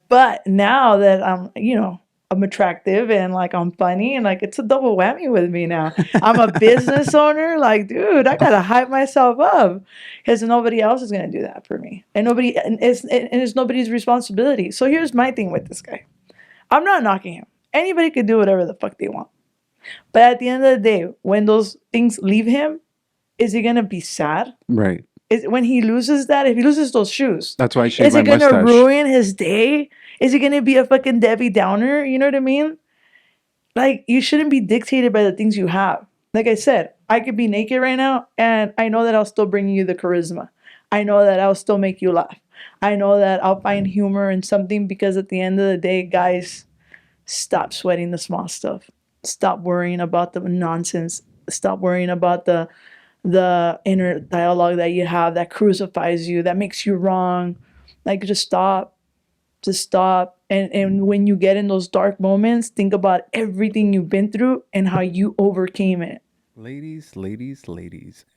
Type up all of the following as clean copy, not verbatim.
But now that I'm attractive and like I'm funny and like it's a double whammy with me now. I'm a business owner. Like, dude, I gotta hype myself up because nobody else is gonna do that for me, and it's nobody's responsibility. So here's my thing with this guy. I'm not knocking him. Anybody could do whatever the fuck they want. But at the end of the day, when those things leave him, is he gonna be sad? Right. Is when he loses that, if he loses those shoes, That's why I shaved is my it gonna mustache. ruin his day? Is he gonna be a fucking Debbie Downer? You know what I mean? Like, you shouldn't be dictated by the things you have. Like I said, I could be naked right now, and I know that I'll still bring you the charisma. I know that I'll still make you laugh. I know that I'll find humor in something because at the end of the day, guys, stop sweating the small stuff. Stop worrying about the nonsense. Stop worrying about the inner dialogue that you have that crucifies you, that makes you wrong. Like, just stop. Just stop. And when you get in those dark moments, think about everything you've been through and how you overcame it. Ladies,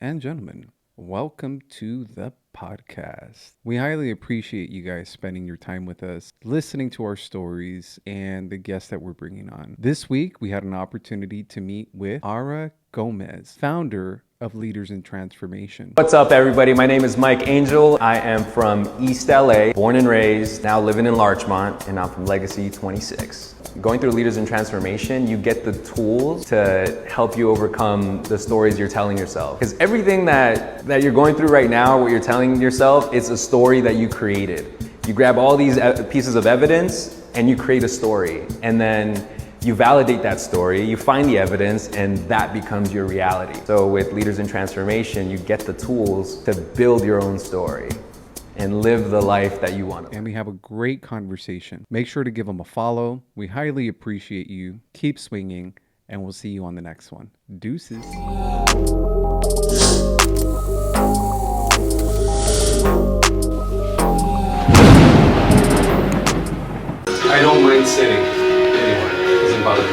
and gentlemen, welcome to the podcast. We highly appreciate you guys spending your time with us, listening to our stories and the guests that we're bringing on. This week, we had an opportunity to meet with Ara Gomez, founder of Leaders in Transformation. What's up, everybody? My name is Mike Angel. I am from East LA, born and raised, now living in Larchmont, and I'm from Legacy 26. Going through Leaders in Transformation, you get the tools to help you overcome the stories you're telling yourself. Because everything that you're going through right now, what you're telling yourself, it's a story that you created. You grab all these pieces of evidence and you create a story. And then you validate that story, you find the evidence, and that becomes your reality. So with Leaders in Transformation, you get the tools to build your own story and live the life that you want. And we have a great conversation. Make sure to give them a follow. We highly appreciate you. Keep swinging, and we'll see you on the next one. Deuces. I don't mind sitting anywhere. It doesn't bother me.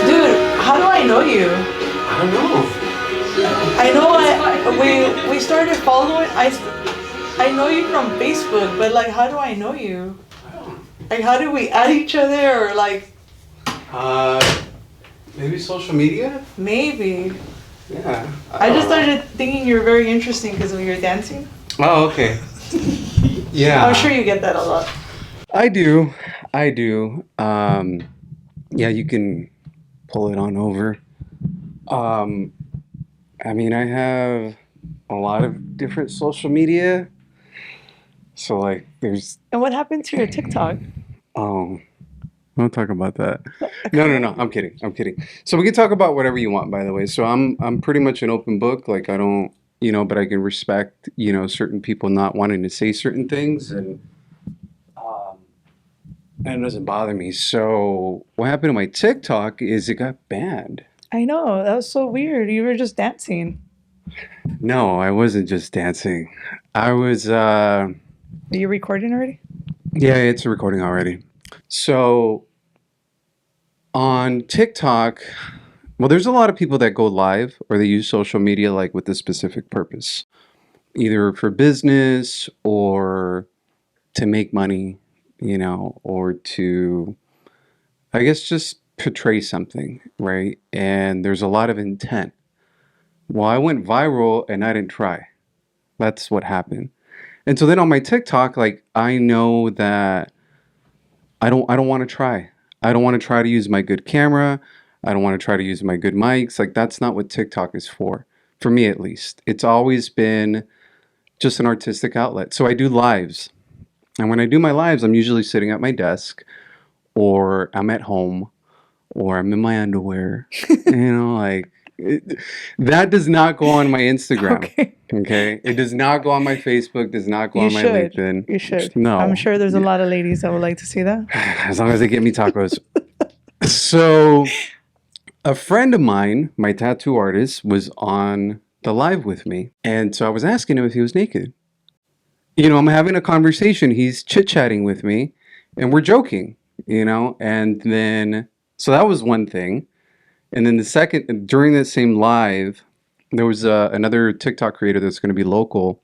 Dude, how do I know you? I don't know. I know we started following. I know you from Facebook, but like, how do I know you? Like, how do we add each other, or like? Maybe social media? Maybe. Yeah. I just started thinking you're very interesting because of your dancing. Oh, okay. Yeah. I'm sure you get that a lot. I do. Yeah, you can pull it on over. I mean, I have a lot of different social media. So like there's And what happened to your TikTok? Don't talk about that. No. I'm kidding. So we can talk about whatever you want, by the way. So I'm pretty much an open book. Like I don't, but I can respect, certain people not wanting to say certain things, and it doesn't bother me. So what happened to my TikTok is it got banned. I know, that was so weird. You were just dancing. No, I wasn't just dancing. I was. Are you recording already? Yeah, it's a recording already. So on TikTok, well, there's a lot of people that go live or they use social media like with a specific purpose, either for business or to make money, or to, I guess, just portray something, right? And there's a lot of intent. Well, I went viral and I didn't try. That's what happened. And so then on my TikTok, like I know that I don't want to try. I don't want to try to use my good camera. I don't want to try to use my good mics. Like that's not what TikTok is for me at least. It's always been just an artistic outlet. So I do lives. And when I do my lives, I'm usually sitting at my desk or I'm at home or I'm in my underwear. That does not go on my Instagram. Okay. It does not go on my Facebook, does not go on my LinkedIn. You should. No. I'm sure there's a lot of ladies that would like to see that. As long as they get me tacos. So a friend of mine, my tattoo artist, was on the live with me. And so I was asking him if he was naked. I'm having a conversation. He's chit-chatting with me and we're joking, and then, so that was one thing. And then the second, during that same live, there was another TikTok creator that's going to be local.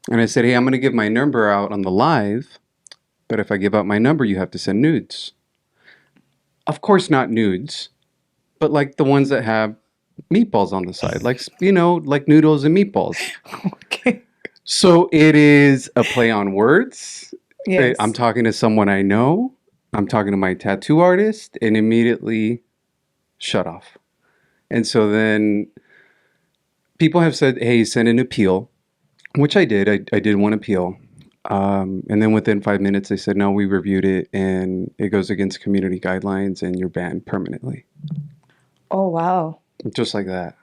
And I said, hey, I'm going to give my number out on the live. But if I give out my number, you have to send nudes. Of course, not nudes, but like the ones that have meatballs on the side, like, like noodles and meatballs. Okay. So it is a play on words. Yes. I'm talking to someone I know. I'm talking to my tattoo artist, and immediately shut off. And so then people have said, hey, send an appeal, which I did. I did one appeal. And then within 5 minutes, they said, no, we reviewed it and it goes against community guidelines and you're banned permanently. Oh, wow. Just like that.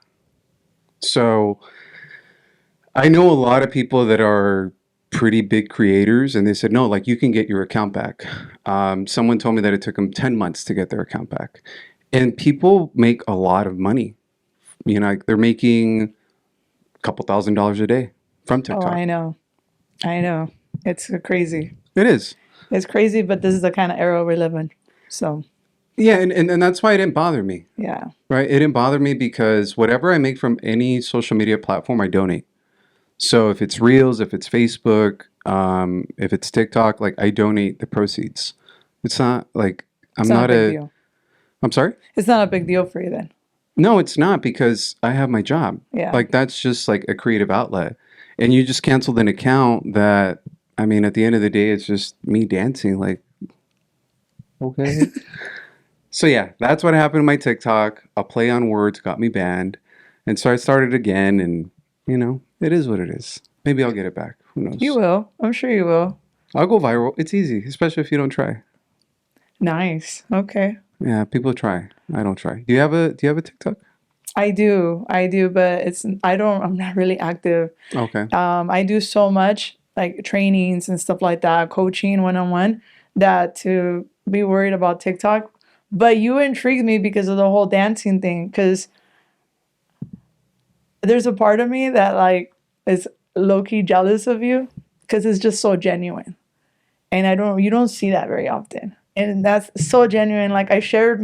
So I know a lot of people that are pretty big creators and they said, no, like you can get your account back. Someone told me that it took them 10 months to get their account back. And people make a lot of money. Like they're making a couple $1,000s a day from Oh, TikTok. I know. It's crazy. It is. It's crazy, but this is the kind of era we live in. So, Yeah, and that's why it didn't bother me. yeah. Right? It didn't bother me because whatever I make from any social media platform, I donate. So if it's Reels, if it's Facebook, if it's TikTok, like I donate the proceeds. It's not like It's not a big deal. I'm sorry? It's not a big deal for you then. No, it's not because I have my job. Yeah. Like that's just like a creative outlet. And you just canceled an account that, I mean, at the end of the day, it's just me dancing. Like, okay. So yeah, that's what happened to my TikTok. A play on words got me banned. And so I started again and, it is what it is. Maybe I'll get it back. Who knows? You will. I'm sure you will. I'll go viral. It's easy, especially if you don't try. Nice. Okay. Yeah, people try. I don't try. Do you have a TikTok? I do, but I'm not really active. Okay. I do so much like trainings and stuff like that, coaching one-on-one, that to be worried about TikTok. But you intrigued me because of the whole dancing thing, because there's a part of me that like is low-key jealous of you because it's just so genuine. And you don't see that very often. And that's so genuine. Like I shared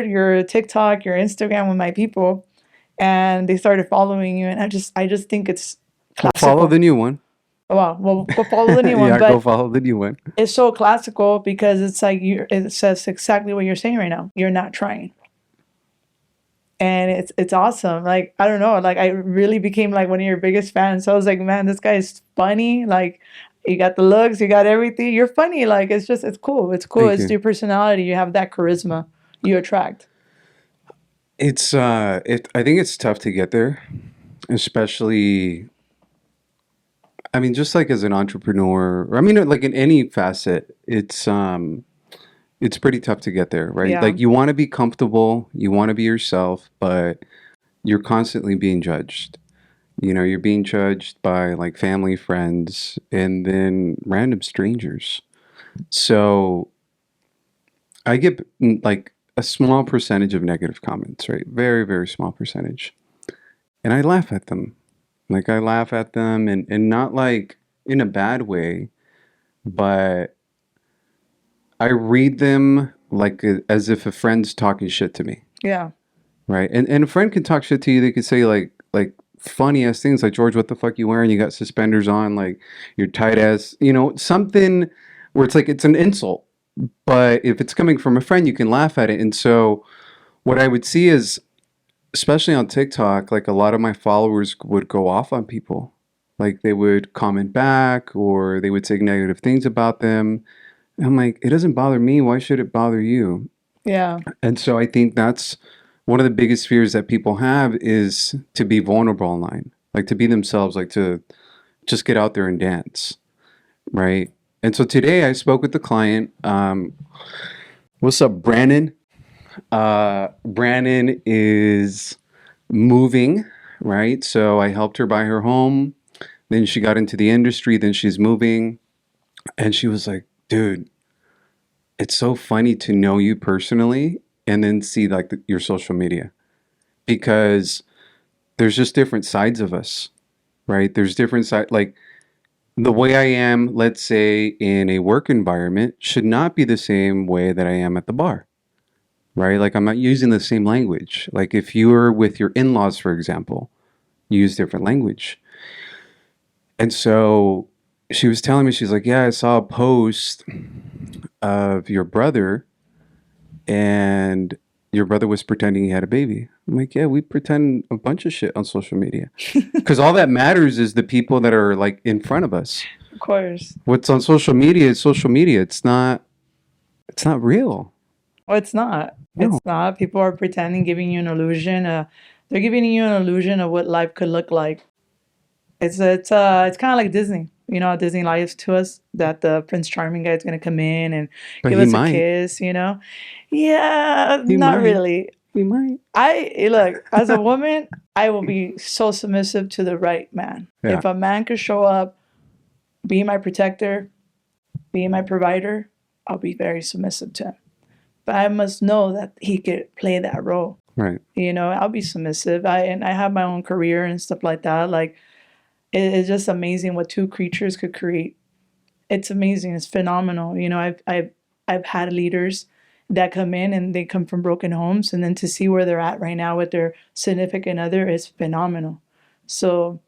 your TikTok, your Instagram with my people, and they started following you. And I just think it's classical. Follow the new one. Well, we'll follow the new one. Yeah, but go follow the new one. it's so classical because it's like it says exactly what you're saying right now. You're not trying. And it's awesome. Like, I don't know, like I really became like one of your biggest fans. So I was like, man, this guy is funny. Like, you got the looks, you got everything. You're funny. Like, it's cool. It's cool. Thank It's you. your personality. You have that charisma you attract. It's I think it's tough to get there, especially I mean just like as an entrepreneur, or I mean like in any facet, it's pretty tough to get there, right? Yeah. Like you want to be comfortable, you want to be yourself, but you're constantly being judged. You're being judged by like family, friends, and then random strangers. So I get like a small percentage of negative comments, right? Very, very small percentage. And I laugh at them. Like I laugh at them and not like in a bad way, but I read them like as if a friend's talking shit to me. Yeah. Right. And a friend can talk shit to you. They could say like funny ass things like, George, what the fuck you wearing? You got suspenders on, like you're tight ass, something where it's like it's an insult. But if it's coming from a friend, you can laugh at it. And so what I would see is, especially on TikTok, like a lot of my followers would go off on people. Like they would comment back or they would say negative things about them. And I'm like, it doesn't bother me. Why should it bother you? Yeah. And so I think that's one of the biggest fears that people have is to be vulnerable online, like to be themselves, like to just get out there and dance. Right. And so today I spoke with the client. What's up, Brandon? Brandon is moving, right? So I helped her buy her home. Then she got into the industry. Then she's moving. And she was like, dude, it's so funny to know you personally and then see like your social media, because there's just different sides of us, right? There's different sides. Like the way I am, let's say in a work environment, should not be the same way that I am at the bar, right? Like I'm not using the same language. Like if you were with your in-laws, for example, you use different language. And so she was telling me, she's like, yeah, I saw a post of your brother, and your brother was pretending he had a baby. I'm like, yeah, we pretend a bunch of shit on social media because all that matters is the people that are like in front of us. Of course. What's on social media is social media. It's not real. Well, it's not. No. It's not. People are pretending, giving you an illusion. They're giving you an illusion of what life could look like. It's kind of like Disney. You know, how Disney lies to us that the Prince Charming guy is gonna come in and But give he us a might. kiss. You know, yeah, He not might. really. We might. Look, as a woman, I will be so submissive to the right man. Yeah. If a man could show up, be my protector, be my provider, I'll be very submissive to him. But I must know that he could play that role. Right. You know, I'll be submissive. I have my own career and stuff like that. Like it's just amazing what two creatures could create. It's amazing. It's phenomenal. You know, I've had leaders that come in and they come from broken homes, and then to see where they're at right now with their significant other is phenomenal. So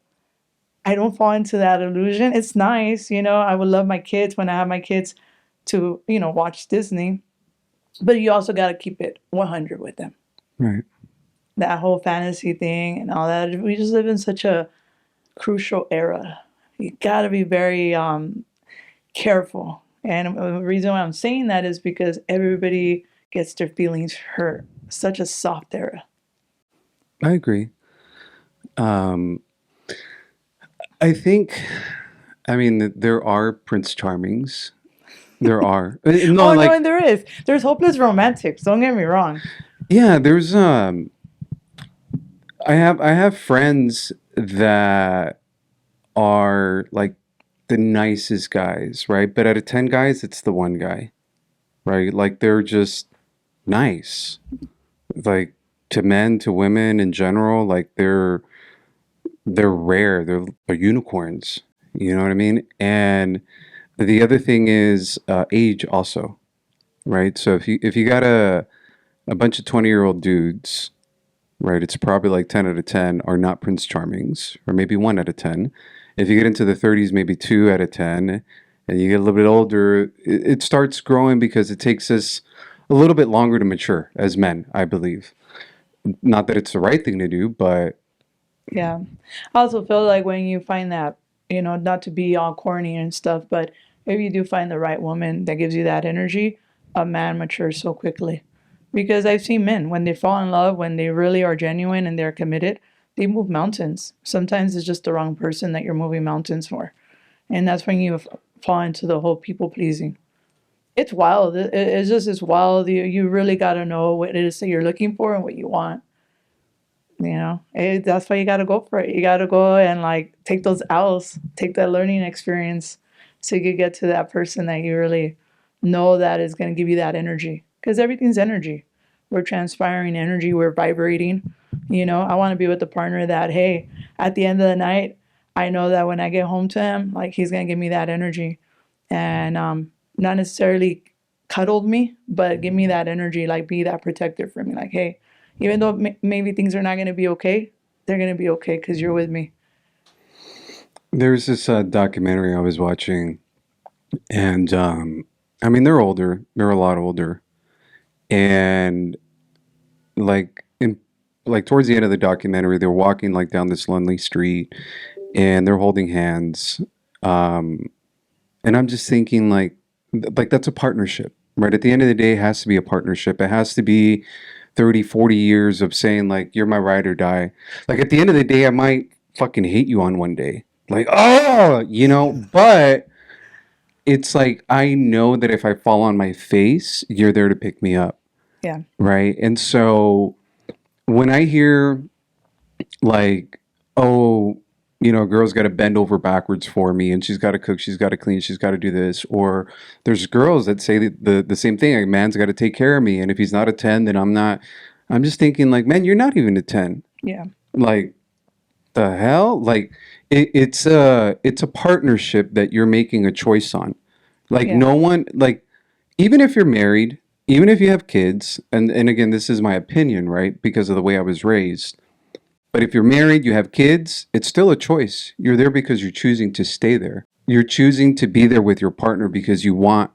I don't fall into that illusion. It's nice, you know. I would love my kids when I have my kids to, you know, watch Disney, but you also got to keep it 100 with them. Right. That whole fantasy thing and all that. We just live in such a crucial era. You got to be very careful. And the reason why I'm saying that is because everybody gets their feelings hurt. Such a soft era. I agree. I think, I mean, there are Prince Charmings. There are. No, Oh like, no, and there is. There's hopeless romantics. Don't get me wrong. yeah, there's I have friends that are like the nicest guys, right? But out of 10 guys, it's the one guy, right? Like they're just nice. Like to men, to women in general, like they're rare. They're unicorns. You know what I mean? And the other thing is age also, right? So if you got a bunch of 20-year-old dudes, right, it's probably like 10 out of 10 are not Prince Charmings, or maybe 1 out of 10. If you get into the 30s, maybe 2 out of 10, and you get a little bit older, it starts growing because it takes us a little bit longer to mature as men, I believe. Not that it's the right thing to do, but Yeah. I also feel like when you find that, you know, not to be all corny and stuff, but if you do find the right woman that gives you that energy, a man matures so quickly. Because I've seen men, when they fall in love, when they really are genuine and they're committed, they move mountains. Sometimes it's just the wrong person that you're moving mountains for. And that's when you fall into the whole people pleasing. It's wild. It's just as wild. You really got to know what it is that you're looking for and what you want. You know, that's why you got to go for it. You got to go and like take those L's, take that learning experience so you could get to that person that you really know that is going to give you that energy. Because everything's energy. We're transpiring energy, we're vibrating. You know, I want to be with a partner that, hey, at the end of the night, I know that when I get home to him, like he's going to give me that energy and not necessarily cuddle me, but give me that energy, like be that protector for me. Like, hey, even though maybe things are not going to be okay, they're going to be okay because you're with me. there's this documentary I was watching, and I mean, they're older. They're a lot older. And like towards the end of the documentary, they're walking like down this lonely street, and they're holding hands. Um, and I'm just thinking like that's a partnership, right? At the end of the day, it has to be a partnership. It has to be 30, 40 years of saying like you're my ride or die. Like at the end of the day, I might fucking hate you on one day. Like, oh, you know, but it's like I know that if I fall on my face, you're there to pick me up, Yeah. right? And so when I hear like, oh, you know, a girl's got to bend over backwards for me, and she's got to cook, she's got to clean, she's got to do this, or there's girls that say the same thing, like, man's got to take care of me, and if he's not a 10, then I'm not. I'm just thinking like, man, you're not even a 10. Yeah. Like the hell? Like it's a partnership that you're making a choice on. Like Yeah. no one, like even if you're married, even if you have kids, and again, this is my opinion, right? Because of the way I was raised. But if you're married, you have kids, it's still a choice. You're there because you're choosing to stay there. you're choosing to be there with your partner because you want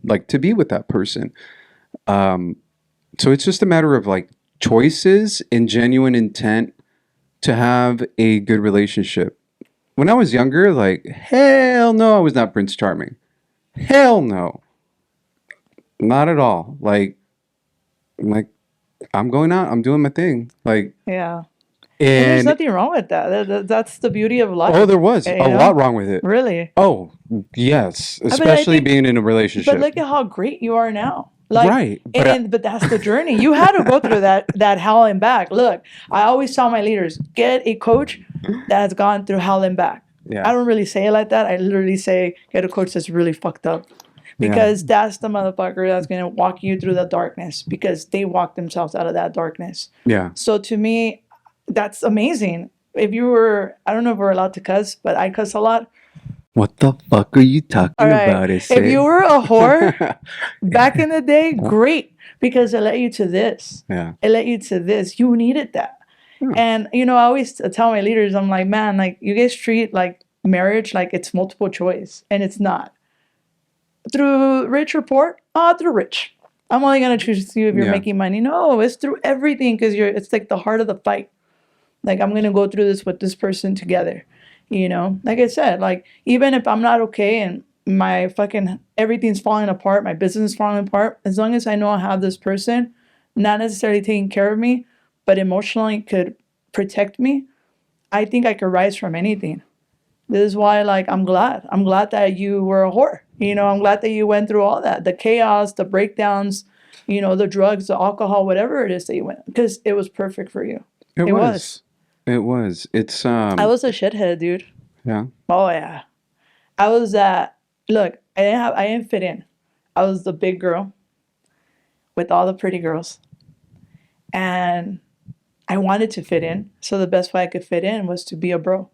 like to be with that person. So it's just a matter of like choices and genuine intent to have a good relationship. When I was younger, like hell no, I was not Prince Charming. Hell no, not at all. Like I'm going out, I'm doing my thing. Like Yeah. And there's and nothing wrong with that. That's the beauty of life. oh, there was You a know? lot wrong with it. Really. Oh, yes, But I especially think, being in a but relationship. look at how great you are now. Like, Right, but that's the journey. You had to go through that hell and back. Look, I always tell my leaders, get a coach that has gone through hell and back. yeah, I don't really say it like that. I literally say, get a coach that's really fucked up. Because that's the motherfucker that's going to walk you through the darkness because they walked themselves out of that darkness. yeah. So to me, that's amazing. If you were, I don't know if we're allowed to cuss, but I cuss a lot. What the fuck are you talking All right. about? If you were a whore back in the day, great, because it led you to this. yeah, It led you to this. You needed that. Yeah. And, you know, I always tell my leaders, I'm like, man, like, you guys treat like marriage like it's multiple choice, and it's not. Through rich or poor? Through rich. I'm only going to choose you if you're Yeah. making money. No, it's through everything because it's like the heart of the fight. Like, I'm going to go through this with this person together. You know, like I said, like, even if I'm not okay and my fucking everything's falling apart, my business is falling apart, as long as I know I have this person, not necessarily taking care of me, but emotionally could protect me, I think I could rise from anything. This is why, like, I'm glad. I'm glad that you were a whore. You know, I'm glad that you went through all that, the chaos, the breakdowns, you know, the drugs, the alcohol, whatever it is that you went, because it was perfect for you. it was. It was. It's I was a shithead, dude. yeah, Oh yeah. I was look, I didn't fit in. I was the big girl with all the pretty girls. And I wanted to fit in. So the best way I could fit in was to be a bro.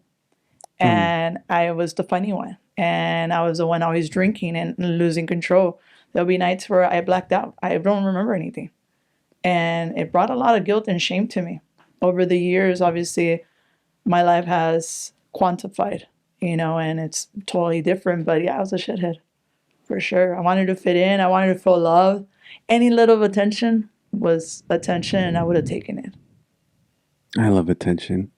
And I was the funny one. And I was the one always drinking and losing control. There'll be nights where I blacked out. I don't remember anything. And it brought a lot of guilt and shame to me. Over the years, obviously, my life has quantified, you know, and it's totally different. But yeah, I was a shithead for sure. I wanted to fit in. I wanted to feel love. Any little attention was attention, and I would have taken it. I love attention.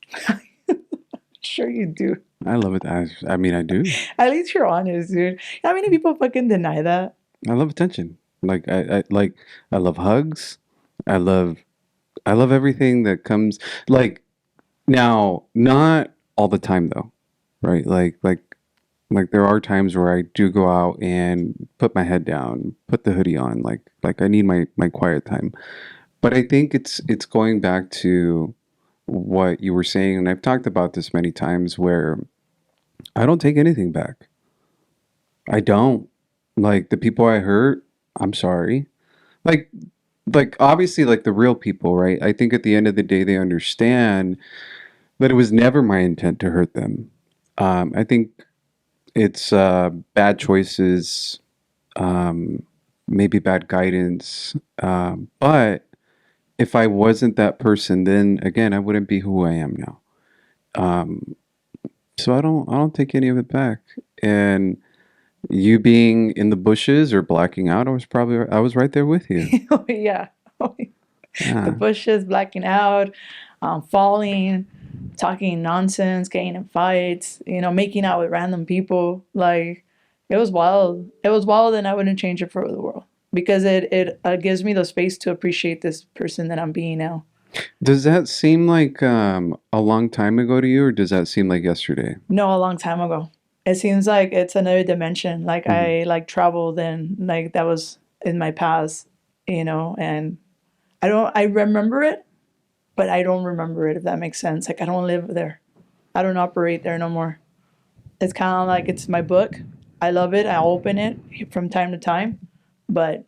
Sure, you do. I love it. I mean, I do. At least you're honest, dude. How many people fucking deny that? I love attention. Like I love hugs. I love everything that comes. Like now, not all the time though, right? Like there are times where I do go out and put my head down, put the hoodie on. Like I need my quiet time. But I think it's going back to what you were saying, and I've talked about this many times, where I don't take anything back. I don't. Like the people I hurt, I'm sorry. Like obviously like the real people, right? I think at the end of the day they understand that it was never my intent to hurt them. I think it's bad choices, maybe bad guidance. But if I wasn't that person, then again, I wouldn't be who I am now. So I don't take any of it back. And you being in the bushes or blacking out, I was right there with you. Oh, yeah. The Yeah. bushes, blacking out, falling, talking nonsense, getting in fights, you know, making out with random people. Like, it was wild. It was wild, and I wouldn't change it for the world because it gives me the space to appreciate this person that I'm being now. Does that seem like a long time ago to you, or does that seem like yesterday? No, a long time ago. It seems like it's another dimension. Like I like traveled and like that was in my past, you know, and I remember it, but I don't remember it, if that makes sense. Like I don't live there. I don't operate there no more. It's kind of like it's my book. I love it. I open it from time to time, but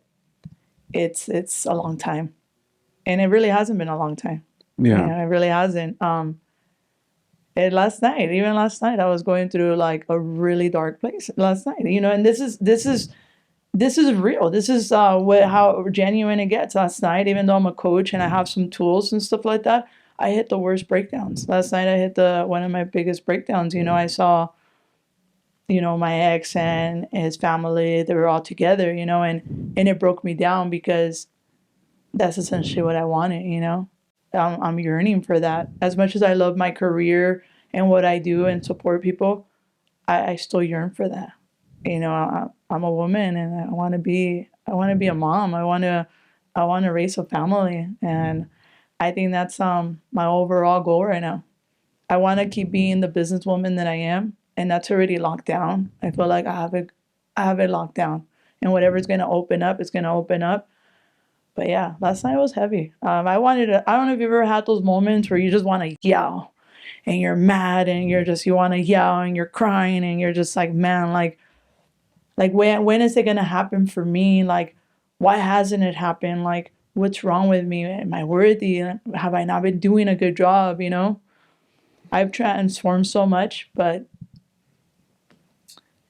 it's a long time. And it really hasn't been a long time. Yeah. You know, it really hasn't. And even last night, I was going through like a really dark place last night. You know, and this is real. This is how genuine it gets. Last night, even though I'm a coach and I have some tools and stuff like that, I hit the worst breakdowns. Last night, I hit one of my biggest breakdowns. You know, I saw my ex and his family, they were all together, and it broke me down because that's essentially what I wanted, I'm yearning for that. As much as I love my career and what I do and support people, I still yearn for that. I'm a woman and I want to be a mom. I want to raise a family, and I think that's my overall goal right now. I want to keep being the businesswoman that I am, and that's already locked down. I feel like I have it locked down, and whatever's gonna open up, it's gonna open up. But yeah, last night was heavy. I wanted to. I don't know if you've ever had those moments where you just want to yell, and you're mad, and you want to yell, and you're crying, and you're just like, man, like when is it gonna happen for me? Like, why hasn't it happened? Like, what's wrong with me? Am I worthy? Have I not been doing a good job? I've transformed so much, but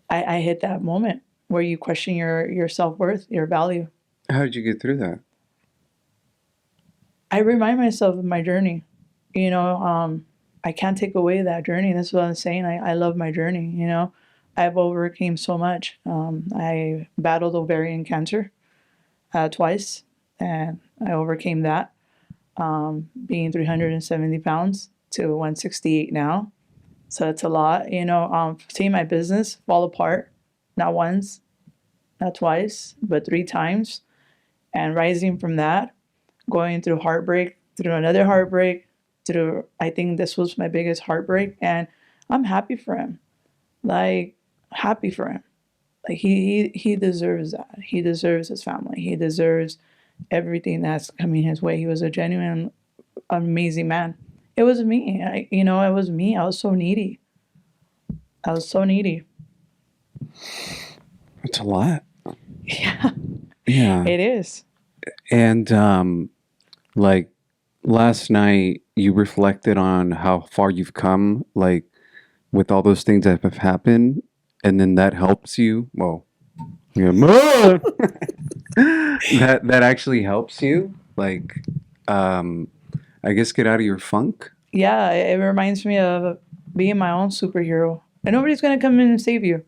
I hit that moment where you question your self-worth, your value. How did you get through that? I remind myself of my journey. I can't take away that journey. That's what I'm saying. I love my journey. I've overcame so much. I battled ovarian cancer twice, and I overcame that. Being 370 pounds to 168 now. So it's a lot, seeing my business fall apart, not once, not twice, but 3 times, and rising from that, going through heartbreak, through another heartbreak, through, I think this was my biggest heartbreak, and I'm happy for him. Like, happy for him. Like, he deserves that. He deserves his family. He deserves everything that's coming his way. He was a genuine, amazing man. It was me. It was me. I was so needy. I was so needy. It's a lot. Yeah, Yeah. it is. And like last night, you reflected on how far you've come, like with all those things that have happened, and then that helps you. Well, yeah, that actually helps you, like, I guess get out of your funk. Yeah, it reminds me of being my own superhero. And nobody's gonna come in and save you.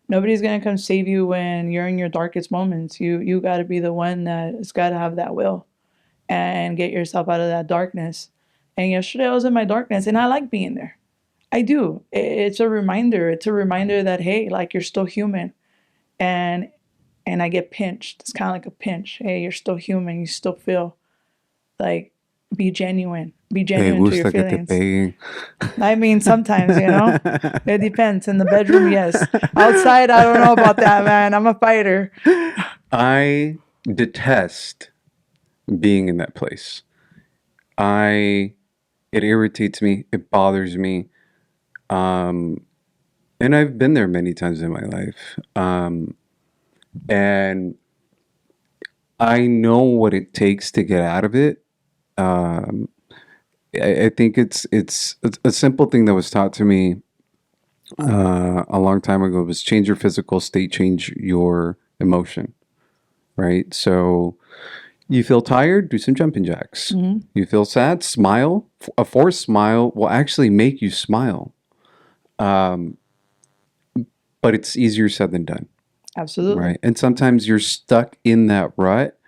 Nobody's gonna come save you when you're in your darkest moments. You gotta be the one that's gotta have that will and get yourself out of that darkness. And yesterday I was in my darkness and I like being there. I do. It's a reminder. It's a reminder that, hey, like, you're still human. And I get pinched. It's kind of like a pinch. Hey, you're still human. You still feel. Like, be genuine. Be Te genuine to your gusta que te feelings. peguen. I mean, sometimes, it depends. In the bedroom, yes. Outside, I don't know about that, man. I'm a fighter. I detest being in that place. It irritates me. It bothers me. And I've been there many times in my life. And I know what it takes to get out of it. I think it's a simple thing that was taught to me a long time ago was change your physical state, change your emotion, right? So you feel tired, do some jumping jacks. You feel sad, smile. A forced smile will actually make you smile. But it's easier said than done, Absolutely. right? And sometimes you're stuck in that rut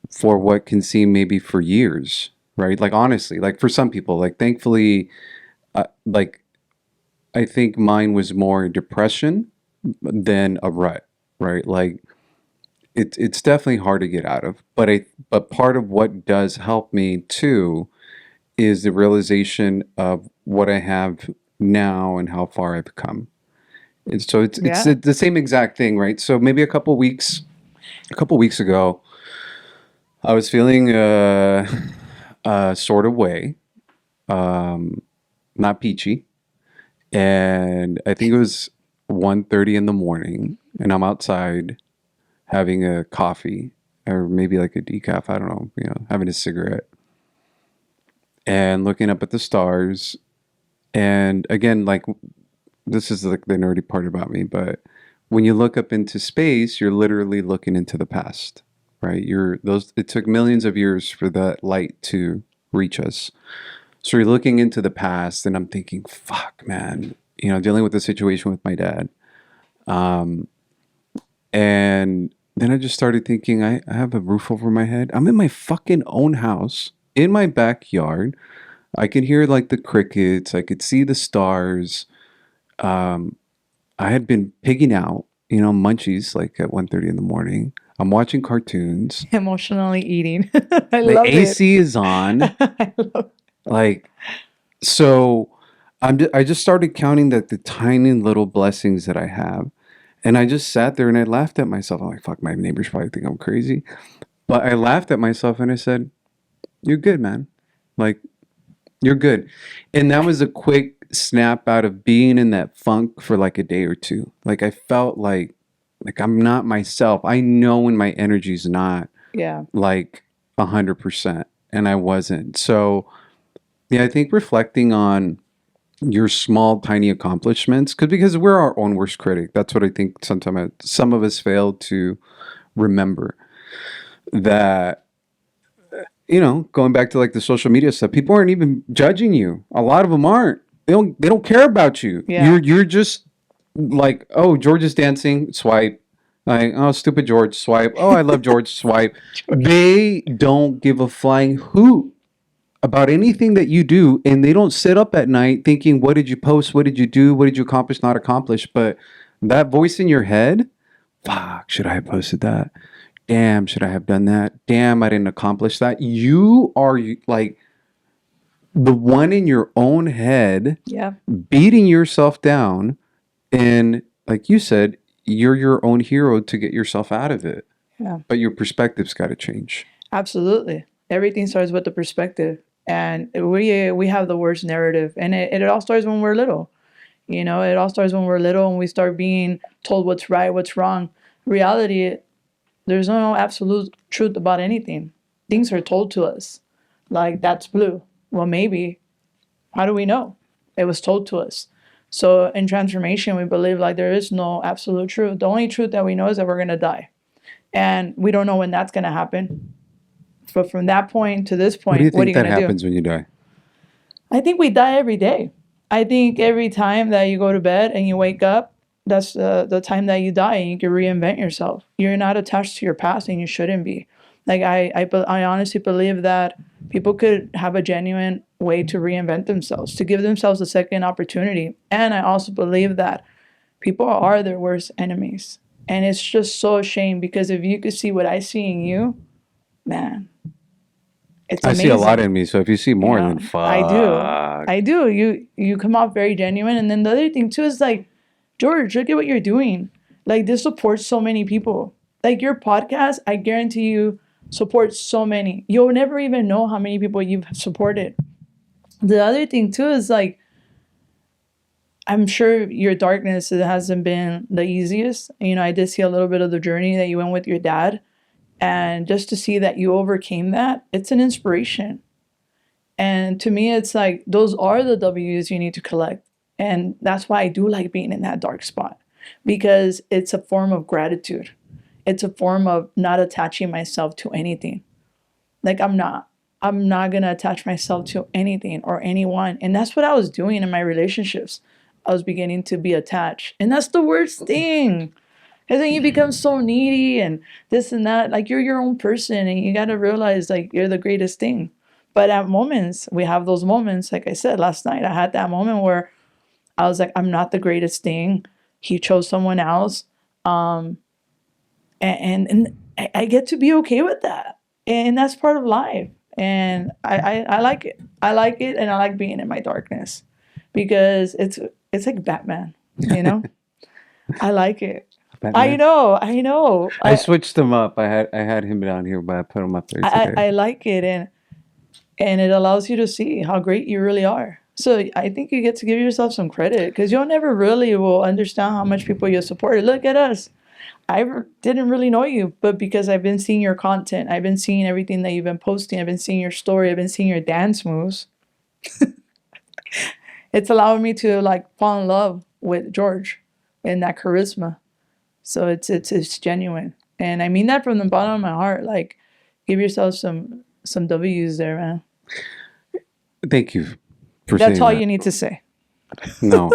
for what can seem maybe for years, right? Like honestly, like for some people, like thankfully, like I think mine was more depression than a rut, right? Like it's definitely hard to get out of, but part of what does help me too is the realization of what I have now and how far I've come. And so it's Yeah. the same exact thing, right? So maybe a couple weeks ago, I was feeling a sort of way, not peachy, and I think it was 1:30 in the morning, and I'm outside having a coffee or maybe like a decaf, I don't know, having a cigarette and looking up at the stars. And again, like this is like the nerdy part about me, but when you look up into space, you're literally looking into the past, right? It took millions of years for that light to reach us. So you're looking into the past and I'm thinking, fuck, man, dealing with the situation with my dad. And then I just started thinking, I have a roof over my head. I'm in my fucking own house, in my backyard. I could hear like the crickets. I could see the stars. Um, I had been pigging out, munchies like at 1:30 in the morning. I'm watching cartoons. Emotionally eating. I The love it. AC is on. I love Like, so I just started counting the tiny little blessings that I have. And I just sat there and I laughed at myself. I'm like, fuck, my neighbors probably think I'm crazy. But I laughed at myself and I said, you're good, man. Like, you're good. And that was a quick snap out of being in that funk for like a day or two. Like I felt like I'm not myself. I know when my energy's not Yeah. like 100%, and I wasn't. So yeah, I think reflecting on your small, tiny accomplishments, because we're our own worst critic. That's what I think sometimes some of us fail to remember. That, going back to like the social media stuff, people aren't even judging you. A lot of them aren't. They don't care about you. Yeah. You're just like, oh, George is dancing, swipe. Like, oh, stupid George, swipe. Oh, I love George, swipe. They don't give a flying hoot about anything that you do, and they don't sit up at night thinking, what did you post? What did you do? What did you accomplish, not accomplish? But that voice in your head, fuck, should I have posted that? Damn, should I have done that? Damn, I didn't accomplish that. You are like the one in your own head Yeah. beating yourself down. And like you said, you're your own hero to get yourself out of it. Yeah. But your perspective's got to change. Absolutely. Everything starts with the perspective. And we have the worst narrative. And it all starts when we're little. It all starts when we're little and we start being told what's right, what's wrong. Reality, there's no absolute truth about anything. Things are told to us. Like, that's blue. Well, maybe. How do we know? It was told to us. So in transformation, we believe like there is no absolute truth. The only truth that we know is that we're going to die. And we don't know when that's going to happen. But from that point to this point, What do you think that going to do? happens when you die? I think we die every day. I think every time that you go to bed and you wake up, that's the time that you die and you can reinvent yourself. You're not attached to your past and you shouldn't be. Like I honestly believe that people could have a genuine way to reinvent themselves, to give themselves a second opportunity. And I also believe that people are their worst enemies. And it's just so a shame because if you could see what I see in you, man, it's I amazing. see a lot in me, so if you see more, then fuck. I do. You come off very genuine. And then the other thing too is like, George, look at what you're doing. Like, this supports so many people. Like, your podcast, I guarantee you, supports so many. You'll never even know how many people you've supported. The other thing too is like, I'm sure your darkness, it hasn't been the easiest. I did see a little bit of the journey that you went with your dad. And just to see that you overcame that, it's an inspiration. And to me, it's like, those are the W's you need to collect. And that's why I do like being in that dark spot, because it's a form of gratitude. It's a form of not attaching myself to anything. Like, I'm not going to attach myself to anything or anyone. And that's what I was doing in my relationships. I was beginning to be attached. And that's the worst thing. Because then you become so needy and this and that. Like, you're your own person and you got to realize like you're the greatest thing. But at moments, we have those moments. Like I said, last night, I had that moment where I was like, I'm not the greatest thing. He chose someone else. And I get to be okay with that. And that's part of life. And I like it. I like it. And I like being in my darkness because it's like Batman, I like it. Batman. I know. I switched them up. I had him down here, but I put him up there today. I like it. And it allows you to see how great you really are. So I think you get to give yourself some credit because you'll never really will understand how much people you supported. Look at us. I didn't really know you, but because I've been seeing your content, I've been seeing everything that you've been posting, I've been seeing your story, I've been seeing your dance moves. It's allowed me to like fall in love with George and that charisma. So it's genuine. And I mean that from the bottom of my heart. Like, give yourself some W's there, man. Thank you for saying that. That's all you need to say. No.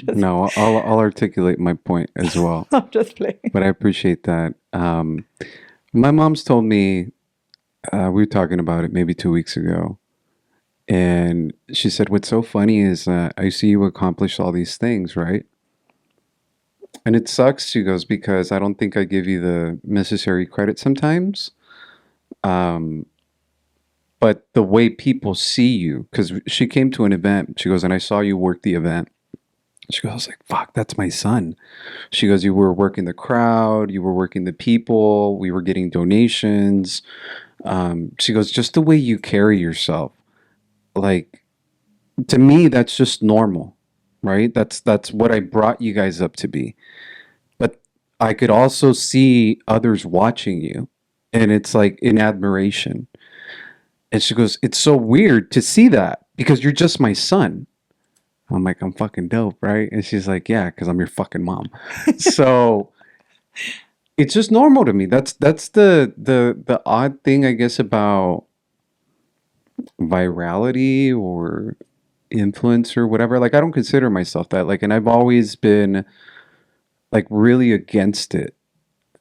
No, I'll articulate my point as well. I'm just playing. But I appreciate that. My mom's told me, we were talking about it maybe 2 weeks ago. And she said, what's so funny is I see you accomplish all these things, right? And it sucks, she goes, because I don't think I give you the necessary credit sometimes. But the way people see you, because she came to an event, she goes, and I saw you work the event. She goes, I was like, fuck, that's my son. She goes, you were working the crowd, you were working the people, we were getting donations. She goes, just the way you carry yourself. Like, to me, that's just normal, right? That's what I brought you guys up to be. But I could also see others watching you, and it's like in admiration. And she goes, it's so weird to see that because you're just my son. I'm like, I'm fucking dope, right? And she's like, yeah, because I'm your fucking mom. So it's just normal to me. That's the odd thing, I guess, about virality or influence or whatever. Like, I don't consider myself that. Like, and I've always been like really against it.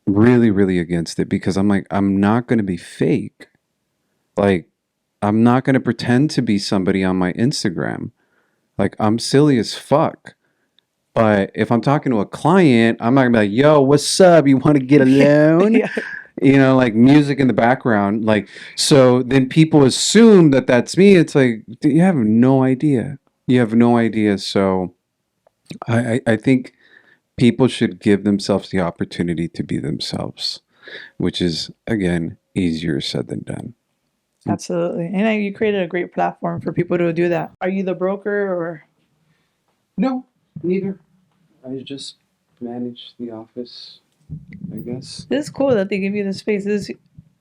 Really, really against it because I'm like, I'm not going to be fake. Like, I'm not going to pretend to be somebody on my Instagram. Like, I'm silly as fuck. But if I'm talking to a client, I'm not going to be like, yo, what's up? You want to get alone? Yeah. You know, like music in the background. Like, so then people assume that that's me. It's like, you have no idea. You have no idea. So I think people should give themselves the opportunity to be themselves, which is, again, easier said than done. Absolutely. And you created a great platform for people to do that. Are you the broker or? No, neither. I just manage the office, I guess. This is cool that they give you the space. This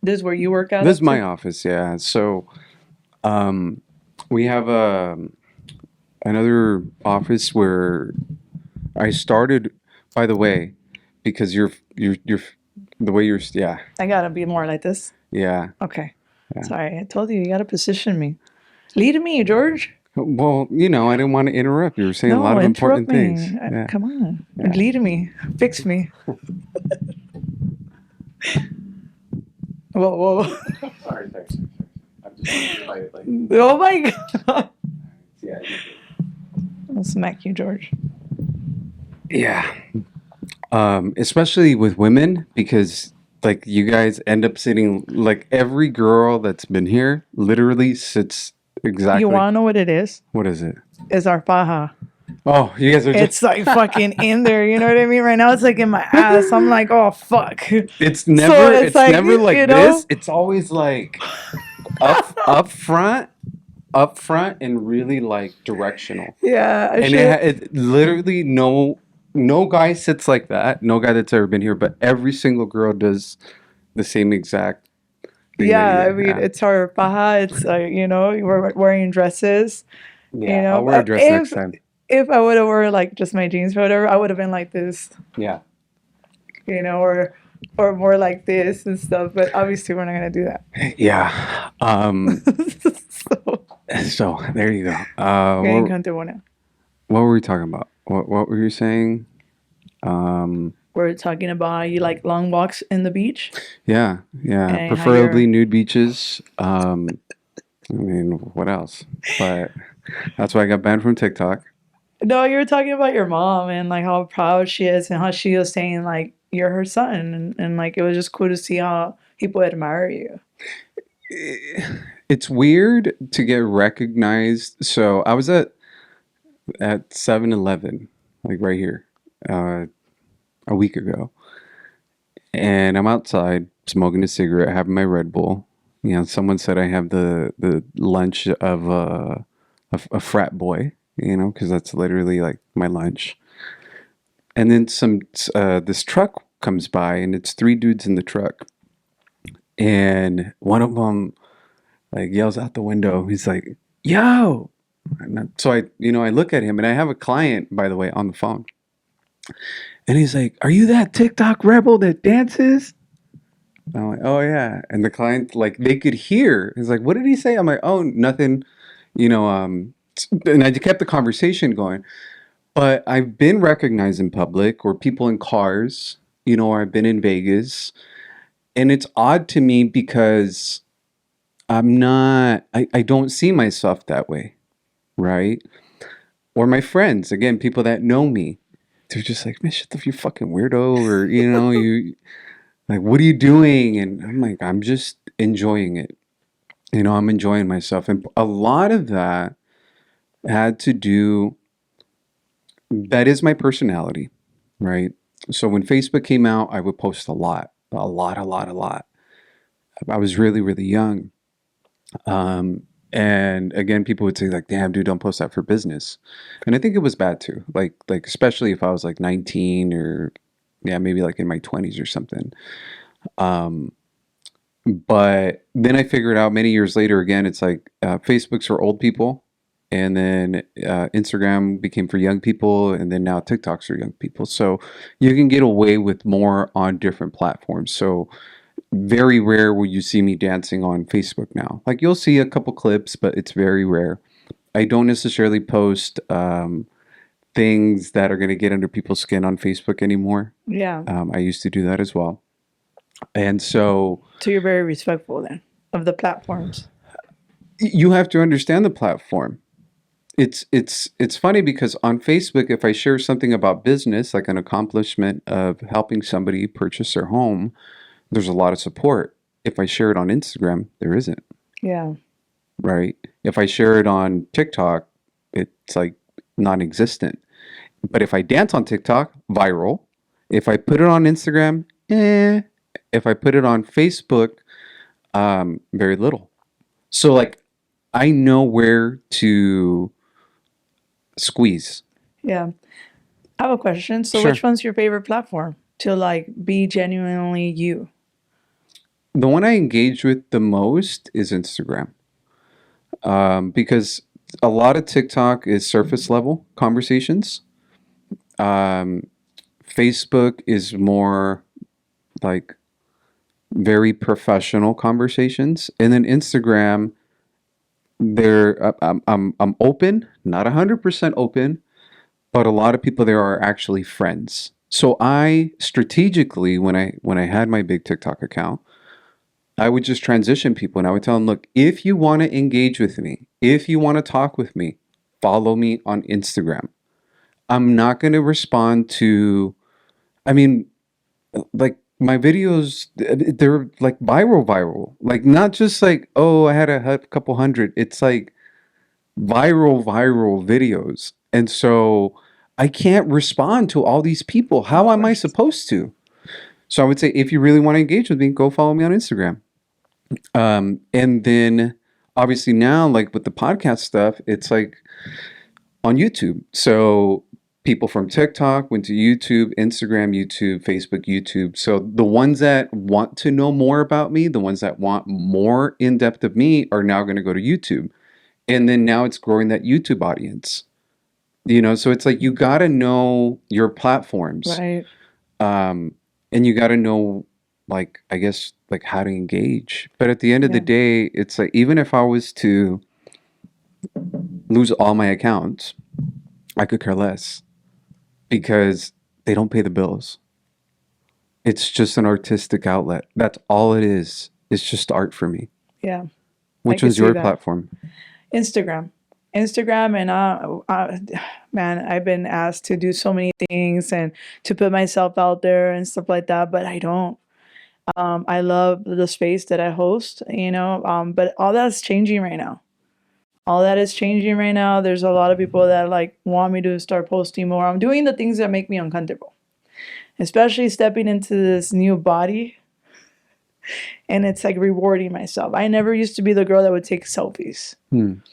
is where you work out. This is my office, yeah. So we have another office where I started, by the way, because you're the way you're, yeah. I gotta be more like this. Yeah. Okay. Yeah. Sorry, I told you gotta position me. Lead me, George. Well, you know, I didn't want to interrupt. You were saying a lot of important interrupt things. me. Yeah. Come on. Yeah. Lead me. Fix me. Whoa. Sorry. I'm just trying to like. Oh my God. Yeah. I'll smack you, George. Yeah. Especially with women, because like you guys end up sitting, like every girl that's been here literally sits exactly. You wanna know what it is? What is it? It's our faja. Oh, you guys are just. It's like fucking in there, you know what I mean? Right now it's like in my ass. I'm like, oh fuck. It's never. it's It's like, never like you know? this. It's always like up front, and really like directional. Yeah. And it literally no guy sits like that. No guy that's ever been here, but every single girl does the same exact thing. Yeah, that I mean, it's our faja. It's you know, we're wearing dresses. Yeah, You know, I'll wear a dress next time. If I would have worn like just my jeans or whatever, I would have been like this. Yeah. You know, or more like this and stuff. But obviously, we're not gonna do that. Yeah. So there you go. What were we talking about? What were you saying? We're talking about how you like long walks in the beach. Yeah. And how Preferably nude beaches. I mean, what else? But that's why I got banned from TikTok. No, you were talking about your mom and like how proud she is and how she was saying like you're her son and like it was just cool to see how people admire you. It's weird to get recognized. So I was at 7-Eleven, like right here, a week ago, and I'm outside smoking a cigarette, having my Red Bull. You know, someone said I have the lunch of a frat boy. You know, because that's literally like my lunch. And then this truck comes by, and it's 3 dudes in the truck, and one of them like yells out the window. He's like, "Yo!" So I look at him, and I have a client, by the way, on the phone, and he's like, "Are you that TikTok rebel that dances?" And I'm like, "Oh yeah." And the client, like, they could hear. He's like, "What did he say?" I'm like, "Oh, nothing." You know, and I kept the conversation going. But I've been recognized in public or people in cars, or I've been in Vegas. And it's odd to me because I don't see myself that way, right? Or my friends, again, people that know me, they're just like, man, shut the you fucking weirdo, or you like, what are you doing? And I'm like, I'm just enjoying it. I'm enjoying myself, and a lot of that had to do. That is my personality, right? So when Facebook came out, I would post a lot, a lot, a lot, a lot. I was really, really young. And again, people would say like, damn, dude, don't post that for business. And I think it was bad too. Like especially if I was like 19 or yeah, maybe like in my 20s or something. Um, but then I figured out many years later, again, it's like Facebook's for old people. And then Instagram became for young people. And then now TikTok's for young people. So you can get away with more on different platforms. So very rare will you see me dancing on Facebook now. Like you'll see a couple clips, but it's very rare. I don't necessarily post things that are going to get under people's skin on Facebook anymore. Yeah. I used to do that as well. And so you're very respectful then of the platforms. you have to understand the platform. It's funny because on Facebook, if I share something about business, like an accomplishment of helping somebody purchase their home, there's a lot of support. If I share it on Instagram, there isn't. Yeah. Right? If I share it on TikTok, it's like non-existent. But if I dance on TikTok, viral. If I put it on Instagram, If I put it on Facebook, very little. So like, I know where to squeeze. Yeah. I have a question. So Sure. which one's your favorite platform to like be genuinely you? The one I engage with the most is Instagram. Because a lot of TikTok is surface level conversations. Facebook is more like very professional conversations, and then Instagram, I'm open, not 100% open, but a lot of people there are actually friends. So I strategically, when I had my big TikTok account, I would just transition people and I would tell them, look, if you want to engage with me, if you want to talk with me, follow me on Instagram. I'm not going to respond to, I mean, like my videos, they're like viral. Like not just like, oh, I had a couple hundred. It's like viral videos. And so I can't respond to all these people. How am I supposed to? So I would say, if you really want to engage with me, go follow me on Instagram. And then obviously now, like with the podcast stuff, it's like on YouTube. So people from TikTok went to YouTube, Instagram, YouTube, Facebook, YouTube. So the ones that want to know more about me, the ones that want more in depth of me are now going to go to YouTube. And then now it's growing that YouTube audience. So it's like you got to know your platforms. Right. And you got to know, like, I guess, like how to engage. But at the end of the day, it's like, even if I was to lose all my accounts, I could care less because they don't pay the bills. It's just an artistic outlet. That's all it is. It's just art for me. Yeah. Which one's your platform? Instagram. And man, I've been asked to do so many things and to put myself out there and stuff like that, but I don't. I love the space that I host, but all that's changing right now. All that is changing right now. There's a lot of people that like want me to start posting more. I'm doing the things that make me uncomfortable, especially stepping into this new body. And it's like rewarding myself. I never used to be the girl that would take selfies.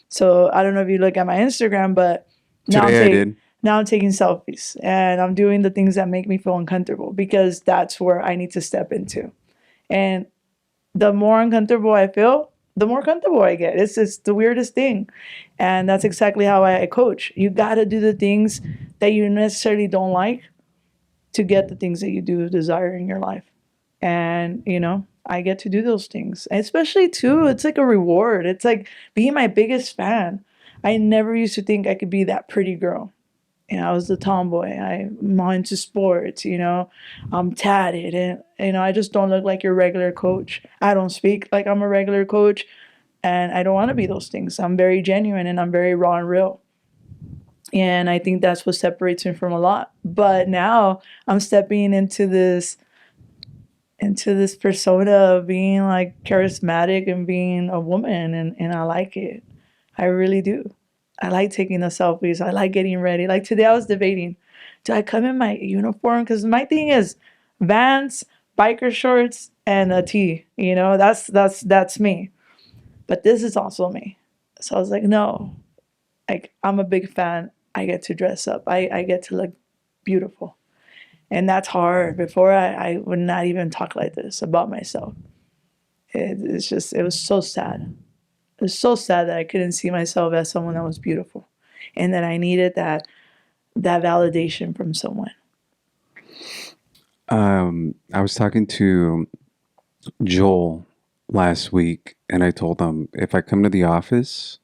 So I don't know if you look at my Instagram, but now I'm taking selfies and I'm doing the things that make me feel uncomfortable because that's where I need to step into. And the more uncomfortable I feel, the more comfortable I get. It's just the weirdest thing. And that's exactly how I coach. You got to do the things that you necessarily don't like to get the things that you do desire in your life. And, I get to do those things. Especially too, it's like a reward. It's like being my biggest fan. I never used to think I could be that pretty girl. I was the tomboy. I'm into sports, I'm tatted, and I just don't look like your regular coach. I don't speak like I'm a regular coach, and I don't want to be those things. I'm very genuine and I'm very raw and real. And I think that's what separates me from a lot. But now I'm stepping into this persona of being like charismatic and being a woman, and I like it. I really do. I like taking the selfies. I like getting ready. Like today I was debating, do I come in my uniform? Because my thing is Vans, biker shorts, and a tee. That's me. But this is also me. So I was like, no. Like I'm a big fan. I get to dress up. I get to look beautiful. And that's hard. Before I would not even talk like this about myself. It was so sad. It was so sad that I couldn't see myself as someone that was beautiful, and that I needed that validation from someone. I was talking to Joel last week, and I told him if I come to the office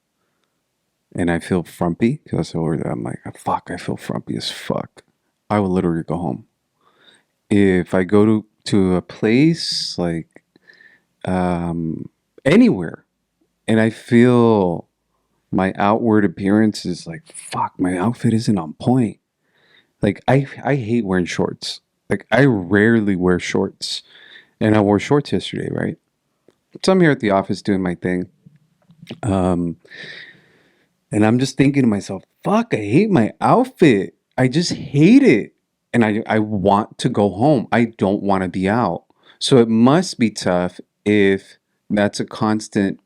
and I feel frumpy, because I'm like, fuck, I feel frumpy as fuck, I will literally go home. If I go to a place like anywhere, and I feel my outward appearance is like, fuck, my outfit isn't on point. Like I hate wearing shorts. Like I rarely wear shorts. And I wore shorts yesterday, right? So I'm here at the office doing my thing. And I'm just thinking to myself, fuck, I hate my outfit. I just hate it. And I want to go home. I don't want to be out. So it must be tough if that's a constant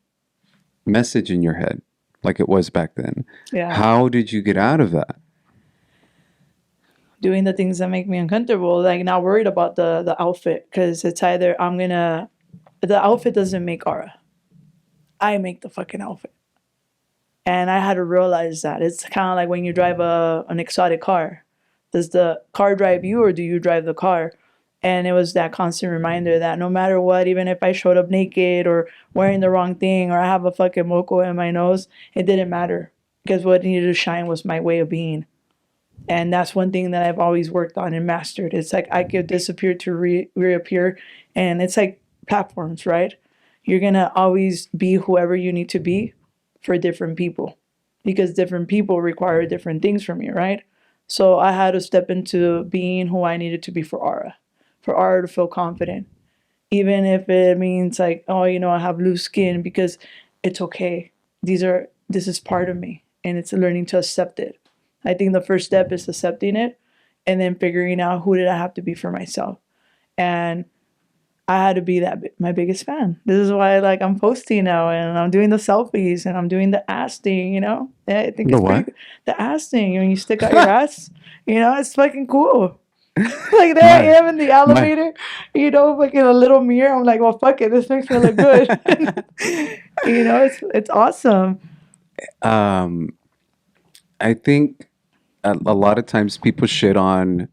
message in your head, like it was back then. Yeah. How did you get out of that? Doing the things that make me uncomfortable, like not worried about the outfit, because it's either the outfit doesn't make Aura. I make the fucking outfit. And I had to realize that. It's kind of like when you drive an exotic car. Does the car drive you or do you drive the car? And it was that constant reminder that no matter what, even if I showed up naked or wearing the wrong thing or I have a fucking moco in my nose, it didn't matter. Because what needed to shine was my way of being. And that's one thing that I've always worked on and mastered. It's like I could disappear to reappear. And it's like platforms, right? You're going to always be whoever you need to be for different people, because different people require different things from you, right? So I had to step into being who I needed to be for Aura to feel confident. Even if it means like, oh, I have loose skin, because it's okay. This is part of me, and it's learning to accept it. I think the first step is accepting it and then figuring out who did I have to be for myself. And I had to be my biggest fan. This is why like I'm posting now and I'm doing the selfies and I'm doing the ass thing, I think The it's what? pretty the ass thing when you stick out your ass, it's fucking cool. Like there I My, am in the my, elevator, like in a little mirror. I'm like, well, fuck it, this makes me look good. It's awesome. um, I think a lot of times people shit on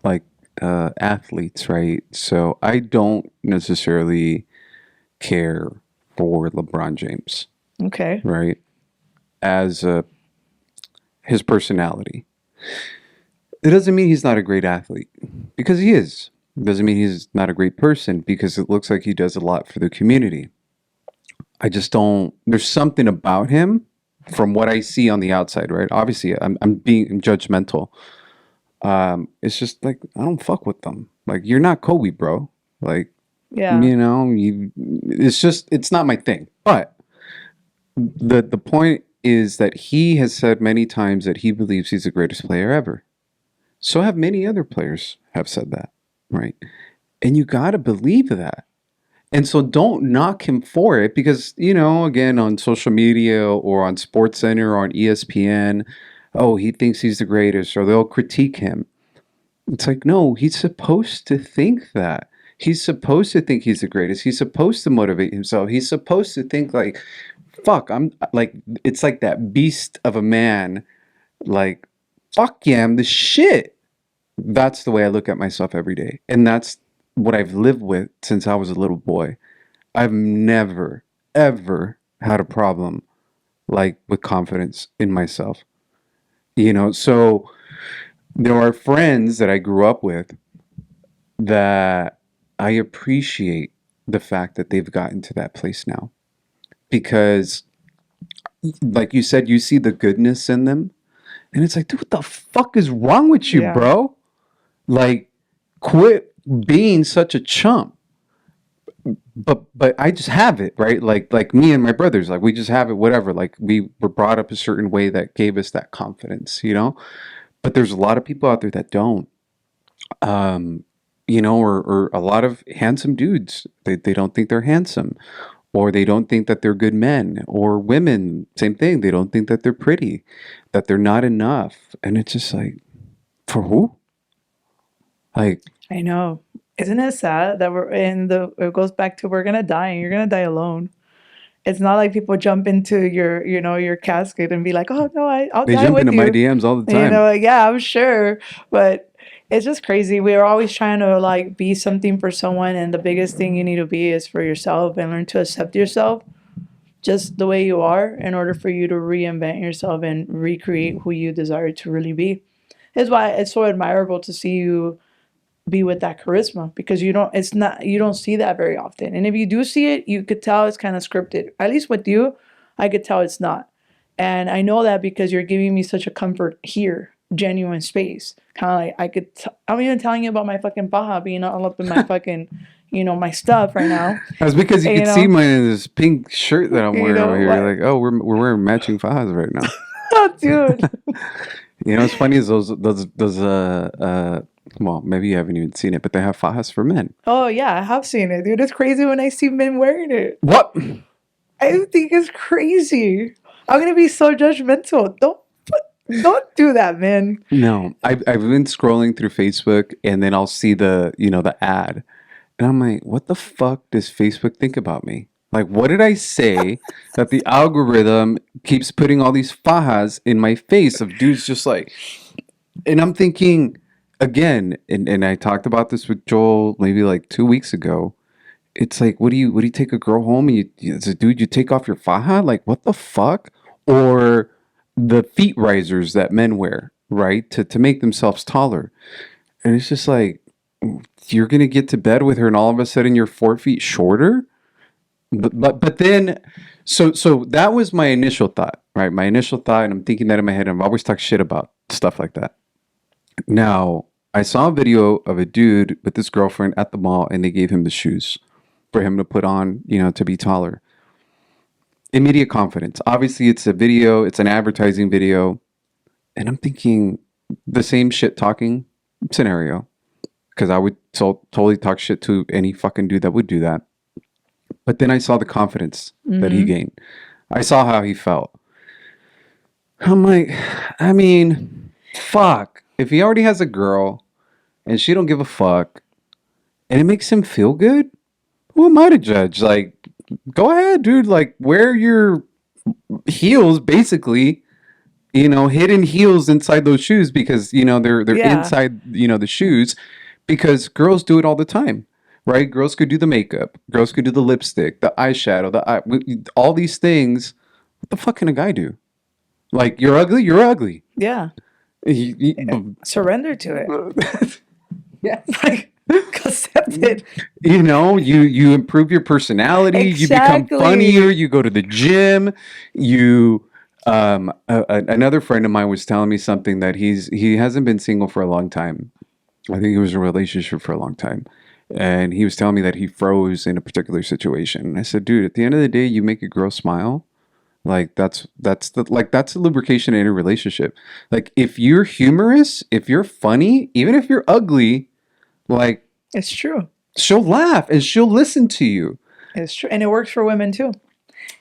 like athletes, right? So I don't necessarily care for LeBron James, Okay. right? As his personality. It doesn't mean he's not a great athlete, because he is. It doesn't mean he's not a great person, because it looks like he does a lot for the community. I just don't. There's something about him from what I see on the outside, right? Obviously, I'm being judgmental. It's just like I don't fuck with them. Like you're not Kobe, bro. Like Yeah. it's not my thing. But the point is that he has said many times that he believes he's the greatest player ever. So have many other players have said that, right? And you got to believe that. And so don't knock him for it, because, again, on social media or on SportsCenter or on ESPN, oh, he thinks he's the greatest, or they'll critique him. It's like, no, he's supposed to think that. He's supposed to think he's the greatest. He's supposed to motivate himself. He's supposed to think like, fuck, I'm like, it's like that beast of a man, like, fuck yeah, I'm the shit. That's the way I look at myself every day. And that's what I've lived with since I was a little boy. I've never, ever had a problem like with confidence in myself. You know, so there are friends that I grew up with that I appreciate the fact that they've gotten to that place now. Because, like you said, you see the goodness in them. And it's like, dude, what the fuck is wrong with you, Yeah. bro? Like, quit being such a chump. But I just have it, right? Like me and my brothers, like we just have it, whatever. Like we were brought up a certain way that gave us that confidence, you know? But there's a lot of people out there that don't. Um, you know, or a lot of handsome dudes. They don't think they're handsome. Or they don't think that they're good men. Or women, same thing. They don't think that they're pretty, that they're not enough. And it's just like, for who? Like, I know. Isn't it sad that we're in the, it goes back to we're gonna die and you're gonna die alone. It's not like people jump into your, you know, your casket and be like, oh no, I'll they die jump with into my you. DMs all the You time. know, yeah, I'm sure. But it's just crazy. We're always trying to like be something for someone, and the biggest thing you need to be is for yourself and learn to accept yourself just the way you are in order for you to reinvent yourself and recreate who you desire to really be. That's why it's so admirable to see you be with that charisma, because you don't see that very often. And if you do see it, you could tell it's kind of scripted. At least with you, I could tell it's not. And I know that because you're giving me such a comfort here, genuine space. Kind of like I'm even telling you about my fucking paja being all up in my fucking, you know, my stuff right now. That's because you And, can see mine in this pink shirt that I'm you wearing know over here. what? Like, oh, we're wearing matching fajas right now. Oh, dude. You know, what's funny is well, maybe you haven't even seen it, but they have fajas for men. Oh yeah, I have seen it, dude. It's crazy when I see men wearing it. What? I think it's crazy. I'm gonna be so judgmental. Don't do that, man. No, I've been scrolling through Facebook and then I'll see the ad, and I'm like, what the fuck does Facebook think about me? Like, what did I say that the algorithm keeps putting all these fajas in my face of dudes just like, and I'm thinking again, and I talked about this with Joel maybe like 2 weeks ago. It's like, what do you take a girl home and as a dude, you take off your faja? Like, what the fuck? Or the feet risers that men wear, right? To make themselves taller. And it's just like, you're gonna get to bed with her and all of a sudden you're 4 feet shorter? But then so that was my initial thought, right? My initial thought, and I'm thinking that in my head, and I've always talked shit about stuff like that. Now, I saw a video of a dude with his girlfriend at the mall and they gave him the shoes for him to put on, to be taller. Immediate confidence. Obviously, it's a video, it's an advertising video. And I'm thinking the same shit talking scenario. Because I would totally talk shit to any fucking dude that would do that. But then I saw the confidence that he gained. I saw how he felt. I'm like, I mean, fuck. If he already has a girl and she don't give a fuck and it makes him feel good, who am I to judge? Like, go ahead, dude. Like, wear your heels, basically, hidden heels inside those shoes because, they're Yeah. inside, the shoes because girls do it all the time, right? Girls could do the makeup. Girls could do the lipstick, the eyeshadow, all these things. What the fuck can a guy do? Like, you're ugly, you're ugly. Yeah. Surrender to it. Yeah. Like, accept it. You improve your personality, you become Exactly. funnier, you go to the gym, another friend of mine was telling me something that he hasn't been single for a long time. I think he was in a relationship for a long time. And he was telling me that he froze in a particular situation. And I said, dude, at the end of the day, you make a girl smile. Like that's the lubrication in a relationship. Like if you're humorous, if you're funny, even if you're ugly, like It's true. she'll laugh and she'll listen to you. It's true. And it works for women too.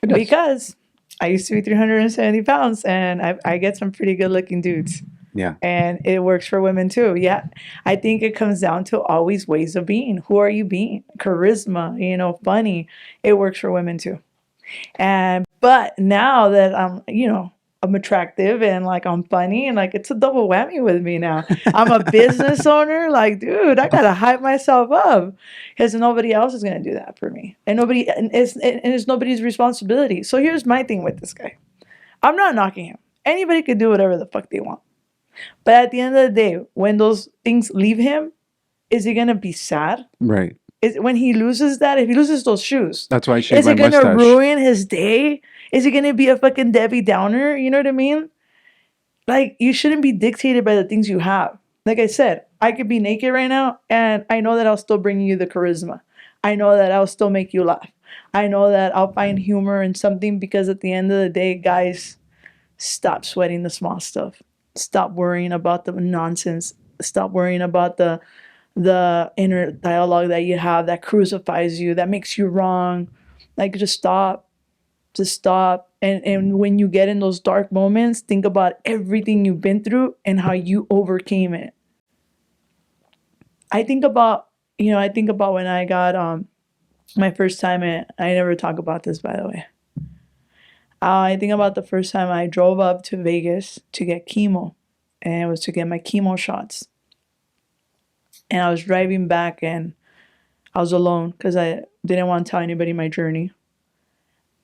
It does. Because I used to be 370 pounds and I get some pretty good looking dudes. Yeah. And it works for women too. Yeah. I think it comes down to always ways of being. Who are you being? Charisma, funny. It works for women too. But now that I'm attractive and like I'm funny and like it's a double whammy with me now. I'm a business owner. Like, dude, I gotta hype myself up because nobody else is gonna do that for me, and it's nobody's responsibility. So here's my thing with this guy. I'm not knocking him. Anybody could do whatever the fuck they want. But at the end of the day, when those things leave him, is he gonna be sad? Right. Is when he loses that, if he loses those shoes, That's why I shaved is my it gonna mustache. ruin his day? Is he gonna be a fucking Debbie Downer? You know what I mean? Like, you shouldn't be dictated by the things you have. Like I said, I could be naked right now, and I know that I'll still bring you the charisma. I know that I'll still make you laugh. I know that I'll find humor in something, because at the end of the day, guys, stop sweating the small stuff. Stop worrying about the nonsense. Stop worrying about the inner dialogue that you have that crucifies you, that makes you wrong. Like, just stop. Just stop. And when you get in those dark moments, think about everything you've been through and how you overcame it. I think about, I think about when I got my first time in, I never talk about this, by the way. I think about the first time I drove up to Vegas to get chemo, and it was to get my chemo shots. And I was driving back, and I was alone because I didn't want to tell anybody my journey.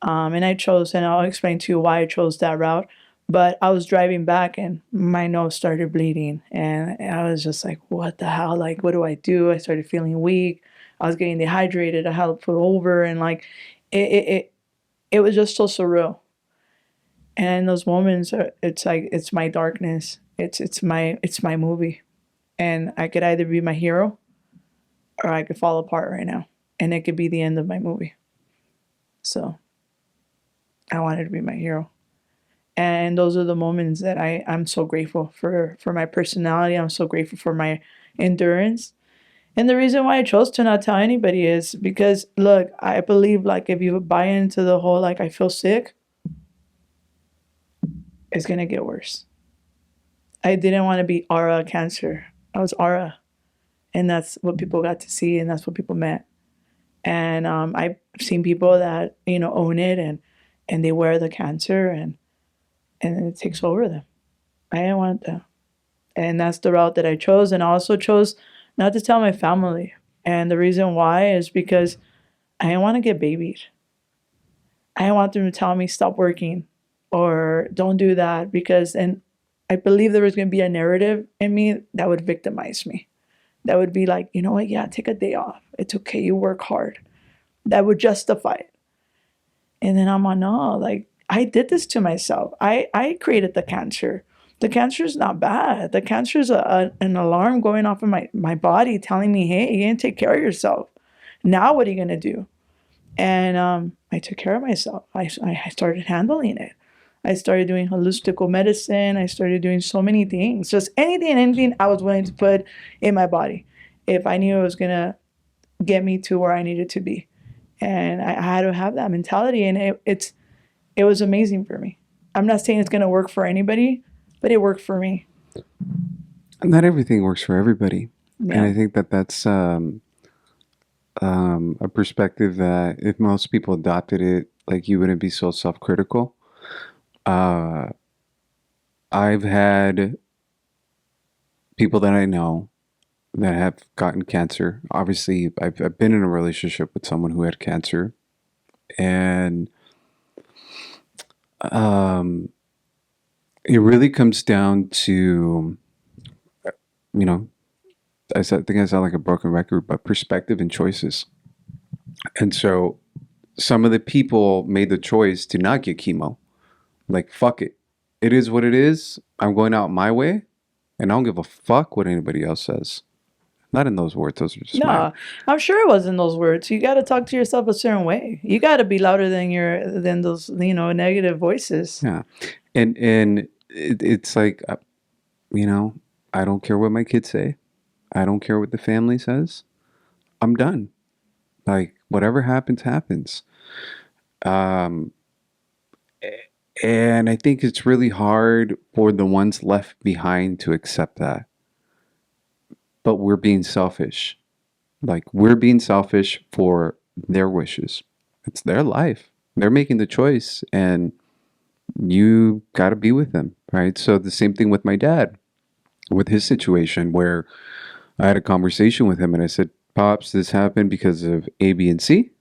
And I chose, and I'll explain to you why I chose that route. But I was driving back, and my nose started bleeding, and I was just like, "What the hell? Like, what do I do?" I started feeling weak. I was getting dehydrated. I had to pull over, and like, it was just so surreal. And in those moments, it's like it's my darkness. It's my movie, and I could either be my hero, or I could fall apart right now, and it could be the end of my movie. So I wanted to be my hero. And those are the moments that I'm so grateful for my personality. I'm so grateful for my endurance. And the reason why I chose to not tell anybody is because, look, I believe, like, if you buy into the whole, like, I feel sick, it's going to get worse. I didn't want to be Aura Cancer. I was Aura. And that's what people got to see, and that's what people met. And I've seen people that, own it, and they wear the cancer, and it takes over them. I didn't want that. And that's the route that I chose. And I also chose not to tell my family. And the reason why is because I didn't want to get babied. I didn't want them to tell me stop working or don't do that, because, and I believe there was going to be a narrative in me that would victimize me. That would be like, you know what? Yeah, take a day off. It's okay. You work hard. That would justify it. And then I'm on, no, like, I did this to myself. I created the cancer. The cancer is not bad. The cancer is an alarm going off in my body telling me, hey, you're going to take care of yourself. Now what are you going to do? And I took care of myself. I started handling it. I started doing holistic medicine. I started doing so many things. Just anything I was willing to put in my body if I knew it was going to get me to where I needed to be. And I had to have that mentality. And it was amazing for me. I'm not saying it's going to work for anybody, but it worked for me. Not everything works for everybody. Yeah. And I think that that's a perspective that if most people adopted it, like, you wouldn't be so self-critical. I've had people that I know that have gotten cancer. Obviously, I've been in a relationship with someone who had cancer, and it really comes down to, I think I sound like a broken record, but perspective and choices. And so some of the people made the choice to not get chemo. Like, fuck it. It is what it is. I'm going out my way, and I don't give a fuck what anybody else says. Not in those words. Those are just No, I'm sure it wasn't those words. You got to talk to yourself a certain way. You got to be louder than those, negative voices. Yeah. And it's like, I don't care what my kids say. I don't care what the family says. I'm done. Like, whatever happens, happens. And I think it's really hard for the ones left behind to accept that. But we're being selfish. Like, we're being selfish for their wishes. It's their life. They're making the choice, and you got to be with them, right? So the same thing with my dad, with his situation, where I had a conversation with him and I said, Pops, this happened because of A, B, and C,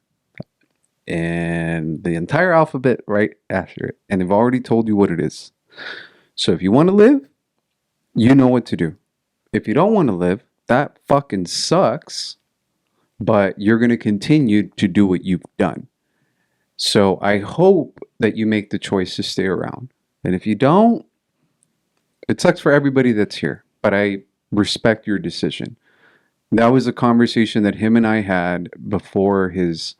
and the entire alphabet right after it. And they've already told you what it is. So if you want to live, You know what to do. If you don't want to live, that fucking sucks, but you're going to continue to do what you've done. So I hope that you make the choice to stay around. And if you don't, it sucks for everybody that's here, but I respect your decision. That was a conversation that him and I had before his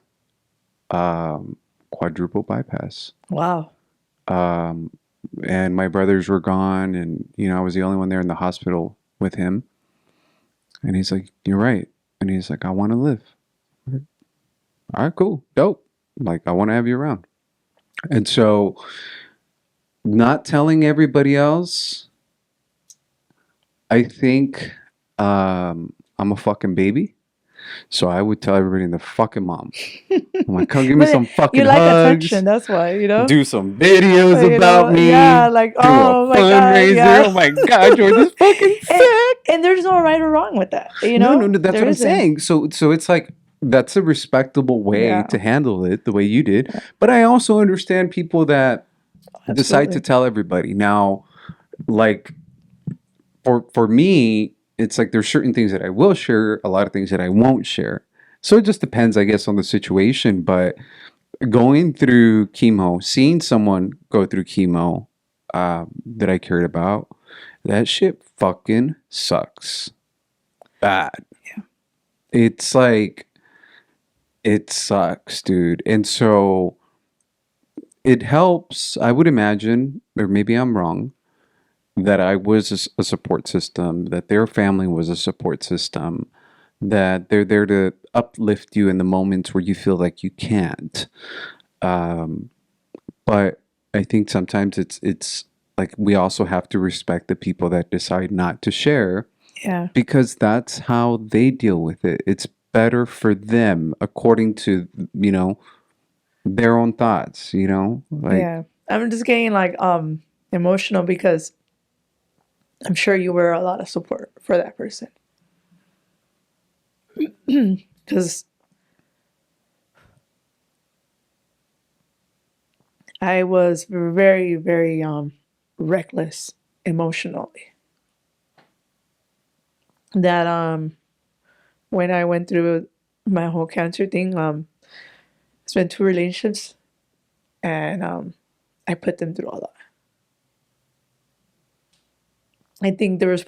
quadruple bypass. Wow. And my brothers were gone, and I was the only one there in the hospital with him. And he's like, "You're right." And he's like, "I want to live." All right, cool, dope. Like, I want to have you around. And so, not telling everybody else, I think I'm a fucking baby. So I would tell everybody in the fucking mom. I'm like, come give me some fucking you like hugs. attention, that's why, Do some videos You about know, me. yeah, like, do oh a my God, fundraiser. yeah. Oh my God, George is fucking sick. And there's no right or wrong with that, No, that's There what I'm isn't. saying. So it's like that's a respectable way Yeah. to handle it the way you did. But I also understand people that decide to Absolutely. tell everybody. Now, like for me, it's like there's certain things that I will share, a lot of things that I won't share. So it just depends, I guess, on the situation. But going through chemo, seeing someone go through chemo that I cared about, that shit fucking sucks. Bad. Yeah. It's like, it sucks, dude. And so it helps, I would imagine, or maybe I'm wrong, that I was a support system, that their family was a support system, that they're there to uplift you in the moments where you feel like you can't. But I think sometimes it's like we also have to respect the people that decide not to share Yeah. because that's how they deal with it. It's better for them according to, their own thoughts, like Yeah. I'm just getting like emotional because I'm sure you were a lot of support for that person. Because I was very, very reckless emotionally. That when I went through my whole cancer thing, it's been 2 relationships, and I put them through a lot. I think there was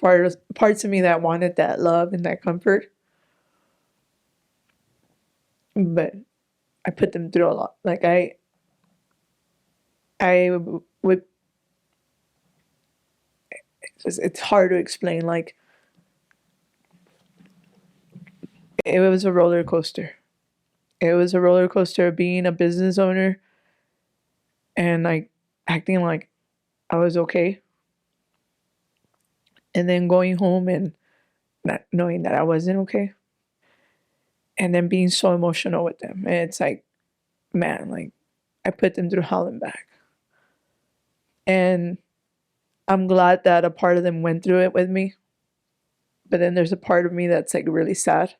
parts of me that wanted that love and that comfort, but I put them through a lot. Like I would. It's hard to explain. Like it was a roller coaster. It was a roller coaster of being a business owner and like acting like I was okay, and then going home and not knowing that I wasn't okay, and then being so emotional with them. And it's like, man, like I put them through hell and back. And I'm glad that a part of them went through it with me. But then there's a part of me that's like really sad.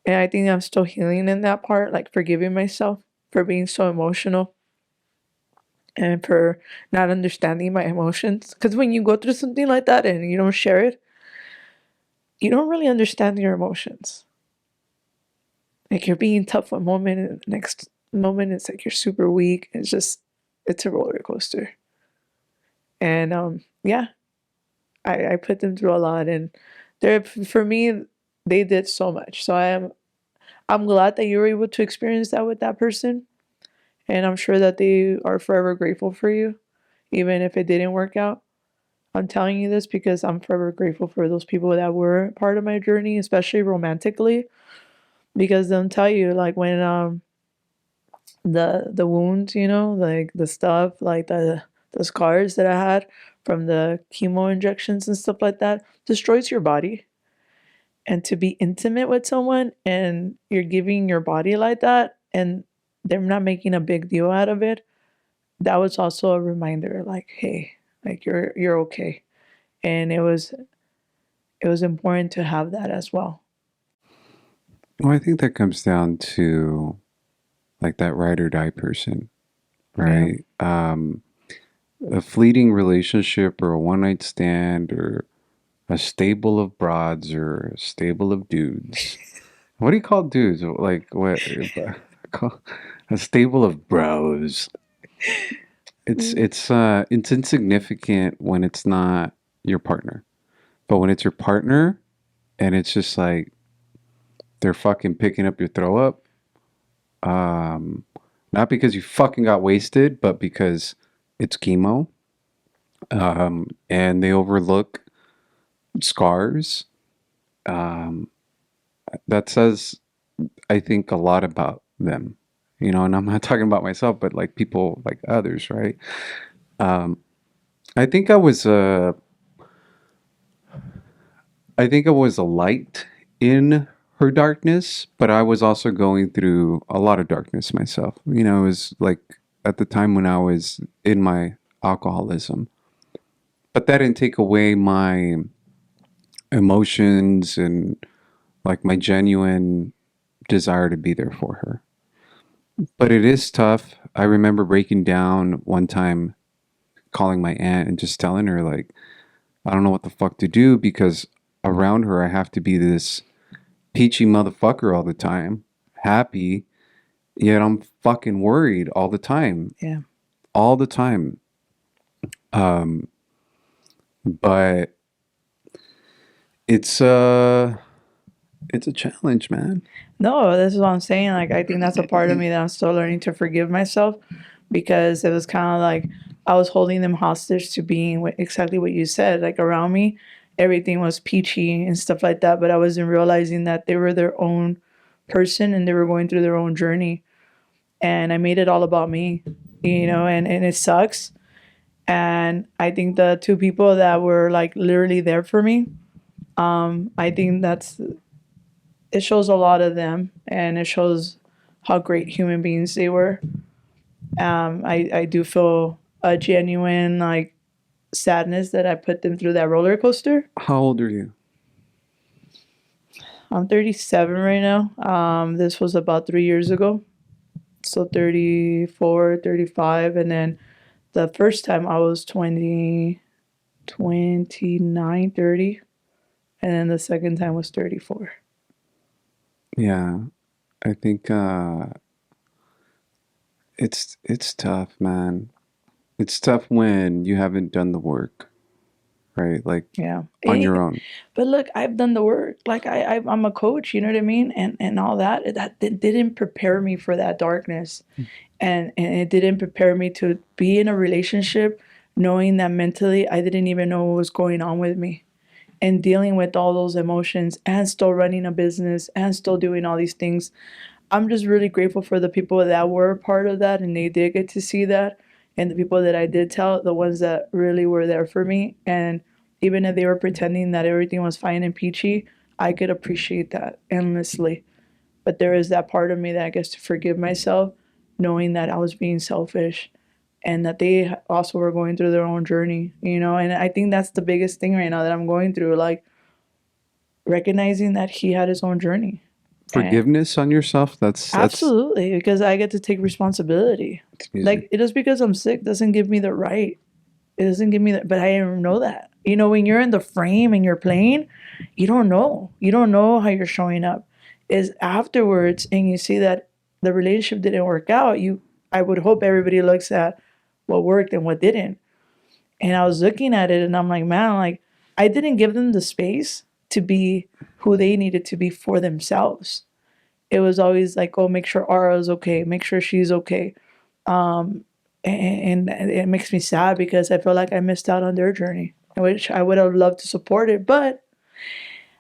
And I think I'm still healing in that part, like forgiving myself for being so emotional and for not understanding my emotions. Because when you go through something like that and you don't share it, you don't really understand your emotions. Like you're being tough one moment and the next moment it's like you're super weak. It's a roller coaster. And yeah, I put them through a lot, and they're for me, they did so much. So I'm glad that you were able to experience that with that person, and I'm sure that they are forever grateful for you, even if it didn't work out. I'm telling you this because I'm forever grateful for those people that were part of my journey, especially romantically, because they'll tell you like when the wounds, like the stuff, like the scars that I had from the chemo injections and stuff like that, destroys your body. And to be intimate with someone and you're giving your body like that and they're not making a big deal out of it, that was also a reminder like, hey, like you're okay. And it was important to have that as well. well, I think that comes down to like that ride or die person, Yeah. right? a fleeting relationship or a one night stand or a stable of broads or a stable of dudes. What do you call dudes? Like what? Call a stable of bros. It's insignificant when it's not your partner, but when it's your partner and it's just like they're fucking picking up your throw up. Um, Not because you fucking got wasted, but because it's chemo. And they overlook scars. Um, that says, I think, a lot about them. You know, and I'm not talking about myself, but like people like others, right? Um, I think I think I was a light in her darkness, but I was also going through a lot of darkness myself. You know, it was like at the time when I was in my alcoholism. But that didn't take away my emotions and like my genuine desire to be there for her. But it is tough. I remember breaking down one time, calling my aunt and just telling her, like, I don't know what the fuck to do because around her, I have to be this peachy motherfucker all the time, happy, yet I'm fucking worried all the time, Yeah. all the time. Um, but it's it's a challenge, man. No, this is what I'm saying. Like, I think that's a part of me that I'm still learning to forgive myself, because it was kind of like I was holding them hostage to being exactly what you said. Like, around me, everything was peachy and stuff like that, but I wasn't realizing that they were their own person and they were going through their own journey. And I made it all about me, and it sucks. And I think the two people that were like literally there for me, I think it shows a lot of them, and it shows how great human beings they were. I do feel a genuine like sadness that I put them through that roller coaster. How old are you? I'm 37 right now. This was about 3 years ago. So 34, 35. And then the first time I was 20, 29, 30. And then the second time was 34. Yeah, I think it's tough, man. It's tough when you haven't done the work, right? Like Yeah. on your own. But look, I've done the work. Like I'm a coach, you know what I mean, and all that. That didn't prepare me for that darkness, and it didn't prepare me to be in a relationship, knowing that mentally I didn't even know what was going on with me, and dealing with all those emotions, and still running a business, and still doing all these things. I'm just really grateful for the people that were a part of that and they did get to see that. And the people that I did tell, the ones that really were there for me. And even if they were pretending that everything was fine and peachy, I could appreciate that endlessly. But there is that part of me that gets to forgive myself, knowing that I was being selfish and that they also were going through their own journey. And I think that's the biggest thing right now that I'm going through, like recognizing that he had his own journey. And Forgiveness on yourself, that's absolutely, because I get to take responsibility. it's music. Like, it just because I'm sick doesn't give me the right. It doesn't give me that, but I didn't know that. When you're in the frame and you're playing, you don't know. You don't know how you're showing up. Is afterwards, and you see that the relationship didn't work out. I would hope everybody looks at what worked and what didn't. And I was looking at it, and I'm like, man, like I didn't give them the space to be who they needed to be for themselves. It was always like, oh, make sure Ara's okay, make sure she's okay. And it makes me sad because I feel like I missed out on their journey, which I would have loved to support it. But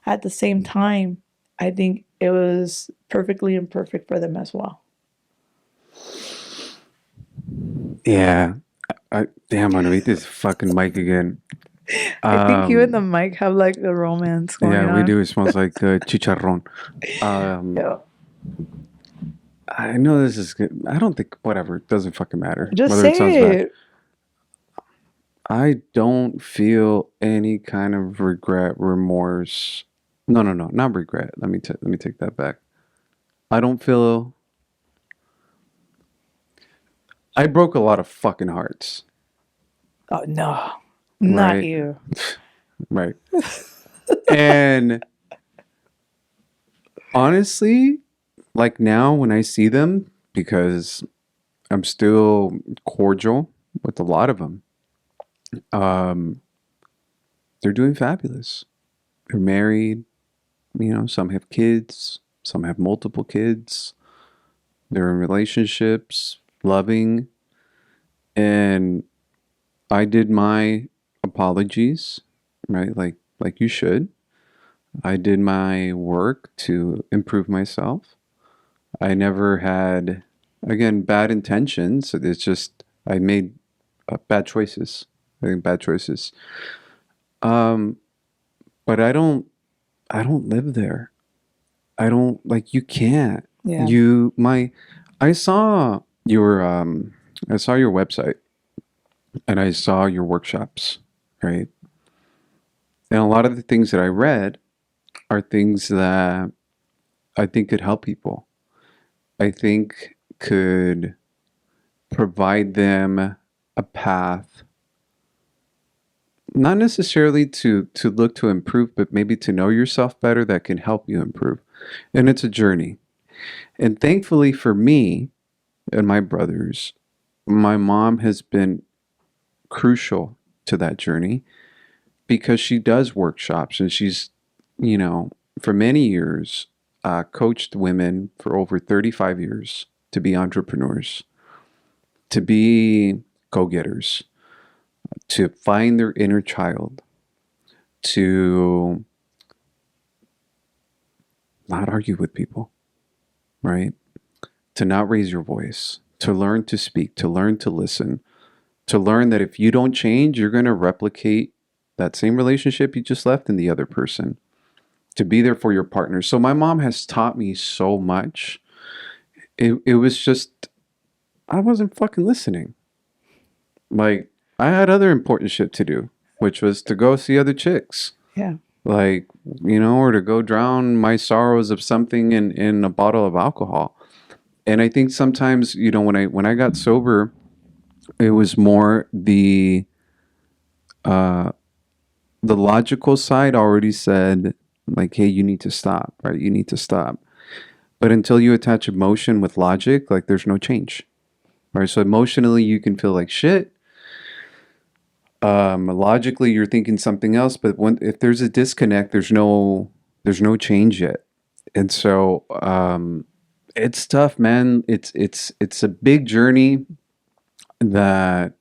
at the same time, I think it was perfectly imperfect for them as well. Yeah. Damn, underneath this fucking mic again. I think you and the mic have like a romance going Yeah, on. we do. It smells like chicharrón. Yeah. I know this is good. I don't think, whatever, it doesn't fucking matter. Just whether it sounds say bad. it. I don't feel any kind of regret, remorse. No, not regret. Let me take that back. I don't feel. I broke a lot of fucking hearts. Oh no, not right? you. Right. And honestly, like now when I see them, because I'm still cordial with a lot of them, um, they're doing fabulous. They're married, you know, some have kids, some have multiple kids. They're in relationships, loving, and I did my apologies, right? Like you should. I did my work to improve myself. I never had, again, bad intentions. It's just I made bad choices. I think bad choices. Um, but I don't live there. I don't like you can't. Yeah. You my I saw I saw your website and I saw your workshops, right? And a lot of the things that I read are things that I think could help people. I think could provide them a path, not necessarily to look to improve, but maybe to know yourself better that can help you improve. And it's a journey. And thankfully for me and my brothers, my mom has been crucial to that journey because she does workshops and she's, you know, for many years, coached women for over 35 years to be entrepreneurs, to be go getters, to find their inner child, to not argue with people, right? To not raise your voice, to learn to speak, to learn to listen, to learn that if you don't change, you're going to replicate that same relationship you just left in the other person, to be there for your partner. So my mom has taught me so much. It was just, I wasn't fucking listening. Like, I had other important shit to do, which was to go see other chicks. Yeah. Like, you know, or to go drown my sorrows of something in a bottle of alcohol. And I think sometimes, you know, when I got sober, it was more uh the logical side already said like, hey, you need to stop, right? You need to stop. But until you attach emotion with logic, like there's no change. Right. So emotionally you can feel like shit. Logically you're thinking something else, but if there's a disconnect, there's no change yet. And so it's tough, man. It's a big journey that,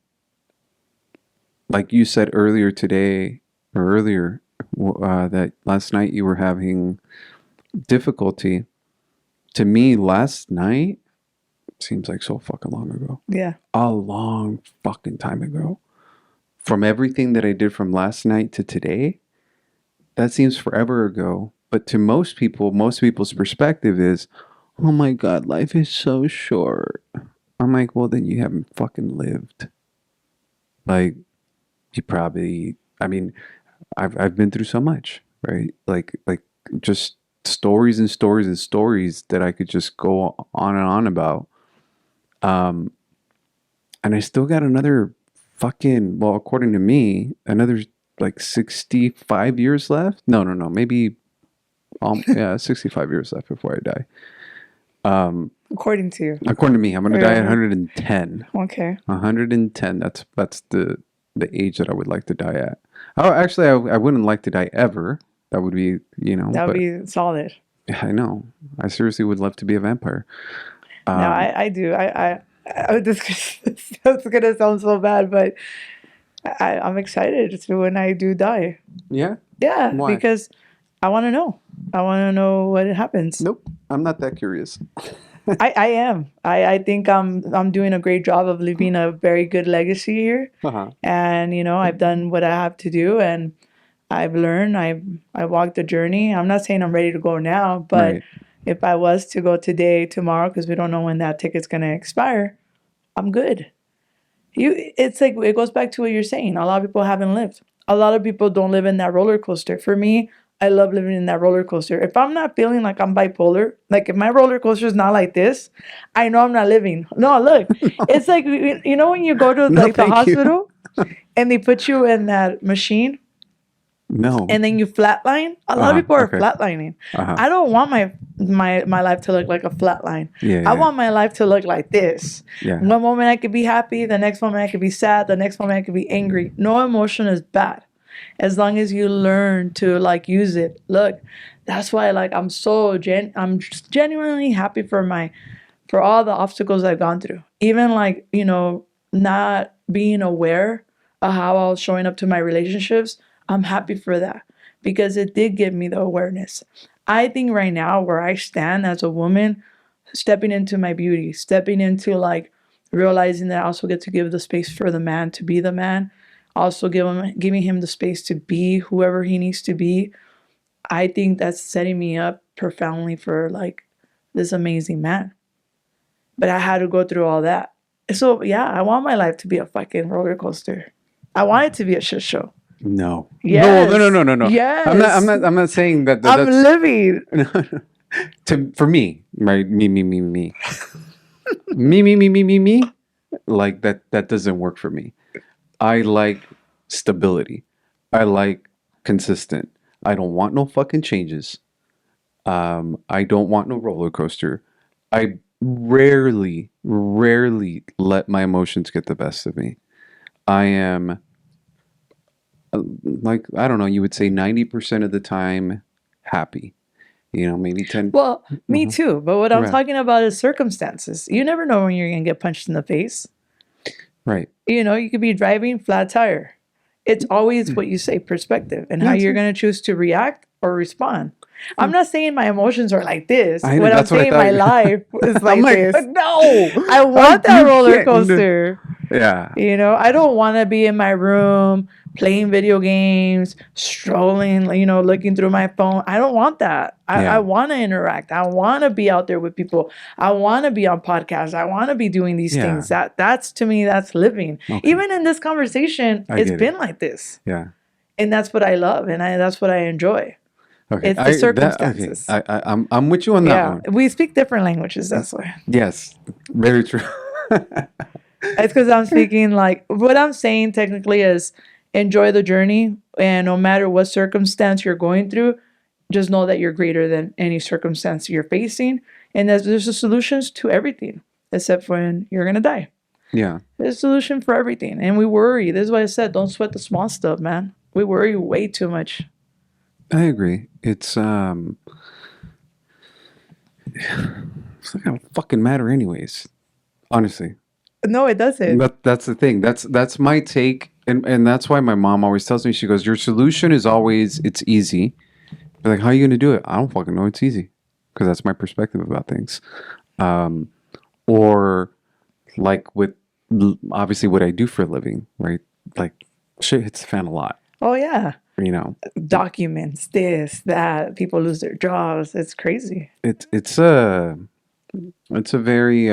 like you said earlier today or earlier, that last night you were having difficulty. To me, last night seems like so fucking long ago. Yeah. A long fucking time ago. From everything that I did from last night to today, that seems forever ago. But to most people, most people's perspective is, oh my God, life is so short. I'm like, well, then you haven't fucking lived. Like, you probably, I mean, I've been through so much, right? Like just stories and stories and stories that I could just go on and on about. Um, and I still got another fucking, well, according to me, another like 65 years left. No, maybe, yeah, 65 years left before I die. According to you. According to me, I'm gonna die at Yeah. 110. Okay. 110. That's the age that I would like to die at. Oh, actually, I wouldn't like to die ever. That would be, you know, That would but be solid. I know. I seriously would love to be a vampire. No, I do. That's gonna sound so bad, but I'm excited to when I do die. Yeah? Yeah, Why? because I want to know. I want to know what happens. Nope. I'm not that curious. I am. I think I'm doing a great job of leaving a very good legacy here. Uh-huh. And you know, I've done what I have to do, and I've learned. I walked the journey. I'm not saying I'm ready to go now, but Right. if I was to go today, tomorrow, because we don't know when that ticket's gonna expire, I'm good. It's like it goes back to what you're saying. A lot of people haven't lived. A lot of people don't live in that roller coaster. For me, I love living in that roller coaster. If I'm not feeling like I'm bipolar, like if my roller coaster is not like this, I know I'm not living. No, look, it's like you know when you go to No, like the thank you. hospital and they put you in that machine No. and then you flatline. A lot of people are Okay. flatlining. Uh-huh. I don't want my life to look like a flatline. Yeah, I yeah. want my life to look like this. Yeah. One moment I could be happy, the next moment I could be sad, the next moment I could be angry. No emotion is bad, as long as you learn to like use it. Look, that's why like I'm just genuinely happy for all the obstacles I've gone through. Even like, not being aware of how I was showing up to my relationships, I'm happy for that because it did give me the awareness. I think right now where I stand as a woman, stepping into my beauty, stepping into like realizing that I also get to give the space for the man to be the man, also giving him the space to be whoever he needs to be. I think that's setting me up profoundly for like this amazing man. But I had to go through all that. So yeah, I want my life to be a fucking roller coaster. I want it to be a shit show. No. Yes. No. Yes. I'm not saying that I'm that's living. for me, right? Me. Me. Like that doesn't work for me. I like stability. I like consistent. I don't want no fucking changes. I don't want no roller coaster. I rarely let my emotions get the best of me. I am like, I don't know, you would say 90% of the time happy. Maybe 10. Well, me Mhm. too. But what I'm Right. talking about is circumstances. You never know when you're going to get punched in the face. Right. You could be driving flat tire. It's always what you say, perspective, and how That's you're it. going to choose to react or respond. I'm not saying my emotions are like this. I know, What I'm that's what I saying, my thought. life is I'm like like, this. no. I want that You roller can't. coaster. Yeah. I don't want to be in my room playing video games, strolling, looking through my phone. I don't want that. I Yeah. want to interact. I want to be out there with people. I want to be on podcasts. I want to be doing these Yeah. things. That's to me, that's living. Okay. Even in this conversation, I it's get it. been like this. Yeah. And that's what I love. And that's what I enjoy. Okay. It's the circumstances. I'm with you on that Yeah. one. We speak different languages. That's why. Yes. Very true. It's because I'm speaking like what I'm saying technically is enjoy the journey. And no matter what circumstance you're going through, just know that you're greater than any circumstance you're facing. And there's a solutions to everything except for when you're going to die. Yeah. There's a solution for everything. And we worry. This is why I said don't sweat the small stuff, man. We worry way too much. I agree. It's like it don't fucking matter anyways. Honestly. No, it doesn't. That's the thing. That's my take, and that's why my mom always tells me, she goes, your solution is always it's easy. But like, how are you gonna do it? I don't fucking know. It's easy because that's my perspective about things. Or like with obviously what I do for a living, right? Like shit hits the fan a lot. Oh, yeah. Documents, this, that. People lose their jobs. It's crazy. It's a very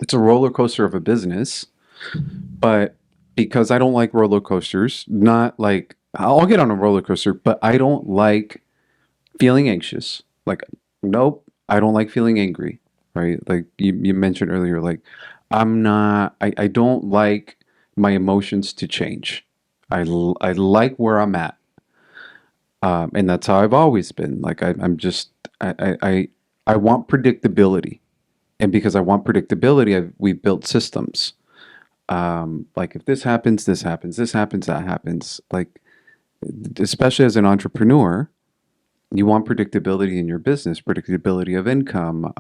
it's a roller coaster of a business, but because I don't like roller coasters, not like I'll get on a roller coaster, but I don't like feeling anxious. Like, nope, I don't like feeling angry, right? Like you mentioned earlier, like I don't like my emotions to change. I like where I'm at. And that's how I've always been. Like I want predictability. And because I want predictability, we've built systems. Like if this happens, this happens, this happens, that happens. Like, especially as an entrepreneur, you want predictability in your business, predictability of income,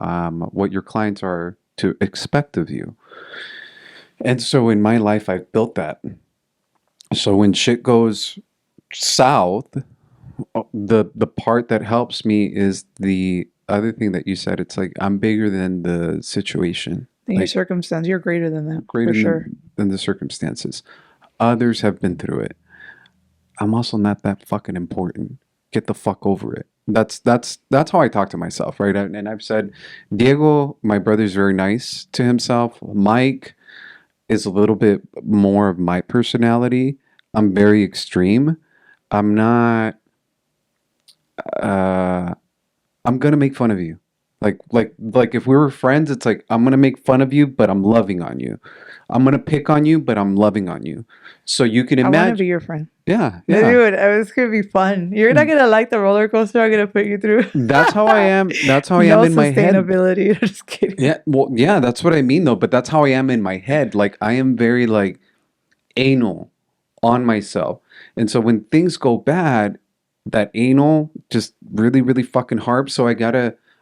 what your clients are to expect of you. And so in my life, I've built that. So when shit goes south, the part that helps me is the other thing that you said. It's like I'm bigger than the situation. In your Like, circumstance, you're greater than that. greater For sure. than the circumstances. Others have been through it. I'm also not that fucking important. Get the fuck over it. That's how I talk to myself, right? And I've said, Diego, my brother's very nice to himself. Mike is a little bit more of my personality. I'm very extreme. I'm not. I'm gonna make fun of you. Like if we were friends, it's like I'm gonna make fun of you, but I'm loving on you. I'm gonna pick on you, but I'm loving on you. So you can I want to imagine. be your friend. Yeah, No, yeah. dude, it's gonna be fun. You're not gonna like the roller coaster I'm gonna put you through. That's how I am. That's how I am No in my head. sustainability. Just kidding. Yeah, well, yeah, that's what I mean though. But that's how I am in my head. Like I am very like anal on myself, and so when things go bad, that anal just really, really fucking harps. So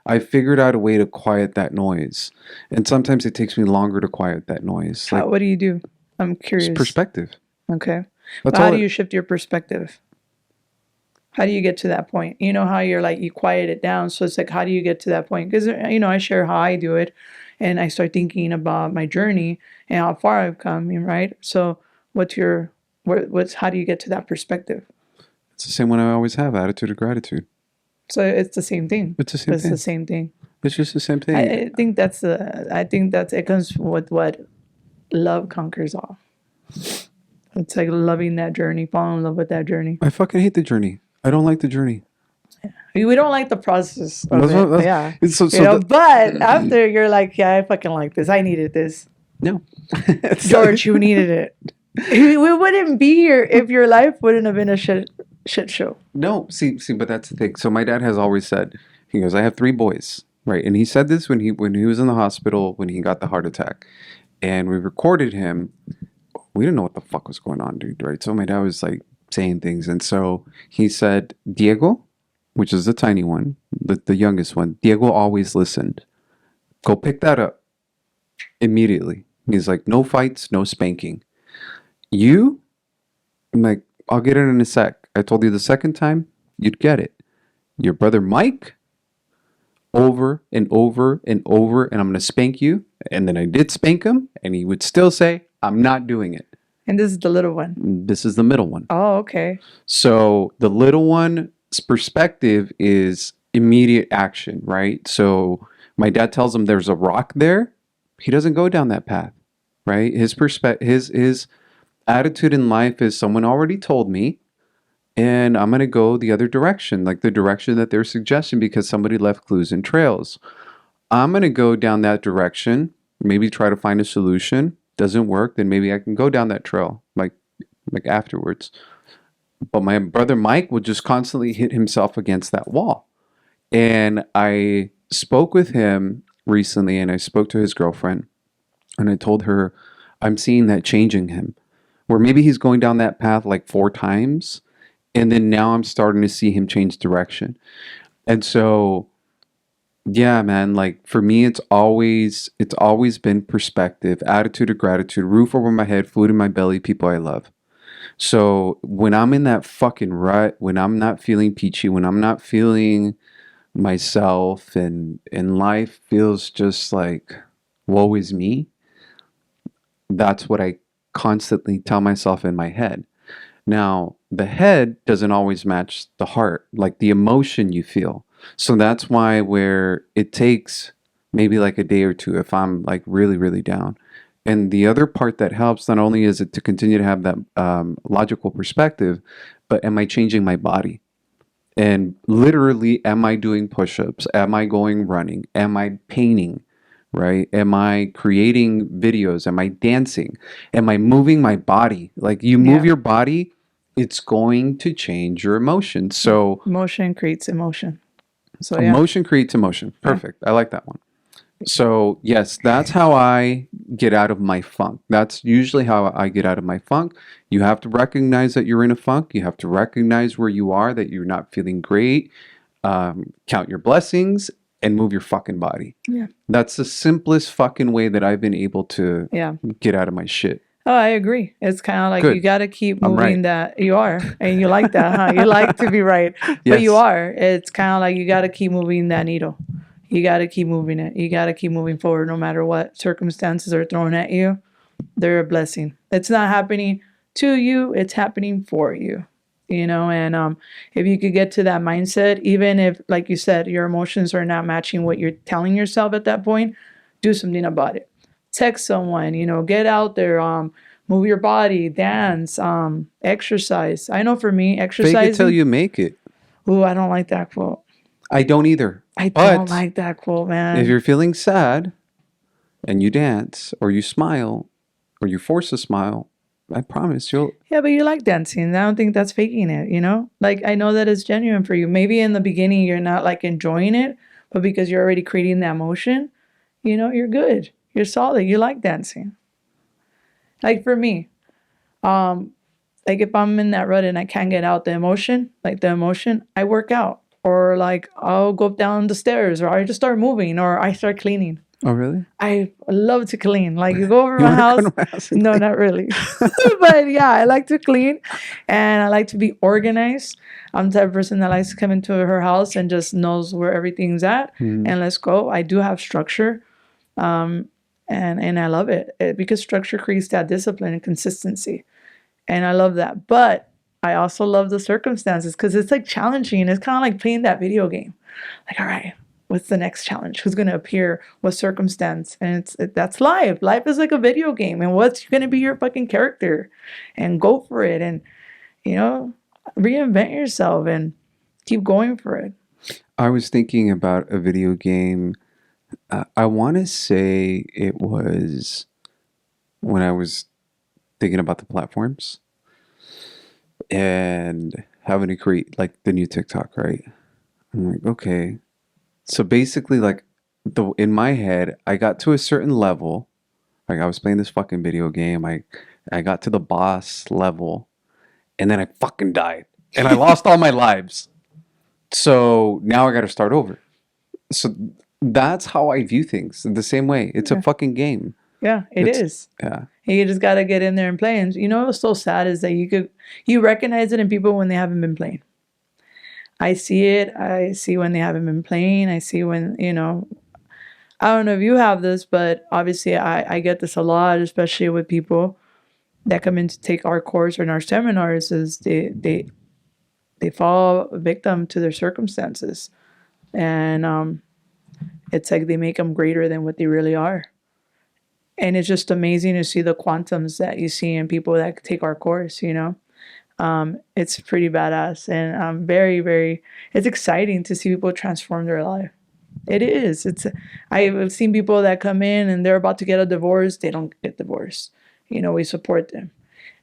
I figured out a way to quiet that noise, and sometimes it takes me longer to quiet that noise. Like What do you do? I'm it's curious. perspective. Okay. That's But how all. do you shift your perspective? How do you get to that point? You know how you're like, you quiet it down. So it's like, how do you get to that point? Because, I share how I do it and I start thinking about my journey and how far I've come, right? So how do you get to that perspective? It's the same one I always have: attitude of gratitude. So it's the same thing. It's the same It's the thing. same thing. It's just the same thing. I think it comes with what love conquers all. It's like loving that journey, falling in love with that journey. I fucking hate the journey. I don't like the journey. We don't like the process of That's it. what- that's- Yeah. it's so But after you're like, yeah, I fucking like this. I needed this. no. George, you needed it. We wouldn't be here if your life wouldn't have been a shit show. No, see, but that's the thing. So my dad has always said, he goes, I have 3 boys, right? And he said this when he was in the hospital when he got the heart attack, and we recorded him. We didn't know what the fuck was going on, dude, right? So my dad was like saying things, and so he said, Diego, which is the tiny one, the youngest one, Diego always listened. Go pick that up immediately. He's like, no fights, no spanking. You, I'm like, I'll get it in a sec. I told you the second time, you'd get it. Your brother Mike, over and over and over, and I'm going to spank you. And then I did spank him, and he would still say, I'm not doing it. And this is the little one. This is the middle one. Oh, okay. So the little one's perspective is immediate action, right? So my dad tells him there's a rock there. He doesn't go down that path, right? His attitude in life is someone already told me, and I'm going to go the other direction, like the direction that they're suggesting because somebody left clues and trails. I'm going to go down that direction, maybe try to find a solution. Doesn't work, then maybe I can go down that trail, like afterwards. But my brother Mike would just constantly hit himself against that wall. And I spoke with him recently, and I spoke to his girlfriend, and I told her, I'm seeing that changing him, where maybe he's going down that path like 4 times, and then now I'm starting to see him change direction. And so, yeah, man, like for me, it's always been perspective, attitude of gratitude, roof over my head, food in my belly, people I love. So when I'm in that fucking rut, when I'm not feeling peachy, when I'm not feeling myself, and life feels just like woe is me, that's what I constantly tell myself in my head. Now, the head doesn't always match the heart, like the emotion you feel. So that's why where it takes maybe like a day or two if I'm like really, really down. And the other part that helps, not only is it to continue to have that logical perspective, but am I changing my body? And literally, am I doing push-ups? Am I going running? Am I painting? Right? Am I creating videos? Am I dancing? Am I moving my body? Like you move your body, it's going to change your emotions. So emotion creates emotion. So emotion creates emotion. Perfect. I like that one. So yes, that's how I get out of my funk. That's usually how I get out of my funk. You have to recognize that you're in a funk. You have to recognize where you are, that you're not feeling great. Count your blessings and move your fucking body. Yeah. That's the simplest fucking way that I've been able to get out of my shit. Oh, I agree. It's kind of like Good. you got to keep I'm moving right. that. You are. And you like that, huh? You like to be right. But Yes. you are. It's kind of like you got to keep moving that needle. You got to keep moving it. You got to keep moving forward no matter what circumstances are thrown at you. They're a blessing. It's not happening to you. It's happening for you. And if you could get to that mindset, even if, like you said, your emotions are not matching what you're telling yourself at that point, do something about it. Text someone, get out there, move your body, dance, exercise. I know for me, exercising. Fake it till you make it. Ooh, I don't like that quote. I don't either. I don't But like that quote, if man. you're feeling sad and you dance or you smile or you force a smile, I promise you'll. Yeah, but you like dancing. I don't think that's faking it, you know? Like, I know that it's genuine for you. Maybe in the beginning you're not like enjoying it, but because you're already creating that emotion, you know, you're good. You're solid. You like dancing. Like for me, um, like if I'm in that rut and I can't get out the emotion, I work out. Or like I'll go down the stairs or I just start moving or I start cleaning. Oh, really? I love to clean. Like you go over You my want to house. come to my house and No, clean? not really. But yeah, I like to clean and I like to be organized. I'm the type of person that likes to come into her house and just knows where everything's at and let's go. I do have structure. And I love it because structure creates that discipline and consistency. And I love that. But I also love the circumstances because it's like challenging. It's kind of like playing that video game. Like, all right, what's the next challenge? Who's going to appear? What circumstance? And that's life. Life is like a video game. And what's going to be your fucking character? And go for it. And, you know, reinvent yourself and keep going for it. I was thinking about a video game. I want to say it was when I was thinking about the platforms and having to create like the new TikTok, right? I'm like, okay. So basically, like in my head, I got to a certain level. Like I was playing this fucking video game. I got to the boss level, and then I fucking died, and I lost all my lives. So now I got to start over. So that's how I view things. In the same way, it's a fucking game. Yeah, it It's is. yeah. You just got to get in there and play. And you know what's so sad is that you recognize it in people when they haven't been playing. I see it. I see when they haven't been playing. I see when, you know, I don't know if you have this, but obviously I get this a lot, especially with people that come in to take our course or in our seminars, is they fall victim to their circumstances. And it's like they make them greater than what they really are. And it's just amazing to see the quantums that you see in people that take our course, you know? It's pretty badass. And very, very, it's exciting to see people transform their life. It is. I've seen people that come in and they're about to get a divorce. They don't get divorced. You know, we support them.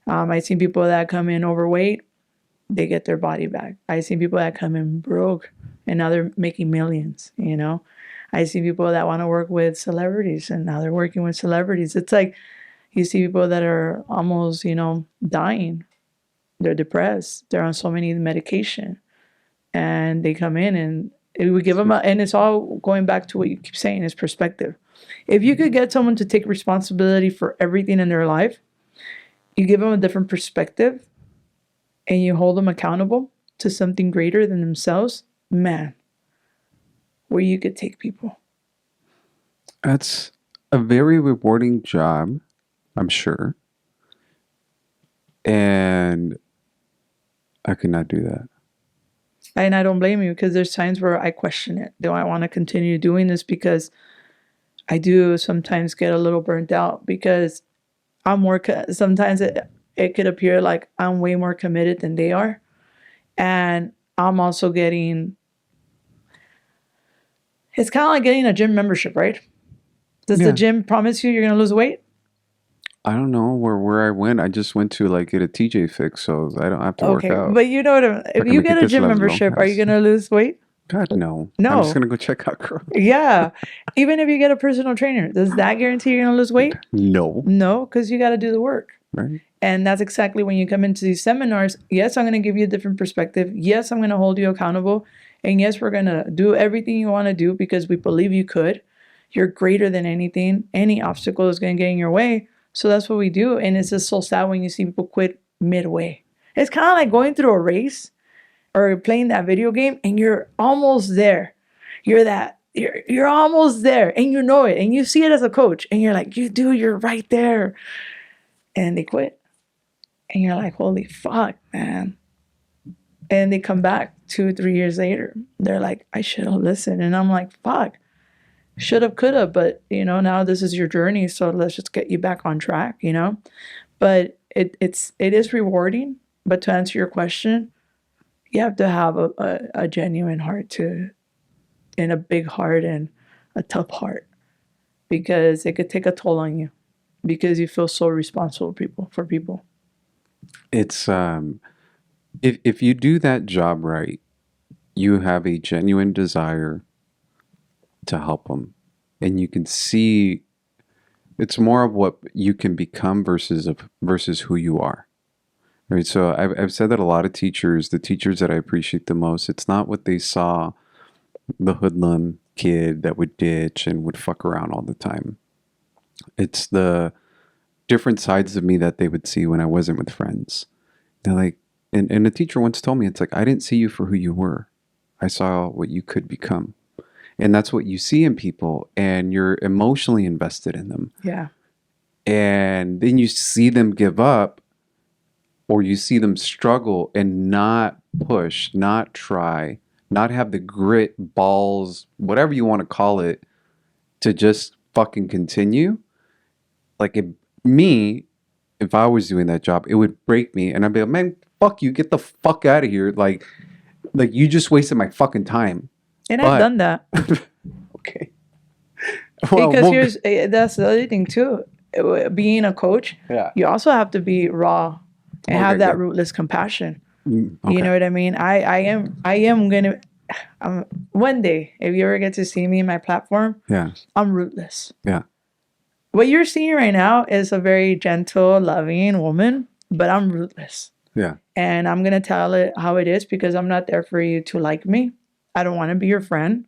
I've seen people that come in overweight. They get their body back. I've seen people that come in broke and now they're making millions, you know? I see people that want to work with celebrities and now they're working with celebrities. It's like you see people that are almost, you know, dying. They're depressed. They're on so many medication and they come in and we give them and it's all going back to what you keep saying is perspective. If you could get someone to take responsibility for everything in their life, you give them a different perspective and you hold them accountable to something greater than themselves, man, where you could take people. That's a very rewarding job, I'm sure. And I could not do that. And I don't blame you because there's times where I question it. Do I want to continue doing this? Because I do sometimes get a little burnt out because I'm more, sometimes it could appear like I'm way more committed than they are. And I'm also getting, it's kind of like getting a gym membership, right? Does the gym promise you you're going to lose weight? I don't know where I went. I just went to like get a TJ fix, so I don't have to work out. But you know what if you get a gym membership, are you going to lose weight? God, no. No. I'm just going to go check out girls. Yeah. Even if you get a personal trainer, does that guarantee you're going to lose weight? No. No, because you got to do the work. Right. And that's exactly when you come into these seminars. Yes, I'm going to give you a different perspective. Yes, I'm going to hold you accountable. And yes, we're going to do everything you want to do because we believe you could. You're greater than anything. Any obstacle is going to get in your way. So that's what we do. And it's just so sad when you see people quit midway. It's kind of like going through a race or playing that video game and you're almost there. You're almost there and you know it. And you see it as a coach and you're like, you're right there. And they quit. And you're like, holy fuck, man. And they come back 2-3 years later. They're like, I should have listened. And I'm like, fuck. Should have, could have, but you know, now this is your journey, so let's just get you back on track, you know. But it is rewarding. But to answer your question, you have to have a genuine heart to and a big heart and a tough heart, because it could take a toll on you because you feel so responsible for people. It's if you do that job right, you have a genuine desire to help them, and you can see it's more of what you can become versus who you are. Right. So I've said that a lot of teachers, the teachers that I appreciate the most, it's not what they saw, the hoodlum kid that would ditch and would fuck around all the time. It's the different sides of me that they would see when I wasn't with friends. They're like, and the teacher once told me, it's like, I didn't see you for who you were. I saw what you could become. And that's what you see in people, and you're emotionally invested in them. Yeah. And then you see them give up, or you see them struggle and not push, not try, not have the grit, balls, whatever you want to call it, to just fucking continue. Like if I was doing that job, it would break me, and I'd be like, man, fuck you, get the fuck out of here. Like you just wasted my fucking time. And I've done that. Okay. Well, Because that's the other thing too. Being a coach, yeah, you also have to be raw and Okay, have that good. rootless compassion. Okay. You know what I mean? I am gonna one day, if you ever get to see me in my platform, Yeah. I'm rootless. Yeah. What you're seeing right now is a very gentle, loving woman, but I'm rootless. Yeah. And I'm gonna tell it how it is, because I'm not there for you to like me. I don't want to be your friend.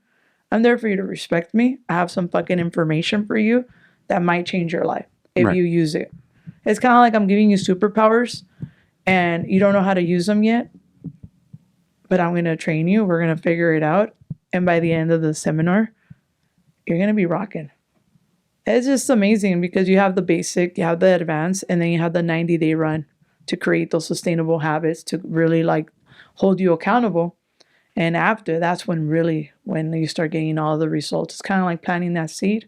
I'm there for you to respect me. I have some fucking information for you that might change your life if Right. you use it. It's kind of like I'm giving you superpowers and you don't know how to use them yet, but I'm going to train you. We're going to figure it out. And by the end of the seminar, you're going to be rocking. It's just amazing because you have the basic, you have the advanced, and then you have the 90-day run to create those sustainable habits to really like hold you accountable. And after, that's when you start getting all the results. It's kind of like planting that seed.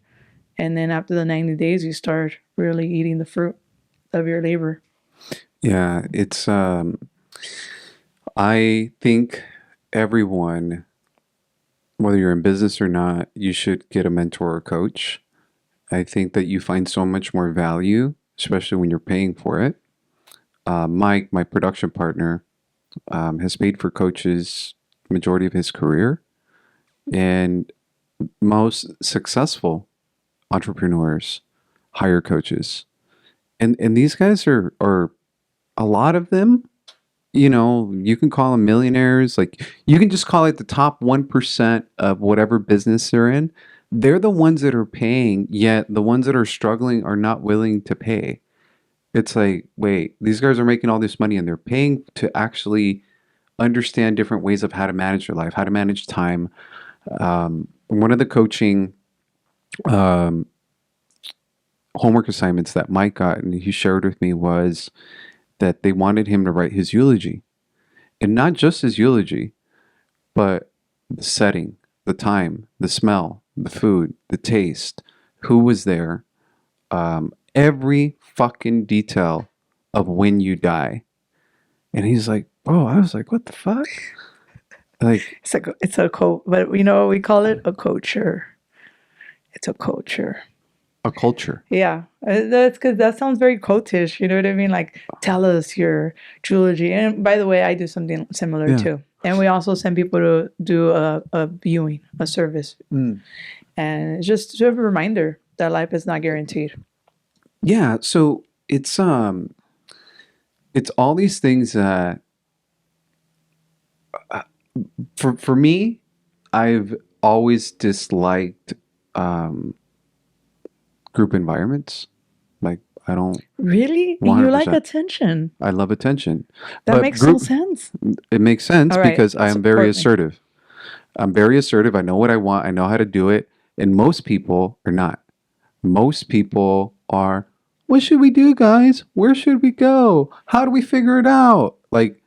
And then after the 90 days, you start really eating the fruit of your labor. Yeah. It's, I think everyone, whether you're in business or not, you should get a mentor or coach. I think that you find so much more value, especially when you're paying for it. Mike, my production partner, has paid for coaches majority of his career, and most successful entrepreneurs hire coaches, and these guys are a lot of them, you can call them millionaires, like you can just call it the top 1% of whatever business they're in. They're the ones that are paying, yet the ones that are struggling are not willing to pay. It's like, wait, these guys are making all this money and they're paying to actually understand different ways of how to manage your life, how to manage time. One of the coaching homework assignments that Mike got and he shared with me was that they wanted him to write his eulogy. And not just his eulogy, but the setting, the time, the smell, the food, the taste, who was there, every fucking detail of when you die. And he's like, bro, I was like, what the fuck? Like, It's a coach, but you know what we call it? A coacher. It's a coacher. a culture. Yeah, that's because that sounds very coatish. You know what I mean? Like, tell us your eulogy. And by the way, I do something similar too. And we also send people to do a viewing, a service. And it's just sort of a reminder that life is not guaranteed. Yeah, so it's all these things that for me, I've always disliked group environments. Like, I don't Really? And you like 100%. attention. I love attention. That But makes no sense. It makes sense All right, because I am very support me. assertive. I'm very assertive. I know what I want. I know how to do it. And most people are not. Most people are, what should we do, guys? Where should we go? How do we figure it out? Like,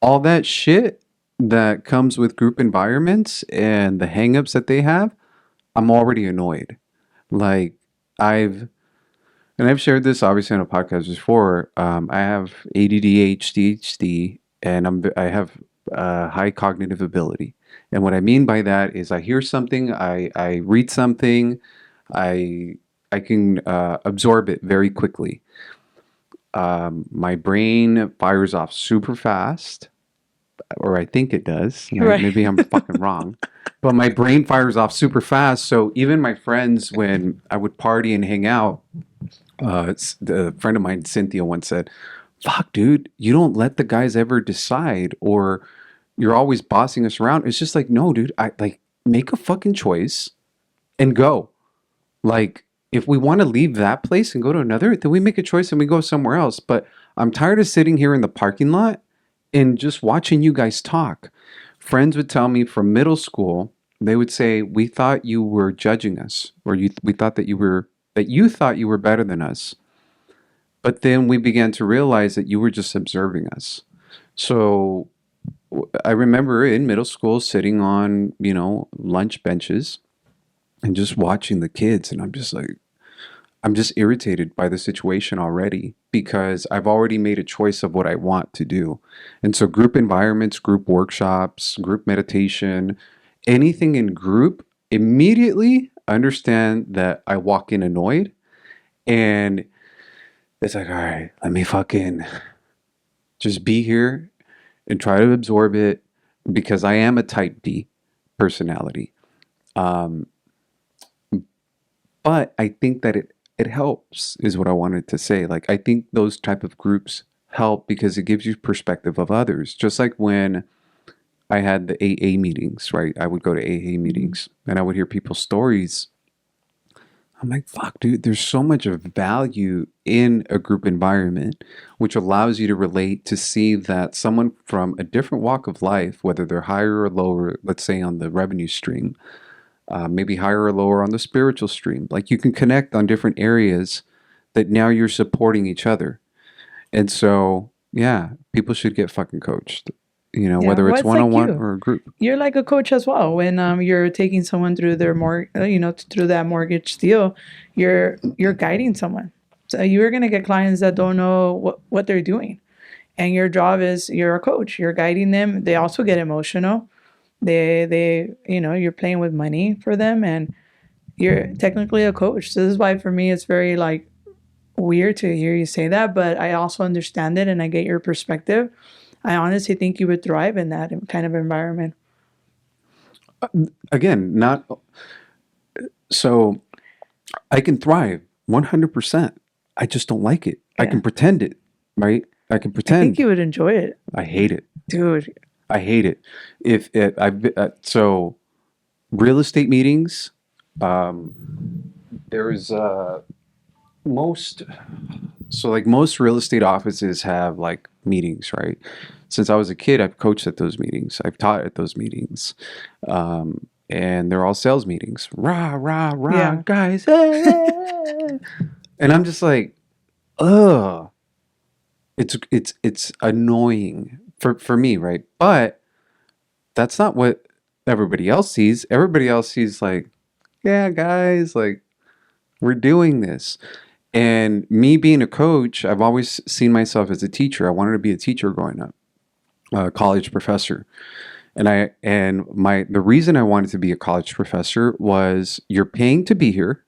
all that shit that comes with group environments and the hangups that they have, I'm already annoyed. Like, I've shared this obviously on a podcast before. I have ADD, ADHD, and I have high cognitive ability. And what I mean by that is I hear something, I read something, I can absorb it very quickly. My brain fires off super fast, or I think it does. Right? Right. Maybe I'm fucking wrong. But my brain fires off super fast. So even my friends, when I would party and hang out, a friend of mine, Cynthia, once said, "Fuck, dude, you don't let the guys ever decide, or you're always bossing us around." It's just like, no, dude, I like make a fucking choice and go. Like, if we want to leave that place and go to another, then we make a choice and we go somewhere else. But I'm tired of sitting here in the parking lot and just watching you guys talk. Friends would tell me from middle school, they would say, "We thought you were judging us, or we thought that you thought you were better than us." But then we began to realize that you were just observing us. So I remember in middle school sitting on, lunch benches and just watching the kids. And I'm just irritated by the situation already because I've already made a choice of what I want to do. And so group environments, group workshops, group meditation, anything in group, immediately understand that I walk in annoyed and it's like, all right, let me fucking just be here and try to absorb it because I am a type B personality. Um, but I think that it helps is what I wanted to say. Like, I think those type of groups help because it gives you perspective of others. Just like when I had the AA meetings, right? I would go to AA meetings and I would hear people's stories. I'm like, fuck, dude, there's so much of value in a group environment, which allows you to relate to see that someone from a different walk of life, whether they're higher or lower, let's say on the revenue stream, maybe higher or lower on the spiritual stream, like you can connect on different areas that now you're supporting each other. And so, yeah, people should get fucking coached, Yeah. whether Well, it's it's like one-on-one you. or a group. You're like a coach as well. When you're taking someone through their through that mortgage deal, you're guiding someone. So you're gonna get clients that don't know what they're doing, and your job is you're a coach. You're guiding them. They also get emotional. You're playing with money for them, and you're technically a coach. So this is why for me it's very like weird to hear you say that, but I also understand it and I get your perspective. I honestly think you would thrive in that kind of environment. Again, not so I can thrive 100%. I just don't like it. I can Yeah. pretend it, right? I can I think pretend. you would enjoy it, I hate it. dude. I hate it. If it, so real estate meetings, there is most, so like most real estate offices have like meetings, right? Since I was a kid, I've coached at those meetings. I've taught at those meetings. And they're all sales meetings. Rah, rah, rah, Yeah. guys. And I'm just like, ugh. It's annoying for me, right? But that's not what everybody else sees. Everybody else sees like, yeah, guys, like we're doing this. And me being a coach, I've always seen myself as a teacher. I wanted to be a teacher growing up, a college professor. The reason I wanted to be a college professor was you're paying to be here.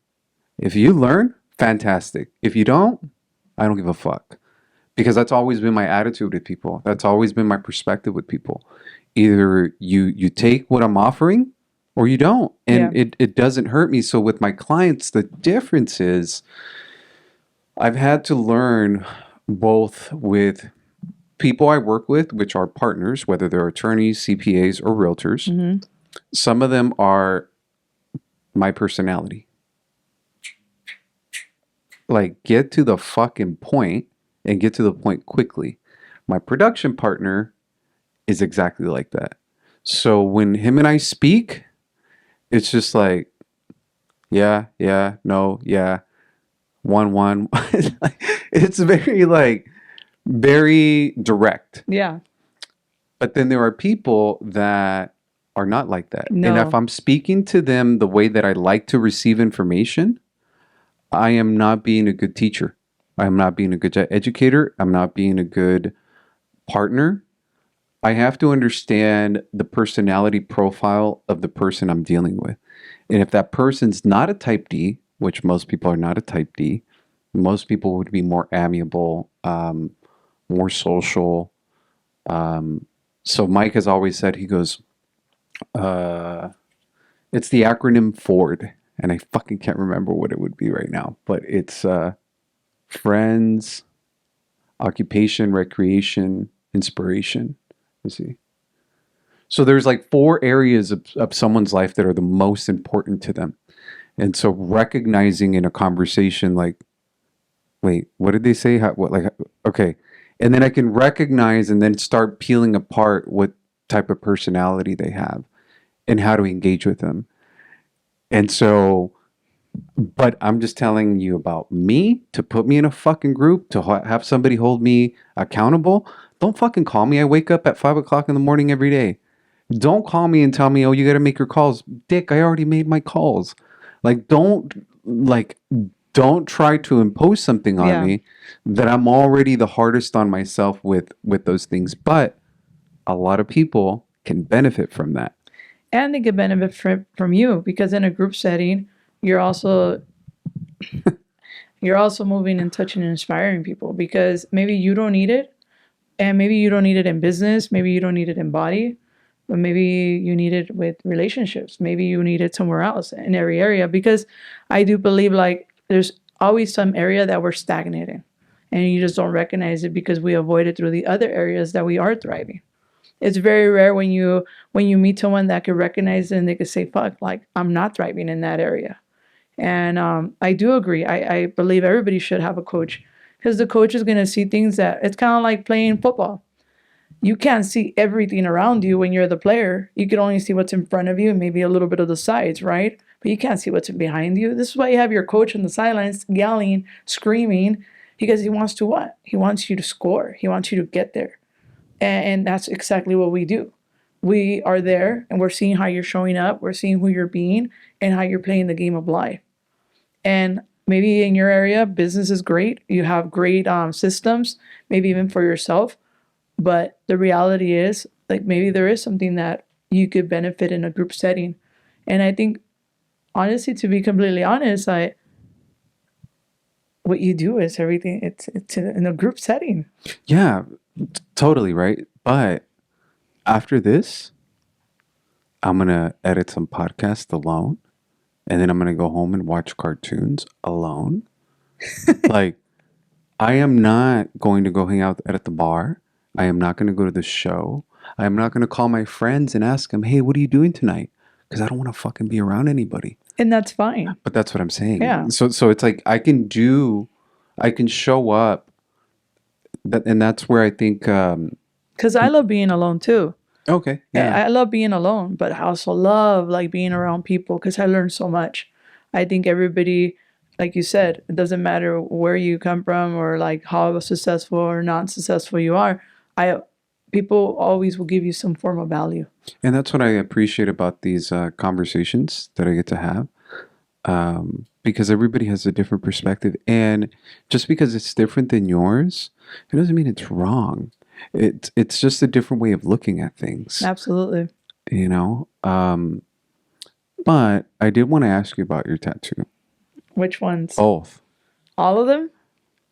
If you learn, fantastic. If you don't, I don't give a fuck. Because that's always been my attitude with people. That's always been my perspective with people. Either you take what I'm offering or you don't. Yeah. And it doesn't hurt me. So with my clients, the difference is I've had to learn both with people I work with, which are partners, whether they're attorneys, CPAs, or realtors. Hmm. Some of them are my personality. Like, get to the fucking point and get to the point quickly. My production partner is exactly like that. So when him and I speak, it's just like, yeah, no, yeah, one. It's very direct. Yeah. But then there are people that are not like that. And if No. I'm speaking to them the way that I like to receive information, I am not being a good teacher. I'm not being a good educator. I'm not being a good partner. I have to understand the personality profile of the person I'm dealing with. And if that person's not a type D, which most people are not a type D, most people would be more amiable, more social. So Mike has always said, he goes, it's the acronym FORD. And I fucking can't remember what it would be right now, but it's friends, occupation, recreation, inspiration. Let's see. So there's like 4 areas of someone's life that are the most important to them. And so recognizing in a conversation, like, wait, what did they say? Okay. And then I can recognize and then start peeling apart what type of personality they have and how to engage with them. And so, but I'm just telling you about me, to put me in a fucking group, to have somebody hold me accountable. Don't fucking call me. I wake up at 5 o'clock in the morning every day. Don't call me and tell me, oh, you got to make your calls. Dick, I already made my calls. Don't try to impose something on me that I'm already the hardest on myself with those things. But a lot of people can benefit from that. And they can benefit from you, because in a group setting, you're also moving and touching and inspiring people, because maybe you don't need it, and maybe you don't need it in business, maybe you don't need it in body, but maybe you need it with relationships, maybe you need it somewhere else in every area. Because I do believe like there's always some area that we're stagnating, and you just don't recognize it because we avoid it through the other areas that we are thriving. It's very rare when you meet someone that could recognize it and they could say, fuck, like I'm not thriving in that area. And I do agree. I believe everybody should have a coach, because the coach is going to see things that, it's kind of like playing football. You can't see everything around you when you're the player. You can only see what's in front of you and maybe a little bit of the sides, right? But you can't see what's behind you. This is why you have your coach on the sidelines yelling, screaming, because he wants to what? He wants you to score. He wants you to get there. And that's exactly what we do. We are there and we're seeing how you're showing up. We're seeing who you're being and how you're playing the game of life. And maybe in your area, business is great. You have great systems, maybe even for yourself. But the reality is, like, maybe there is something that you could benefit in a group setting. And I think, honestly, to be completely honest, what you do is everything. It's in a group setting. Yeah, totally right. But after this, I'm going to edit some podcasts alone. And then I'm going to go home and watch cartoons alone. Like, I am not going to go hang out at the bar. I am not going to go to the show. I am not going to call my friends and ask them, hey, what are you doing tonight? Because I don't want to fucking be around anybody. And that's fine. But that's what I'm saying. Yeah. So it's like I can show up. And that's where I think... Because I love being alone too. Okay. Yeah. I love being alone, but I also love like being around people because I learn so much. I think everybody, like you said, it doesn't matter where you come from or like how successful or not successful you are. People always will give you some form of value. And that's what I appreciate about these conversations that I get to have. Because everybody has a different perspective. And just because it's different than yours, it doesn't mean it's wrong. It's just a different way of looking at things. Absolutely. You know? But I did want to ask you about your tattoo. Which ones? Both. All of them?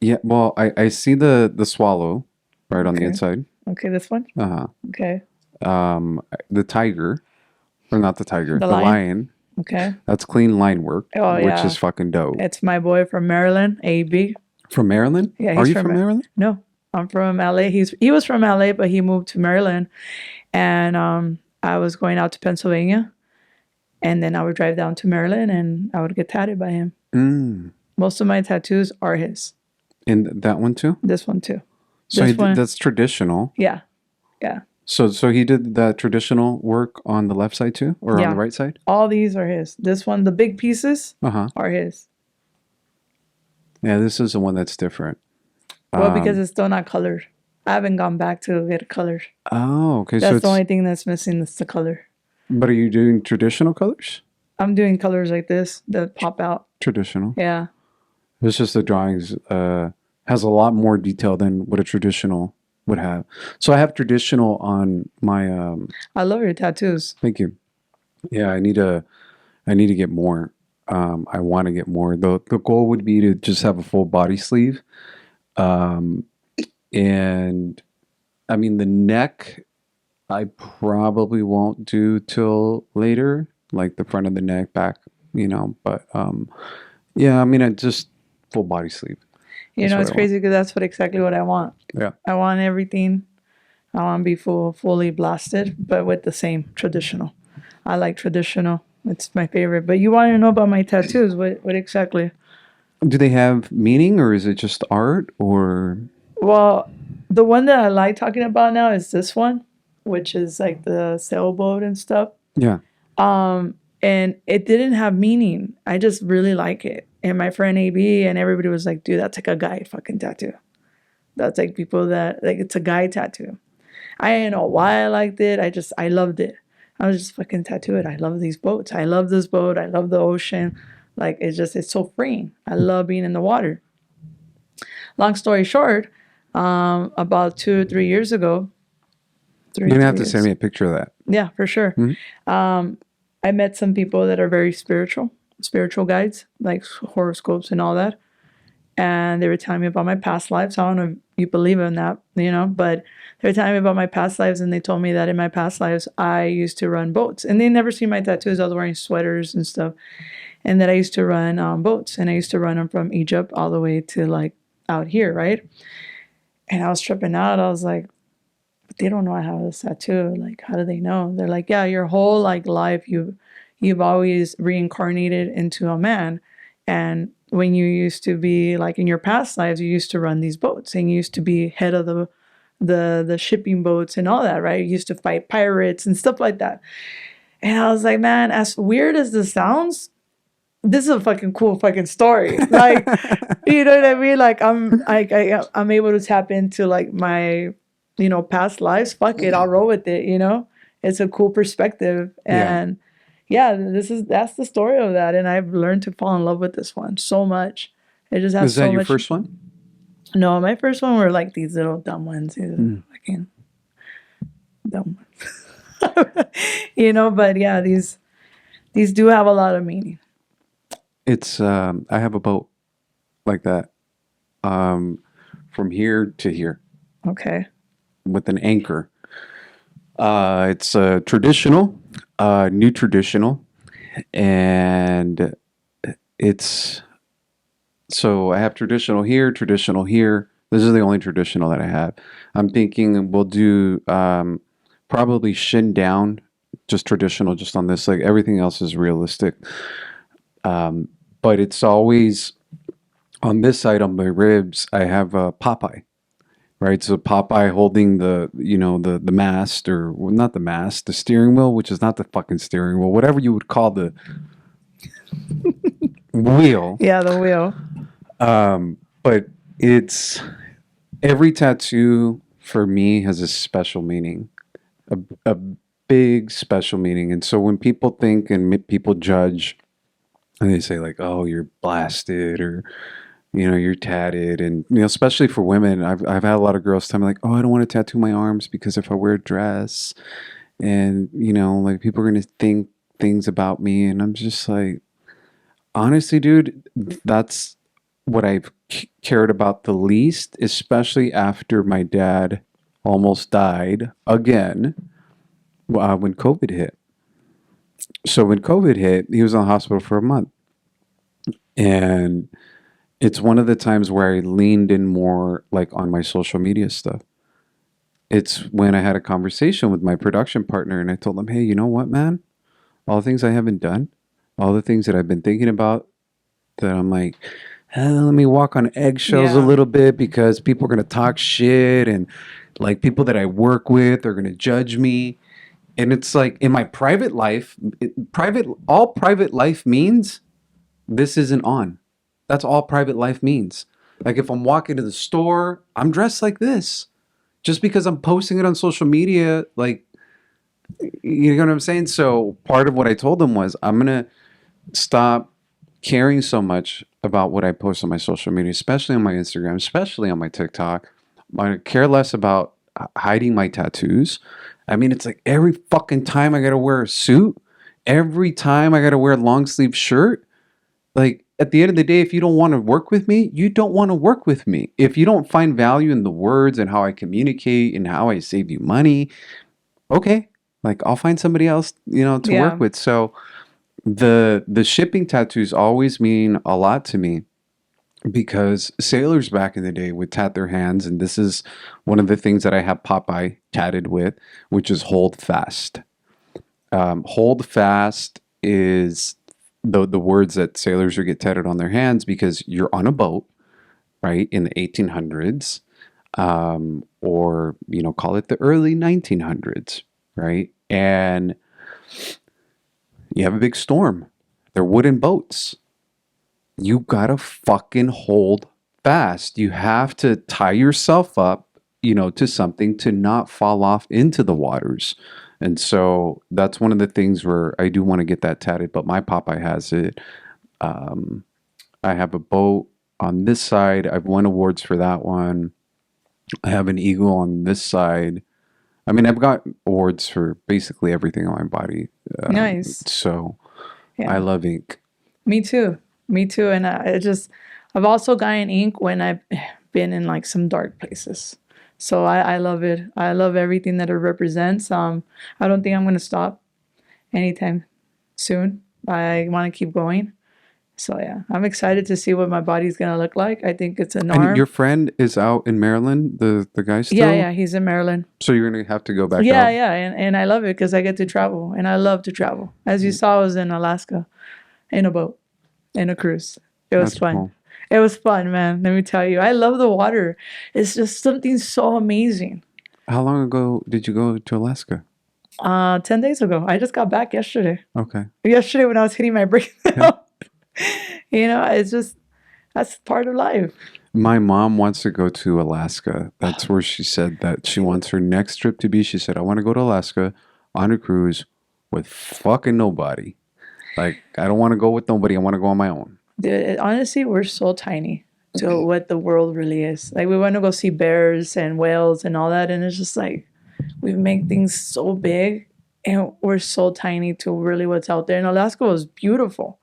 Yeah, well, I see the swallow right on the inside. Okay, this one? Uh-huh. Okay. The tiger, or not the tiger, the lion. lion. Okay. That's clean line work, Oh, which is fucking dope. It's my boy from Maryland, AB. From Maryland? Yeah, Are you from Maryland? No, I'm from LA. He was from LA, but he moved to Maryland. And I was going out to Pennsylvania. And then I would drive down to Maryland and I would get tattooed by him. Mm. Most of my tattoos are his. And that one too? This one too. So that's traditional. Yeah. Yeah. So he did the traditional work on the left side too? Or on the right side? All these are his. This one, the big pieces are his. Yeah, this is the one that's different. Well, because it's still not colored. I haven't gone back to get it colored. Oh, okay. That's the only thing that's missing is the color. But are you doing traditional colors? I'm doing colors like this that pop out. Traditional. Yeah. It's just the drawings has a lot more detail than what a traditional would have. So I have traditional on my I love your tattoos. thank you. Yeah, I need to get more. I want to get more. The goal would be to just have a full body sleeve. Um, and I mean the neck I probably won't do till later, like the front of the neck, back, but yeah, I mean I just full body sleeve. You That's know, what it's I want. crazy because that's exactly what I want. Yeah. I want everything. I want to be fully blasted, but with the same traditional. I like traditional. It's my favorite. But you want to know about my tattoos? What exactly? Do they have meaning or is it just art or Well, the one that I like talking about now is this one, which is like the sailboat and stuff. yeah. And it didn't have meaning. I just really like it. And my friend AB and everybody was like, dude, that's like a guy fucking tattoo. That's like people that like it's a guy tattoo. I didn't know why I liked it. I loved it. I was just fucking tattoo it. I love these boats. I love this boat. I love the ocean. Like it's so freeing. I love being in the water. Long story short, about 2 or 3 years ago, You're gonna have to send years. me a picture of that. Yeah, for sure. Mhm. I met some people that are very spiritual guides, like horoscopes and all that. And they were telling me about my past lives. I don't know if you believe in that, but they were telling me about my past lives, and they told me that in my past lives I used to run boats. And they never seen my tattoos. I was wearing sweaters and stuff, and that I used to run boats, and I used to run them from Egypt all the way to like out here, right? And I was tripping out. I was like, but they don't know I have this tattoo. Like, how do they know? They're like, yeah, your whole like life you've always reincarnated into a man. And when you used to be like in your past lives, you used to run these boats and you used to be head of the shipping boats and all that, right? You used to fight pirates and stuff like that. And I was like, man, as weird as this sounds, this is a fucking cool fucking story. Like, you know what I mean? Like I'm able to tap into like my, past lives. Fuck it, I'll roll with it, It's a cool perspective. Yeah. And yeah, that's the story of that. And I've learned to fall in love with this one so much. It just has Is that so your much. first one? No, my first one were like these little dumb ones. These fucking dumb ones. But yeah, these do have a lot of meaning. It's I have a boat like that. From here to here Okay. with an anchor. It's traditional, new traditional, and it's so I have traditional here, traditional here. This is the only traditional that I have. I'm thinking we'll do probably shin down, just traditional, just on this. Like everything else is realistic, but it's always on this side on my ribs. I have a Popeye. Right, so Popeye holding the mast or well, not the mast, the steering wheel, which is not the fucking steering wheel, whatever you would call the wheel. Yeah, the wheel. But it's every tattoo for me has a special meaning, a big special meaning. And so when people think and people judge, and they say like, "Oh, you're blasted," or you're tatted, and especially for women, I've had a lot of girls tell me like, "Oh, I don't want to tattoo my arms because if I wear a dress, and like people are gonna think things about me," and I'm just like, honestly, dude, that's what I've cared about the least, especially after my dad almost died again when COVID hit. So when COVID hit, he was in the hospital for a month, and it's one of the times where I leaned in more like on my social media stuff. It's when I had a conversation with my production partner and I told him, "Hey, you know what, man? All the things I haven't done, all the things that I've been thinking about that I'm like, let me walk on eggshells a Yeah. little bit because people are going to talk shit and like people that I work with are going to judge me." And it's like in my private life, all private life means this isn't on. That's all private life means. Like if I'm walking to the store, I'm dressed like this. Just because I'm posting it on social media, like, you know what I'm saying? So part of what I told them was I'm going to stop caring so much about what I post on my social media, especially on my Instagram, especially on my TikTok. I care less about hiding my tattoos. I mean, it's like every fucking time I gotta wear a suit, every time I gotta wear a long sleeve shirt. Like at the end of the day, if you don't want to work with me, you don't want to work with me. If you don't find value in the words and how I communicate and how I save you money, okay, like I'll find somebody else, to Yeah. work with. So the shipping tattoos always mean a lot to me because sailors back in the day would tat their hands, and this is one of the things that I have Popeye tatted with, which is hold fast. Hold fast is the words that sailors would get tatted on their hands because you're on a boat, right, in the 1800s, or call it the early 1900s, right, and you have a big storm. They're wooden boats. You gotta fucking hold fast. You have to tie yourself up, to something to not fall off into the waters. And so that's one of the things where I do want to get that tatted, but my Popeye has it. Um, I have a boat on this side. I've won awards for that one. I have an eagle on this side. I mean, I've got awards for basically everything on my body. Nice. So I Yeah. love ink. Me too. Me too. And I've also gotten ink when I've been in like some dark places. So I love it. I love everything that it represents. I don't think I'm gonna stop anytime soon. I want to keep going. So yeah, I'm excited to see what my body's gonna look like. I think it's an And your arm. friend is out in Maryland, the guy Yeah, still? yeah, he's in Maryland. So you're gonna have to go back Yeah, out. yeah, and I love it because I get to travel, and I love to travel. As you saw, I was in Alaska in a boat, in a cruise. It was That's fun. cool. It was fun, man. Let me tell you, I love the water. It's just something so amazing. How long ago did you go to Alaska? 10 days ago, I just got back yesterday. Okay. Yesterday when I was hitting my Yeah. breakdown, it's just that's part of life. My mom wants to go to Alaska. That's where she said that she wants her next trip to be. She said, I want to go to Alaska on a cruise with fucking nobody. Like, I don't want to go with nobody. I want to go on my own. Dude, honestly, we're so tiny to what the world really is. Like we want to go see bears and whales and all that, and it's just like we make things so big, and we're so tiny to really what's out there. And Alaska was beautiful.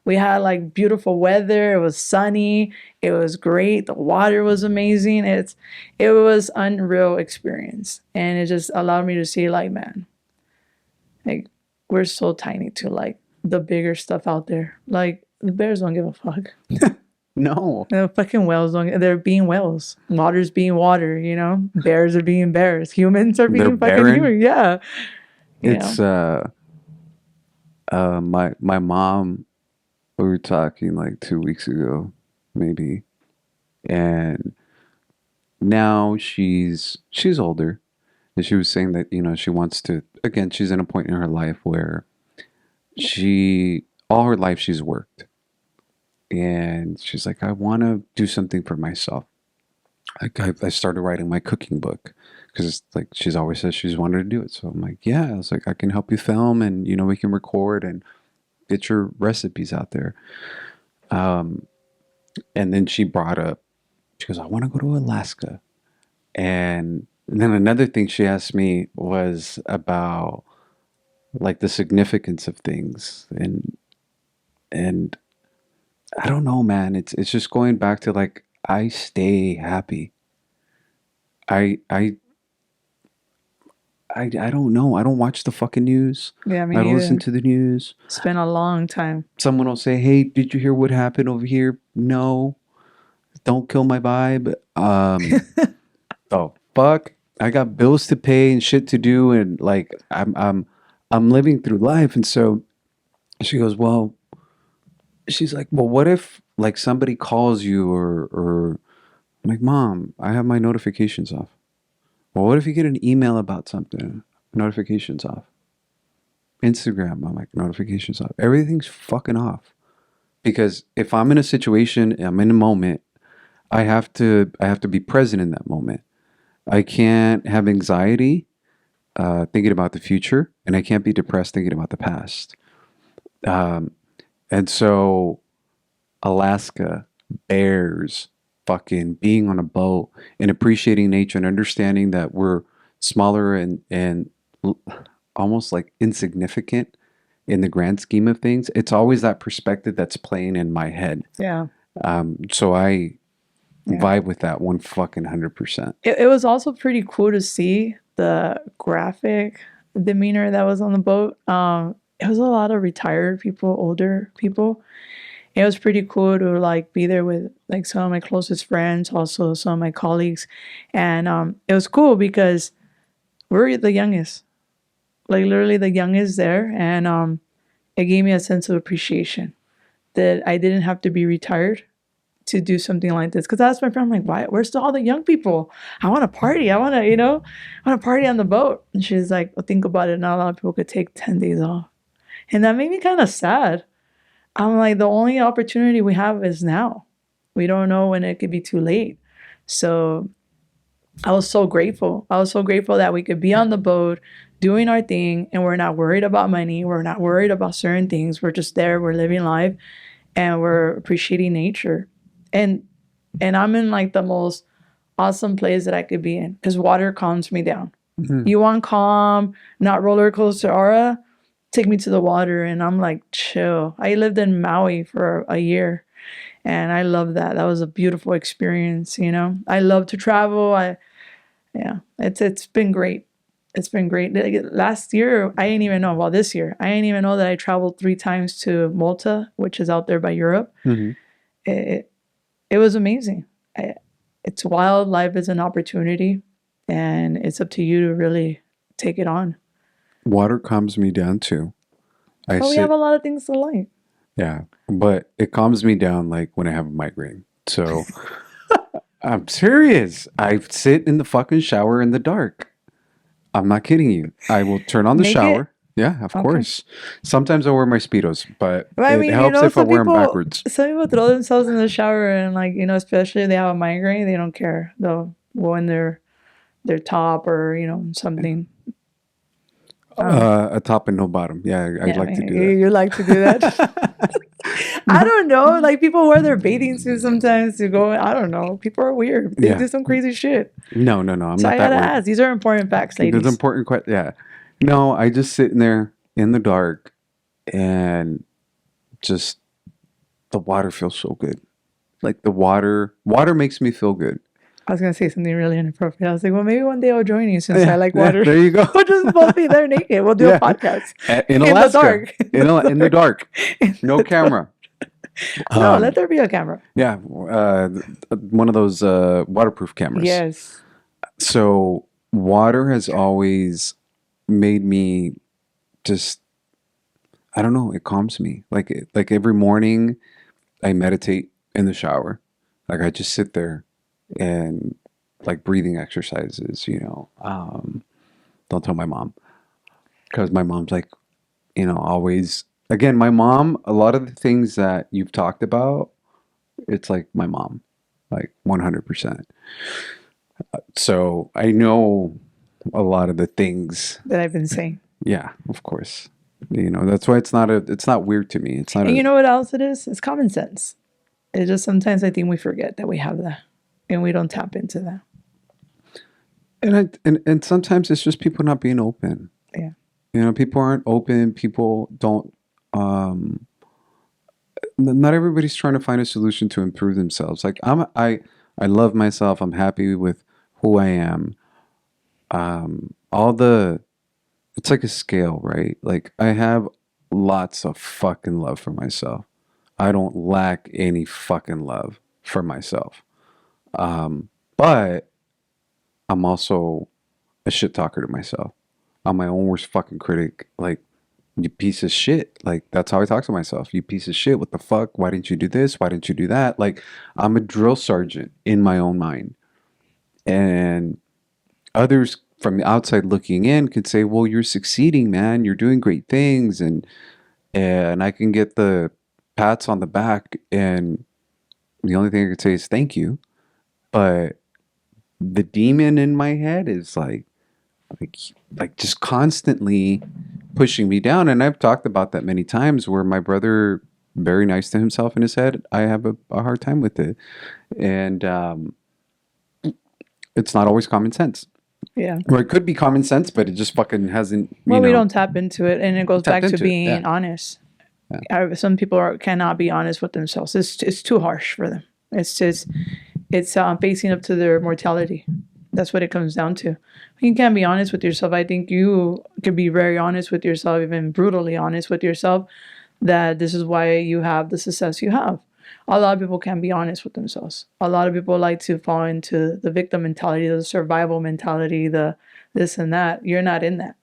We had like beautiful weather. It was sunny. It was great. The water was amazing. It was unreal experience, and it just allowed me to see like, man, like we're so tiny to like the bigger stuff out there. Like the bears don't give a fuck. No. The fucking whales don't. They're being whales. Water's being water. Bears are being bears. Humans are They're being fucking barren. human. Yeah. It's my mom, we were talking like 2 weeks ago, maybe. And now she's older. And she was saying that, she wants to, again, she's in a point in her life where all her life she's worked. And she's like, I want to do something for myself. Like I started writing my cooking book because it's like she's always said she's wanted to do it. So I'm like, yeah, I was like, I can help you film and, we can record and get your recipes out there. And then she brought up, she goes, I want to go to Alaska. And then another thing she asked me was about like the significance of things. And I don't know, man. It's just going back to like, I stay happy. I don't know. I don't watch the fucking news. Yeah, me I don't neither. listen to the news. It's been a long time. Someone will say, "Hey, did you hear what happened over here?" No. Don't kill my vibe. Oh fuck. I got bills to pay and shit to do and like I'm living through life. And so she goes, well, she's like, well, what if like somebody calls you or I'm like, Mom, I have my notifications off. Well, what if you get an email about something? Notifications off. Instagram, I'm like, notifications off. Everything's fucking off. Because if I'm in a situation, I'm in a moment, I have to be present in that moment. I can't have anxiety thinking about the future, and I can't be depressed thinking about the past. And so, Alaska, bears, fucking being on a boat and appreciating nature and understanding that we're smaller and almost like insignificant in the grand scheme of things. It's always that perspective that's playing in my head. Yeah. So I Yeah. vibe with that one fucking 100%. It was also pretty cool to see the graphic demeanor that was on the boat. It was a lot of retired people, older people. It was pretty cool to like be there with like some of my closest friends, also some of my colleagues, and it was cool because we're the youngest, like literally the youngest there, and it gave me a sense of appreciation that I didn't have to be retired to do something like this. Because I asked my friend, I'm like, why? Where's all the young people? I want to party. I want to, I want to party on the boat. And she's like, well, think about it. Not a lot of people could take 10 days off. And that made me kind of sad. I'm like, the only opportunity we have is now. We don't know when it could be too late. So I was so grateful. I was so grateful that we could be on the boat doing our thing and we're not worried about money. We're not worried about certain things. We're just there. We're living life and we're appreciating nature. And I'm in like the most awesome place that I could be in because water calms me down. Mm-hmm. You want calm, not roller coaster aura? Take me to the water and I'm like, chill. I lived in Maui for a year and I love that. That was a beautiful experience, I love to travel. It's been great. It's been great. Like, last year, I didn't even know. Well, this year, I didn't even know that I traveled 3 times to Malta, which is out there by Europe. Mm-hmm. It was amazing. It's wild. Life is an opportunity and it's up to you to really take it on. Water calms me down too. We have a lot of things to like. Yeah, but it calms me down like when I have a migraine. So I'm serious. I sit in the fucking shower in the dark. I'm not kidding you. I will turn on the Naked? shower. Yeah, of course. Sometimes I wear my Speedos, but I it mean, helps if I some wear them people, backwards. some people throw themselves in the shower and like, especially if they have a migraine, they don't care. They'll go in their top or, something. A top and no bottom. Yeah, I'd like to do that. You like to do that? I don't know. Like people wear their bathing suits sometimes to go. I don't know. People are weird. They do some crazy shit. No. I'm not that So I gotta weird. ask. These are important facts, ladies. There's important questions. Yeah. No, I just sit in there in the dark and just the water feels so good. Like the water makes me feel good. I was gonna say something really inappropriate. I was like, well, maybe one day I'll join you since I like water. There you go. We'll just both be there naked. We'll do a podcast In Alaska. the dark. In the dark. No camera. No, let there be a camera. Yeah, one of those waterproof cameras. Yes. So water has always made me just, I don't know, it calms me. Like every morning I meditate in the shower. Like I just sit there and like breathing exercises, don't tell my mom because my mom's like, always, again, my mom, a lot of the things that you've talked about, it's like my mom, like 100%. So I know a lot of the things that I've been saying. Yeah, of course. That's why it's not weird to me. It's not. And you know what else it is? It's common sense. It's just sometimes I think we forget that we have that, and we don't tap into that. And sometimes it's just people not being open. Yeah. People aren't open. People don't. Not everybody's trying to find a solution to improve themselves. Like I love myself. I'm happy with who I am. It's like a scale, right? Like I have lots of fucking love for myself. I don't lack any fucking love for myself. But I'm also a shit talker to myself. I'm my own worst fucking critic. Like, you piece of shit. Like, that's how I talk to myself. You piece of shit. What the fuck? Why didn't you do this? Why didn't you do that? Like, I'm a drill sergeant in my own mind. And others from the outside looking in could say, well, you're succeeding, man. You're doing great things. And I can get the pats on the back. And the only thing I could say is thank you. But the demon in my head is like just constantly pushing me down. And I've talked about that many times where my brother very nice to himself in his head, I have a hard time with it. And it's not always common sense. Yeah. Or it could be common sense, but it just fucking hasn't, Well, we don't tap into it, and it goes Tap back to into it, being yeah. honest. Some people cannot be honest with themselves. It's too harsh for them. It's facing up to their mortality. That's what it comes down to. You can't be honest with yourself. I think you could be very honest with yourself, even brutally honest with yourself, that this is why you have the success you have. A lot of people can't be honest with themselves. A lot of people like to fall into the victim mentality, the survival mentality, the this and that. You're not in that.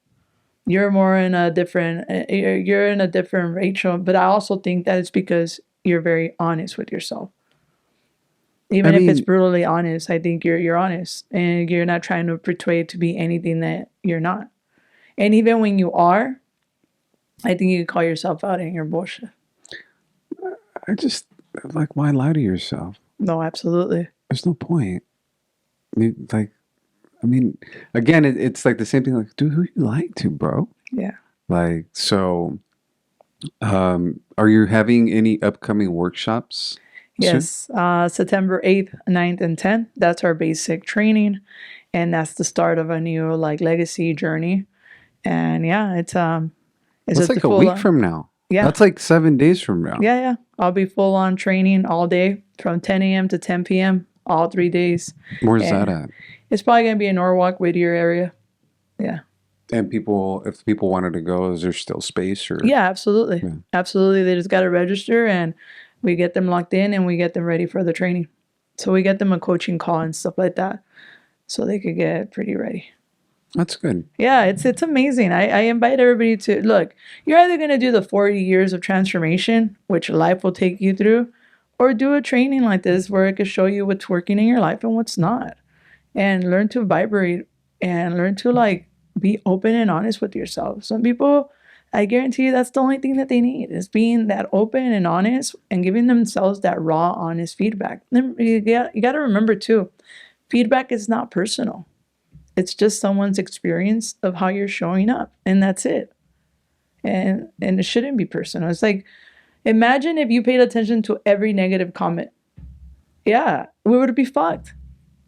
You're more in a different. You're in a different Rachel. But I also think that it's because you're very honest with yourself. Even if it's brutally honest, I think you're honest, and you're not trying to portray to be anything that you're not. And even when you are, I think you can call yourself out in your bullshit. I just, like, why lie to yourself? No, absolutely. There's no point. Like, I mean, again, it's like the same thing. Like, dude, who you lying to, bro? Yeah. Like, so, are you having any upcoming workshops? Yes, September 8th, 9th, and 10th. That's our basic training. And that's the start of a new like legacy journey. And yeah, it's like a week from now. Yeah. That's like 7 days from now. Yeah. I'll be full on training all day from 10 a.m. to 10 p.m. all 3 days. Where's that at? It's probably going to be in Norwalk, Whittier area. Yeah. And if people wanted to go, is there still space? Or Yeah, absolutely. Yeah. Absolutely. They just got to register, and we get them locked in and we get them ready for the training. So we get them a coaching call and stuff like that, so they could get pretty ready. That's good. Yeah, it's amazing. I invite everybody to look. You're either going to do the 40 years of transformation, which life will take you through, or do a training like this where it can show you what's working in your life and what's not, and learn to vibrate and learn to like be open and honest with yourself. Some people, I guarantee you, that's the only thing that they need, is being that open and honest and giving themselves that raw, honest feedback. You got to remember too, feedback is not personal. It's just someone's experience of how you're showing up, and that's it. And it shouldn't be personal. It's like, imagine if you paid attention to every negative comment. Yeah, we would be fucked.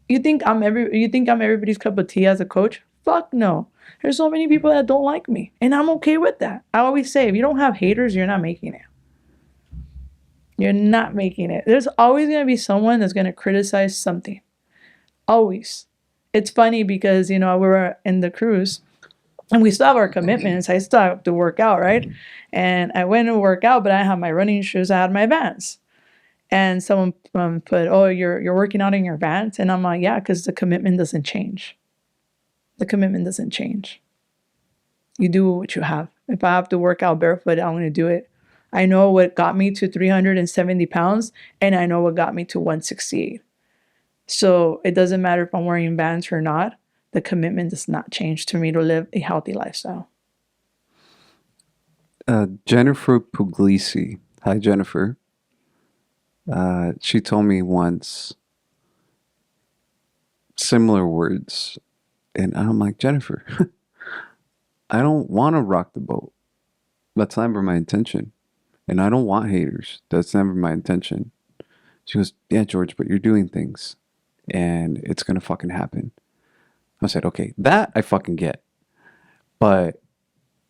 You think I'm everybody's cup of tea as a coach? Fuck no. There's so many people that don't like me, and I'm okay with that. I always say, if you don't have haters, you're not making it. You're not making it. There's always going to be someone that's going to criticize something. Always. It's funny because, we were in the cruise and we still have our commitments. I still have to work out, right? And I went to work out, but I had my running shoes. I had my Vans. And someone put, oh, you're working out in your Vans? And I'm like, yeah, because the commitment doesn't change. The commitment doesn't change. You do what you have. If I have to work out barefoot, I'm going to do it. I know what got me to 370 pounds, and I know what got me to 168. So it doesn't matter if I'm wearing Vans or not. The commitment does not change to me to live a healthy lifestyle. Jennifer Puglisi. Hi, Jennifer. She told me once similar words. And I'm like, Jennifer, I don't want to rock the boat. That's never my intention. And I don't want haters. That's never my intention. She goes, yeah, George, but you're doing things. And it's going to fucking happen. I said, okay, that I fucking get. But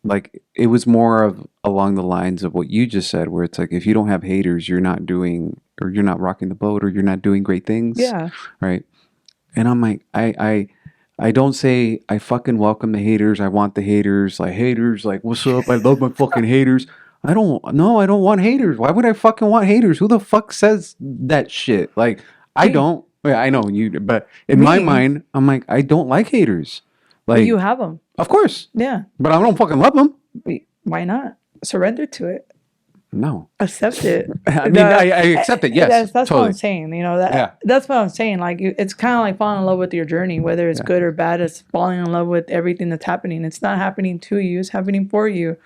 like, it was more of along the lines of what you just said, where it's like, if you don't have haters, you're not doing, or you're not rocking the boat, or you're not doing great things. Yeah. Right. And I'm like, I don't say I fucking welcome the haters. I want the haters. Like, haters, like, what's up? I love my fucking haters. I don't want haters. Why would I fucking want haters? Who the fuck says that shit? Like, I don't. Yeah, I know you, but in my mind, I'm like, I don't like haters. Like, you have them. Of course. Yeah. But I don't fucking love them. Why not? Surrender to it. No. Accept it. I mean, I accept it. Yes. That's totally. what I'm saying. That's what I'm saying. Like, it's kind of like falling in love with your journey, whether it's good or bad. It's falling in love with everything that's happening. It's not happening to you. It's happening for you.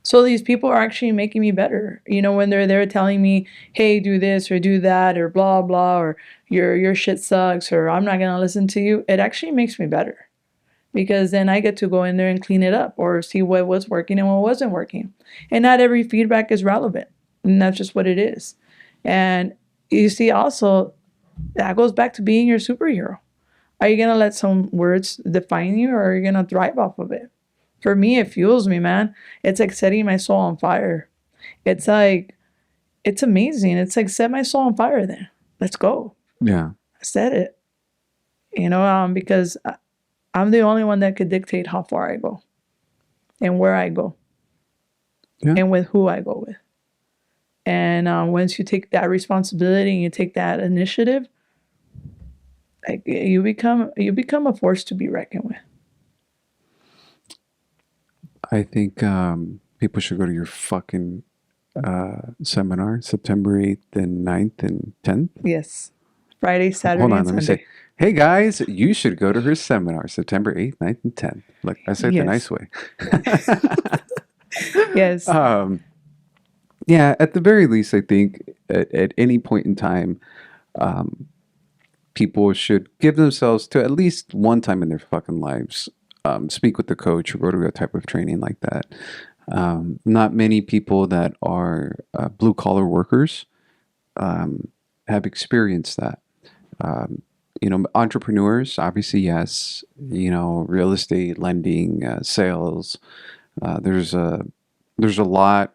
So these people are actually making me better. When they're there telling me, hey, do this or do that or blah, blah, or your shit sucks or I'm not going to listen to you. It actually makes me better, because then I get to go in there and clean it up or see what was working and what wasn't working. And not every feedback is relevant. And that's just what it is. And you see, also, that goes back to being your superhero. Are you going to let some words define you, or are you going to thrive off of it? For me, it fuels me, man. It's like setting my soul on fire. It's like, it's amazing. It's like, set my soul on fire then. Let's go. Yeah. I said it. Because I'm the only one that could dictate how far I go and where I go and with who I go with. And once you take that responsibility and you take that initiative, like, you become a force to be reckoned with. I think people should go to your fucking seminar, September 8th and 9th and 10th. Yes. Friday, Saturday, Hold on, and let me Sunday. say, hey guys, you should go to her seminar, September 8th, 9th, and 10th. Look, I said it the nice way. Yes. Yeah, at the very least, I think at any point in time, people should give themselves to at least one time in their fucking lives, speak with the coach or go to a type of training like that. Not many people that are blue collar workers have experienced that. Entrepreneurs, obviously, yes. Real estate, lending, sales. There's a lot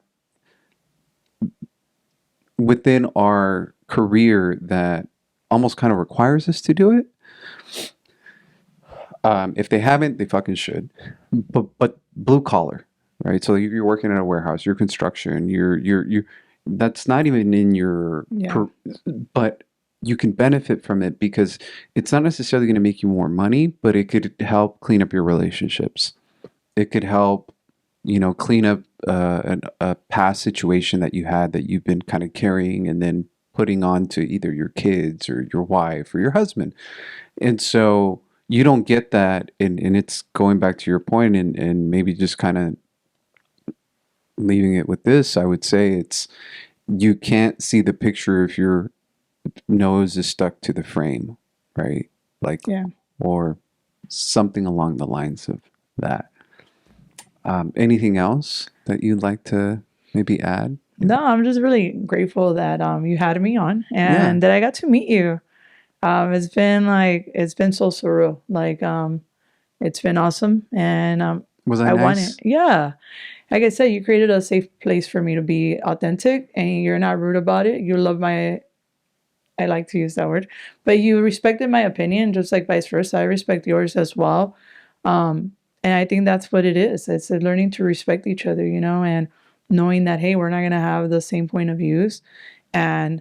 within our career that almost kind of requires us to do it. If they haven't, they fucking should. But blue collar, right? So you're working in a warehouse, you're construction, you're that's not even in your, but you can benefit from it because it's not necessarily going to make you more money, but it could help clean up your relationships. It could help, clean up a past situation that you had that you've been kind of carrying and then putting on to either your kids or your wife or your husband. And so you don't get that. And it's going back to your point and maybe just kind of leaving it with this, I would say it's, you can't see the picture if your nose is stuck to the frame, right? Like, or something along the lines of that. Anything else that you'd like to maybe add? No, I'm just really grateful that you had me on and that I got to meet you. It's been so surreal. Like, it's been awesome. And was I nice? Like I said, you created a safe place for me to be authentic, and you're not rude about it. You love I like to use that word, but you respected my opinion, just like vice versa. I respect yours as well. And I think that's what it is. It's learning to respect each other, and knowing that, hey, we're not going to have the same point of views, and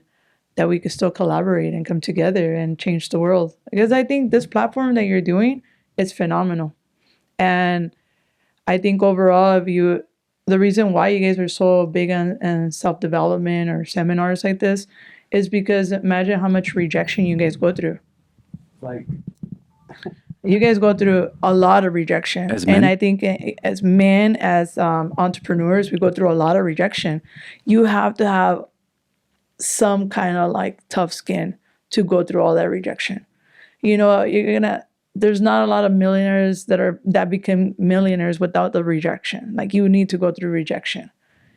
that we could still collaborate and come together and change the world. Because I think this platform that you're doing is phenomenal. And I think overall, the reason why you guys are so big on self-development or seminars like this is because imagine how much rejection you guys go through. Like, you guys go through a lot of rejection. As men? And I think as men, as entrepreneurs, we go through a lot of rejection. You have to have some kind of like tough skin to go through all that rejection. There's not a lot of millionaires that become millionaires without the rejection. Like, you need to go through rejection.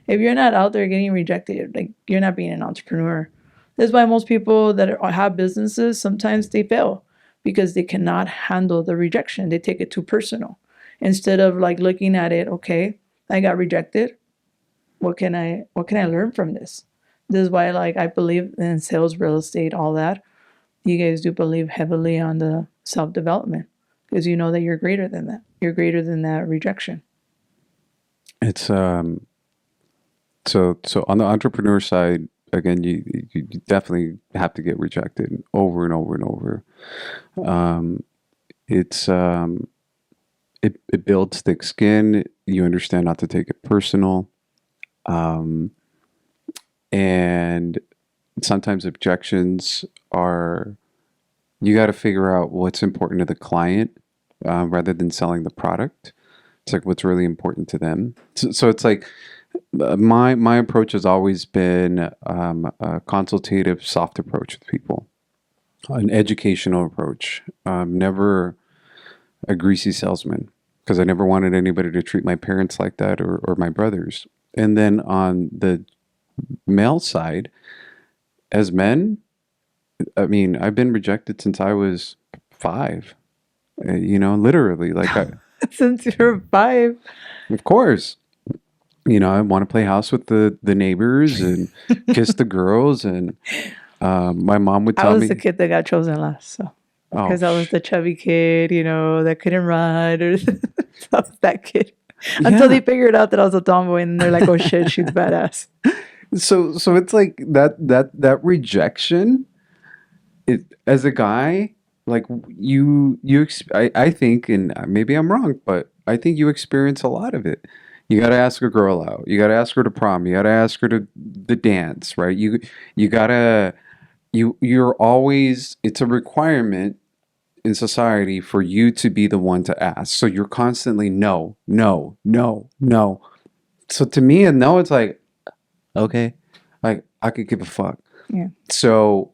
If you're not out there getting rejected, like, you're not being an entrepreneur. That's why most people that have businesses, sometimes they fail because they cannot handle the rejection. They take it too personal. Instead of like looking at it, okay, I got rejected. What can I learn from this? This is why, like, I believe in sales, real estate, all that. You guys do believe heavily on the self-development because you know that you're greater than that. You're greater than that rejection. It's so on the entrepreneur side, again, you definitely have to get rejected over and over and over. It builds thick skin. You understand not to take it personal. And sometimes objections are, you got to figure out what's important to the client rather than selling the product. It's like what's really important to them. So it's like my approach has always been a consultative, soft approach with people, an educational approach. Never a greasy salesman, because I never wanted anybody to treat my parents like that or my brothers. And then on the male side, as men, I mean, I've been rejected since I was 5. Literally, like, Since you're 5. of course, I want to play house with the neighbors and kiss the girls, and my mom would I tell was the me, kid that got chosen last, so "Oh, because I was the chubby kid, that couldn't run, or I was that kid. Until they yeah." figured out that I was a tomboy, and they're like, "Oh shit, she's badass." So it's like that rejection. It, as a guy, like, I think, and maybe I'm wrong, but I think you experience a lot of it. You got to ask a girl out. You got to ask her to prom. You got to ask her to the dance, right? You gotta you're always, it's a requirement in society for you to be the one to ask. So you're constantly no, no, no, no. So to me, a no, it's like, okay, like, I could give a fuck. Yeah. So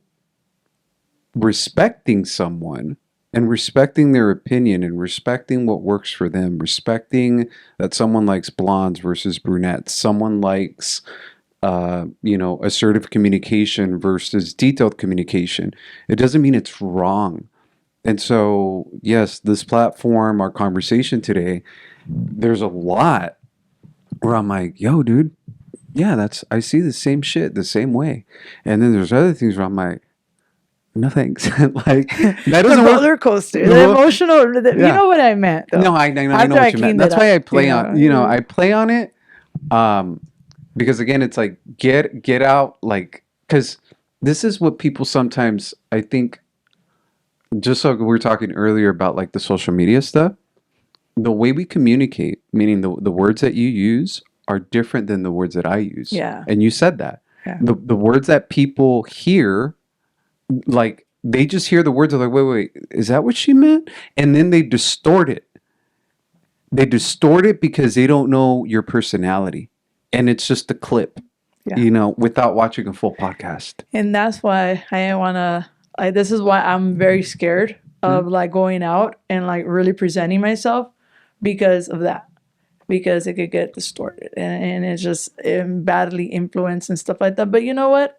respecting someone and respecting their opinion and respecting what works for them, respecting that someone likes blondes versus brunettes, someone likes assertive communication versus detailed communication. It doesn't mean it's wrong. And so, yes, this platform, our conversation today, there's a lot where I'm like, yo, dude, yeah, I see the same shit the same way. And then there's other things where I'm like, no thanks. Like, that The doesn't work. roller coaster, the Well, emotional. You yeah. know what I meant, though. No, I know After what I you meant. cleaned That's it why up, I play on, I play on it. Because again, it's like, get out, like, because this is what people sometimes, I think, just like we were talking earlier about, like, the social media stuff, the way we communicate, meaning the words that you use are different than the words that I use. Yeah. And you said that. Yeah. The words that people hear, like, they just hear the words, are like, wait, is that what she meant? And then they distort it. They distort it because they don't know your personality. And it's just a clip, Yeah. without watching a full podcast. And that's why I want to, this is why I'm very scared of like going out and like really presenting myself because of that. Because it could get distorted and it's just badly influenced and stuff like that. But you know what?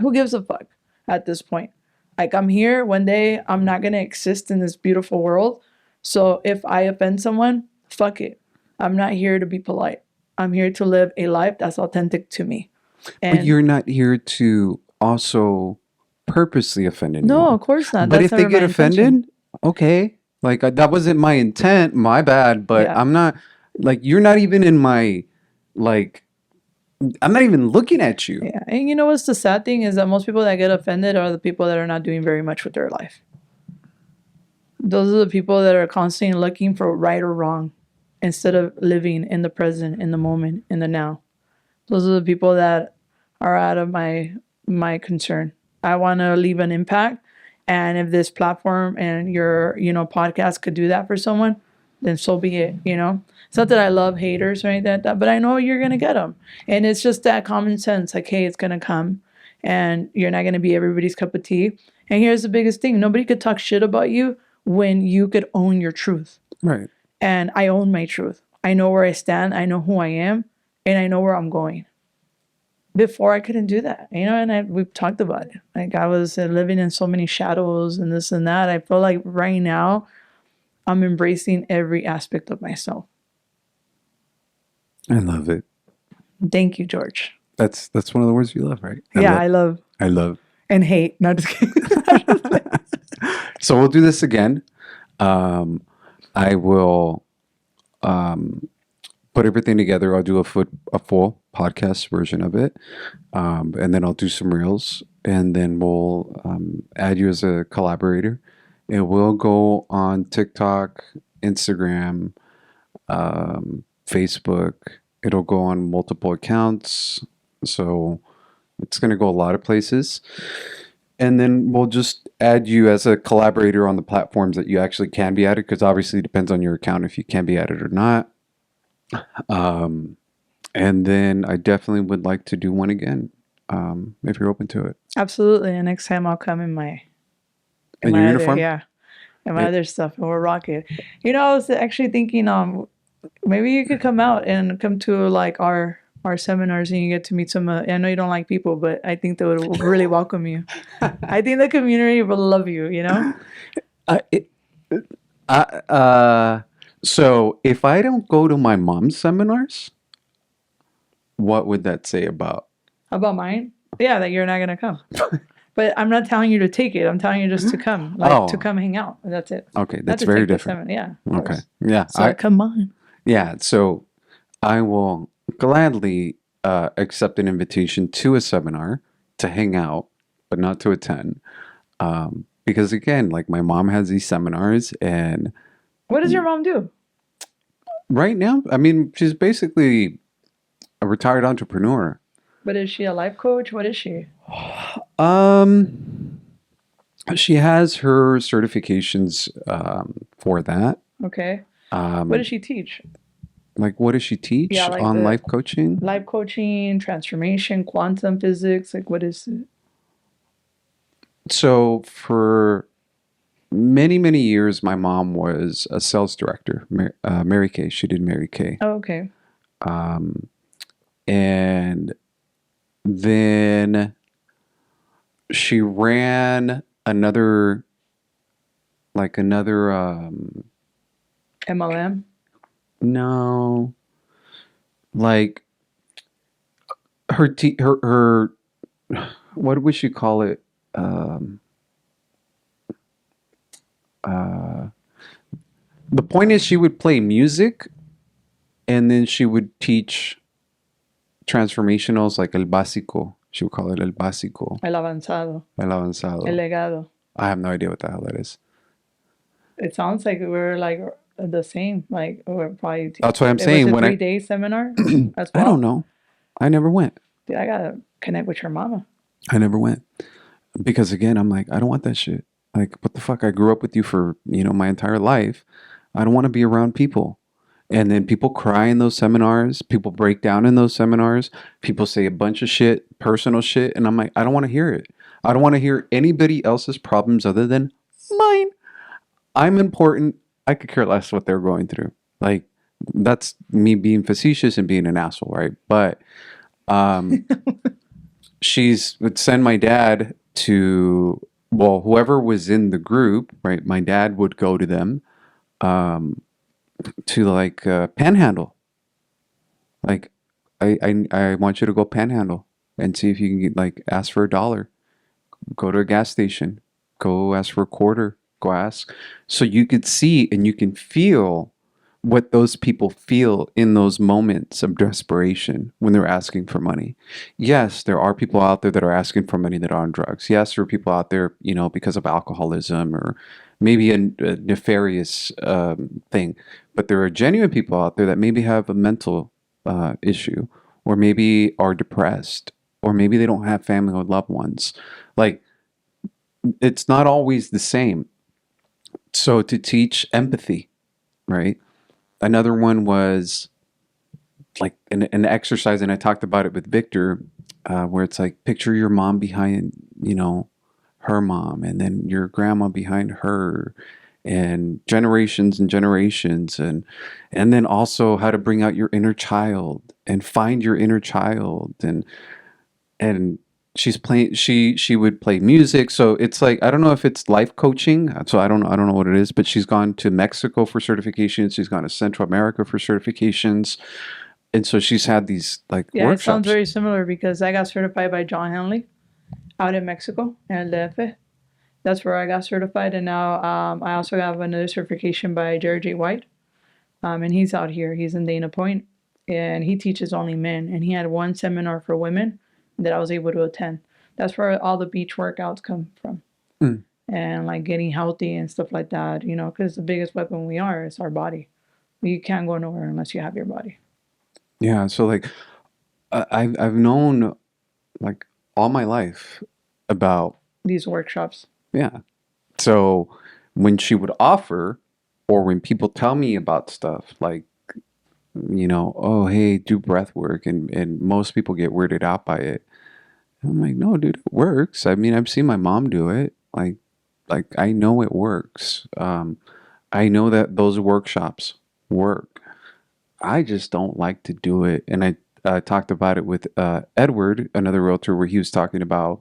Who gives a fuck at this point? Like, I'm here one day, I'm not going to exist in this beautiful world. So if I offend someone, fuck it. I'm not here to be polite. I'm here to live a life that's authentic to me. But And you're not here to also purposely offend anyone. no, of course not. But That's if they never get my intention. offended, okay. Like, that wasn't my intent, my bad. But Yeah. I'm not, like, you're not even in my, like, I'm not even looking at you. Yeah. And you know what's the sad thing is that most people that get offended are the people that are not doing very much with their life. Those are the people that are constantly looking for right or wrong instead of living in the present, in the moment, in the now. Those are the people that are out of my concern. I want to leave an impact. And if this platform and your, podcast could do that for someone, then so be it, It's not that I love haters or anything like that, but I know you're going to get them. And it's just that common sense, like, hey, it's going to come and you're not going to be everybody's cup of tea. And here's the biggest thing. Nobody could talk shit about you when you could own your truth. Right. And I own my truth. I know where I stand. I know who I am. And I know where I'm going. Before I couldn't do that, and we've talked about it. Like, I was living in so many shadows and this and that. I feel like right now I'm embracing every aspect of myself. I love it. Thank you, George. That's one of the words you love, right? I love I love. and hate. Not just kidding. So we'll do this again. I will put everything together. I'll do a full podcast version of it, and then I'll do some reels, and then we'll add you as a collaborator. It will go on TikTok, Instagram, Facebook. It'll go on multiple accounts, so it's going to go a lot of places. And then we'll just add you as a collaborator on the platforms that you actually can be added, because obviously it depends on your account if you can be added or not. And then I definitely would like to do one again, if you're open to it. Absolutely. And next time I'll come in my In your uniform? and my other stuff, and we'll rock it. I was actually thinking, maybe you could come out and come to like our our seminars and you get to meet some. I know you don't like people, but I think they would really welcome you. I think the community will love you. You know. It, so if I don't go to my mom's seminars, what would that say about? How about mine? Yeah, that you're not gonna come. But I'm not telling you to take it. I'm telling you just to come, like to Oh, come hang out. That's it. okay, Not that's to very take the different. seminar. Yeah, of Okay, course. yeah, So come on. yeah. So I will gladly accept an invitation to a seminar to hang out, but not to attend. Because again, like my mom has these seminars, and What does your mom do? right now, I mean, she's basically a retired entrepreneur. But is she a life coach? What is she? Um, she has her certifications for that. Okay. What Um, does she teach? like what does she teach Yeah, like on the life coaching? life coaching, transformation, quantum physics. Like, what is it? So for many, many years, my mom was a sales director. Mary Kay. She did Mary Kay. Oh, okay. Um, and then she ran another MLM. no, like her what would she call it? Um, uh, the point is she would play music and then she would teach transformationals like el básico. She would call it el básico, El avanzado. el El avanzado. legado. I have no idea what the hell that is. It sounds like we're like the same. Like we're probably. That's what I'm It saying. was a When 3 day seminar as I well. don't know. I never went. Dude, I gotta connect with your mama. I never went because again, I'm like, I don't want that shit. Like, what the fuck? I grew up with you for my entire life. I don't want to be around people. And then people cry in those seminars. People break down in those seminars. People say a bunch of shit, personal shit, and I'm like, I don't want to hear it. I don't want to hear anybody else's problems other than mine. I'm important. I could care less what they're going through. Like, that's me being facetious and being an asshole, right? But she's would send my dad to, well, whoever was in the group, right? My dad would go to them to like panhandle. Like, I want you to go panhandle and see if you can get, like, ask for $1. Go to a gas station. Go ask for a quarter. Go ask. So you could see and you can feel what those people feel in those moments of desperation when they're asking for money. Yes, there are people out there that are asking for money that are on drugs. Yes, there are people out there, because of alcoholism or maybe a nefarious thing. But there are genuine people out there that maybe have a mental issue, or maybe are depressed, or maybe they don't have family or loved ones. Like, it's not always the same. So to teach empathy, right? Another one was like an exercise, and I talked about it with Victor, where it's like picture your mom behind, her mom, and then your grandma behind her, and generations and generations, and then also how to bring out your inner child and find your inner child, and she's playing she would play music. So it's like, I don't know if it's life coaching, so I don't know what it is, but she's gone to Mexico for certifications, she's gone to Central America for certifications, and so she's had these like Yeah, it sounds workshops. very similar because I got certified by John Henley out in Mexico and DF. That's where I got certified, and now I also have another certification by Jerry J. White, and he's out here. He's in Dana Point, and he teaches only men. And he had one seminar for women that I was able to attend. That's where all the beach workouts come from, and like getting healthy and stuff like that. Because the biggest weapon we are is our body. You can't go nowhere unless you have your body. Yeah, so like I've known like all my life about, These workshops. yeah. So when she would offer, or when people tell me about stuff like, oh, hey, do breath work, and most people get weirded out by it. I'm like, no, dude, it works. I mean, I've seen my mom do it. Like I know it works. I know that those workshops work. I just don't like to do it, and talked about it with Edward, another realtor, where he was talking about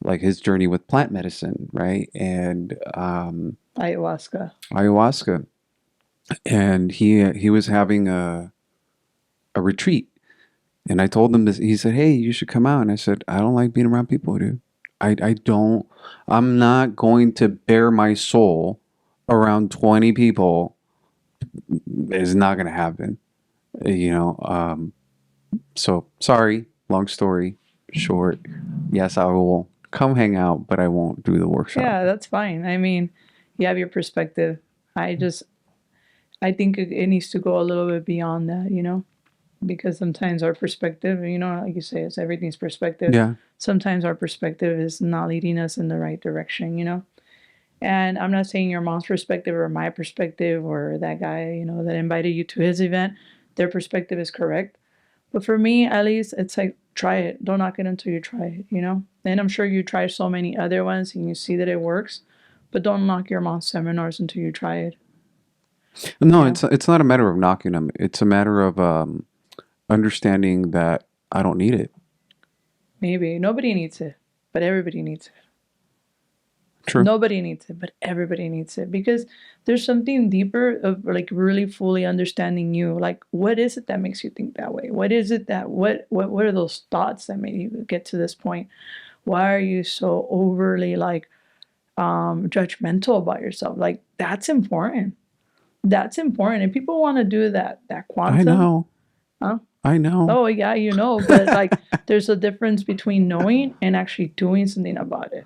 like his journey with plant medicine, right? And Ayahuasca. ayahuasca. And he was having a retreat. And I told him this. He said, "Hey, you should come out." And I said, "I don't like being around people, dude. I don't. I'm not going to bare my soul around 20 people. It's not going to happen, you know." So sorry. Long story short. Yes, I will come hang out, but I won't do the workshop. Yeah, that's fine. I mean, you have your perspective. I think it needs to go a little bit beyond that, you know, because sometimes our perspective, you know, like you say, it's everything's perspective. Yeah. Sometimes our perspective is not leading us in the right direction, you know. And I'm not saying your mom's perspective or my perspective or that guy, you know, that invited you to his event, their perspective is correct. But for me, at least, it's like, try it. Don't knock it until you try it, you know? And I'm sure you try so many other ones and you see that it works, but don't knock your mom's seminars until you try it. No, Yeah. it's not a matter of knocking them. It's a matter of understanding that I don't need it. Maybe. Nobody needs it, but everybody needs it. True. Nobody needs it, but everybody needs it because there's something deeper of like really fully understanding you. Like, what is it that makes you think that way? What is it that what are those thoughts that made you get to this point? Why are you so overly like judgmental about yourself? Like that's important. That's important. And people want to do that I quantum. know. Huh? I know. Oh yeah, you know, but like there's a difference between knowing and actually doing something about it.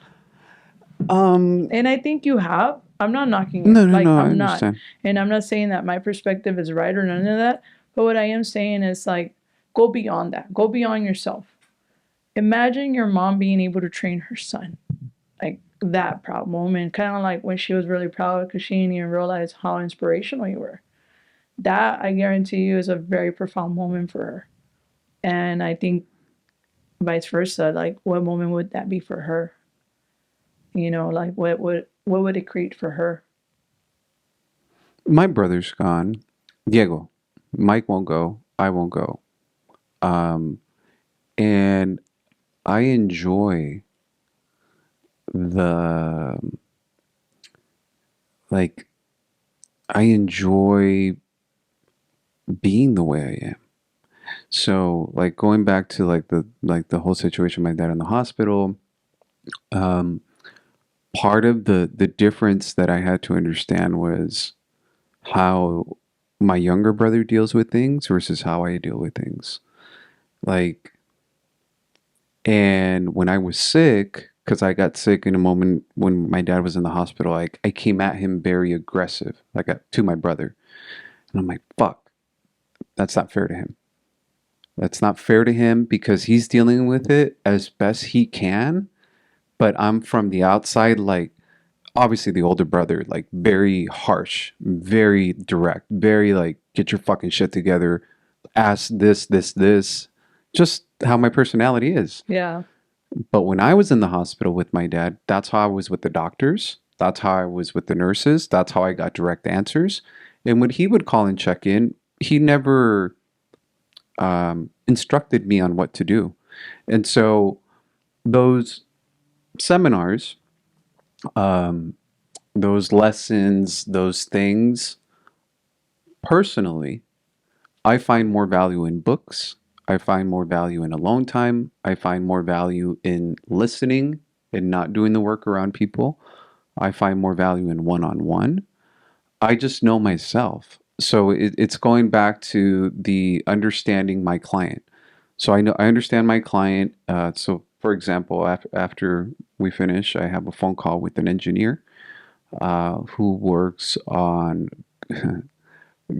And I think you have. I'm not knocking it. No, no, Like no. I I'm not. understand. And I'm not saying that my perspective is right or none of that. But what I am saying is like go beyond that. Go beyond yourself. Imagine your mom being able to train her son. Like that proud moment. Kind of like when she was really proud because she didn't even realize how inspirational you were. That I guarantee you is a very profound moment for her. And I think vice versa, like what moment would that be for her? You know, like what would it create for her? My brother's gone. Diego. Mike won't go. I won't go. Um, and I enjoy the like I enjoy being the way I am. So like going back to like the whole situation with my dad in the hospital, um, part of the difference that I had to understand was how my younger brother deals with things versus how I deal with things. Like, and when I was sick, because I got sick in a moment when my dad was in the hospital, like I came at him very aggressive, like to my brother. And I'm like, fuck, that's not fair to him. That's not fair to him because he's dealing with it as best he can. But I'm from the outside, like, obviously the older brother, like, very harsh, very direct, very like, get your fucking shit together, ask this. Just how my personality is. Yeah. But when I was in the hospital with my dad, that's how I was with the doctors. That's how I was with the nurses. That's how I got direct answers. And when he would call and check in, he never instructed me on what to do. And so those seminars, those lessons, those things, personally, I find more value in books. I find more value in alone time. I find more value in listening and not doing the work around people. I find more value in one on one. I just know myself. So it's going back to the understanding my client. So I understand my client. So for example, after we finish, I have a phone call with an engineer who works on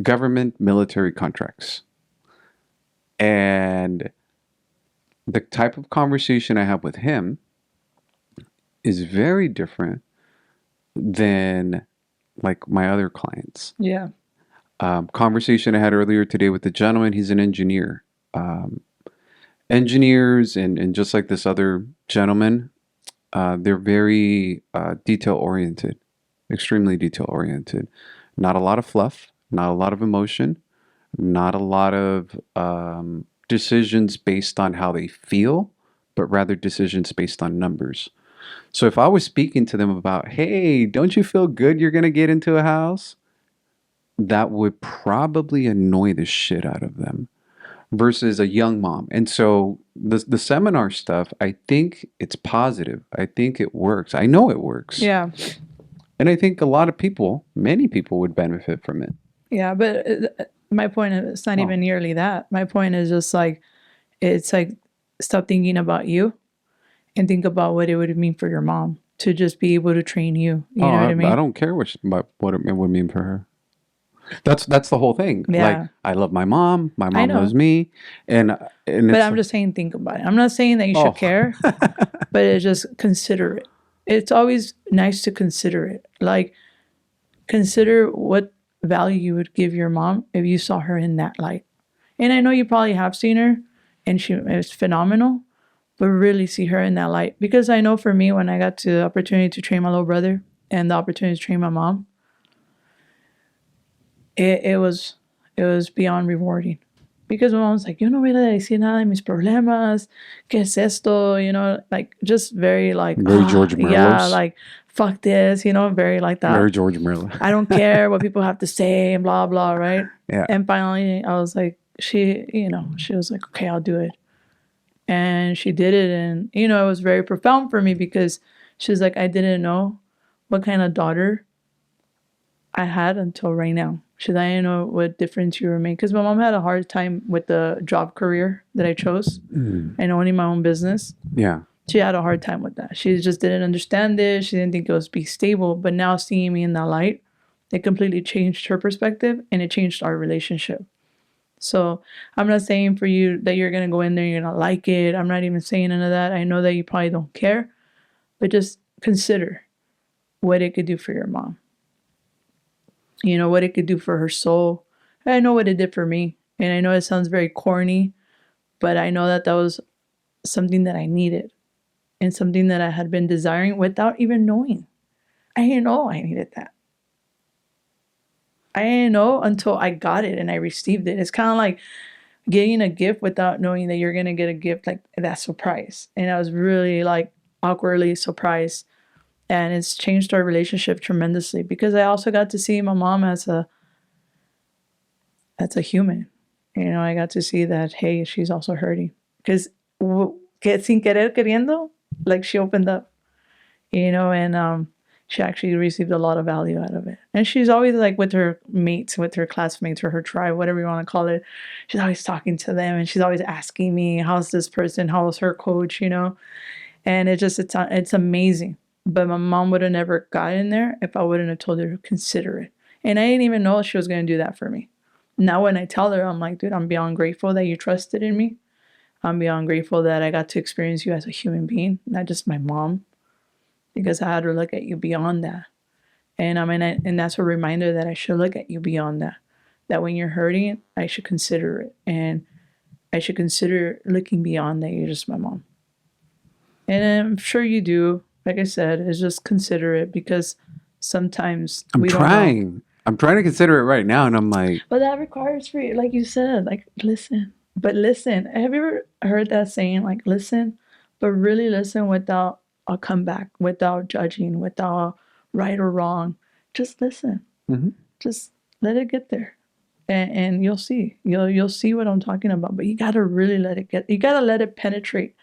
government military contracts. And the type of conversation I have with him is very different than like my other clients. Yeah. Conversation I had earlier today with the gentleman, he's an engineer. Engineers and just like this other gentleman, they're very detail oriented, extremely detail oriented. Not a lot of fluff, not a lot of emotion, not a lot of decisions based on how they feel, but rather decisions based on numbers. So if I was speaking to them about, hey, don't you feel good you're going to get into a house? That would probably annoy the shit out of them versus a young mom. And so the seminar stuff, I think it's positive. I think it works. I know it works. Yeah. And I think a lot of people, many people would benefit from it. Yeah, but my point is it's not even nearly that. My point is just like, it's like, stop thinking about you and think about what it would mean for your mom to just be able to train you. You know what I mean? I don't care what it would mean for her. That's the whole thing. Yeah. Like, I love my mom. My mom loves me. But I'm just saying, think about it. I'm not saying that you should care, but it's just consider it. It's always nice to consider it. Like, consider what value you would give your mom if you saw her in that light. And I know you probably have seen her and she is phenomenal, but really see her in that light. Because I know for me, when I got to the opportunity to train my little brother and the opportunity to train my mom, it was beyond rewarding. Because my mom was like, yo no voy a decir nada de mis problemas, ¿qué es esto? You know, like, just very like, very George Merlos. Yeah, like, fuck this, you know, very like that. Very George Merlos. I don't care what people have to say and blah, blah, right? Yeah. And finally, I was like, she was like, okay, I'll do it. And she did it. And, you know, it was very profound for me because she was like, I didn't know what kind of daughter I had until right now. She said, I didn't know what difference you were making. Because my mom had a hard time with the job career that I chose and owning my own business. Yeah. She had a hard time with that. She just didn't understand it. She didn't think it was be stable. But now seeing me in that light, it completely changed her perspective and it changed our relationship. So I'm not saying for you that you're going to go in there, you're going to like it. I'm not even saying none of that. I know that you probably don't care. But just consider what it could do for your mom. You know, what it could do for her soul. I know what it did for me. And I know it sounds very corny, but I know that that was something that I needed and something that I had been desiring without even knowing. I didn't know I needed that. I didn't know until I got it and I received it. It's kind of like getting a gift without knowing that you're going to get a gift, like that surprise. And I was really like awkwardly surprised. And it's changed our relationship tremendously because I also got to see my mom as a human. You know, I got to see that, hey, she's also hurting. Because sin querer queriendo, like, she opened up, you know, and she actually received a lot of value out of it. And she's always like with her mates, with her classmates or her tribe, whatever you want to call it. She's always talking to them and she's always asking me, how's this person? How was her coach, you know? And it's amazing. But my mom would have never got in there if I wouldn't have told her to consider it. And I didn't even know she was going to do that for me. Now when I tell her, I'm like, dude, I'm beyond grateful that you trusted in me. I'm beyond grateful that I got to experience you as a human being, not just my mom. Because I had to look at you beyond that. And I mean, and that's a reminder that I should look at you beyond that. That when you're hurting, I should consider it. And I should consider looking beyond that. You're just my mom. And I'm sure you do. Like I said, is just consider it because sometimes I'm trying to consider it right now, and I'm like, but that requires for you, like you said, like listen. But listen, have you ever heard that saying, like listen, but really listen without a comeback, without judging, without right or wrong. Just listen. Mm-hmm. Just let it get there, and you'll see. You'll see what I'm talking about. But you gotta really let it get. You gotta let it penetrate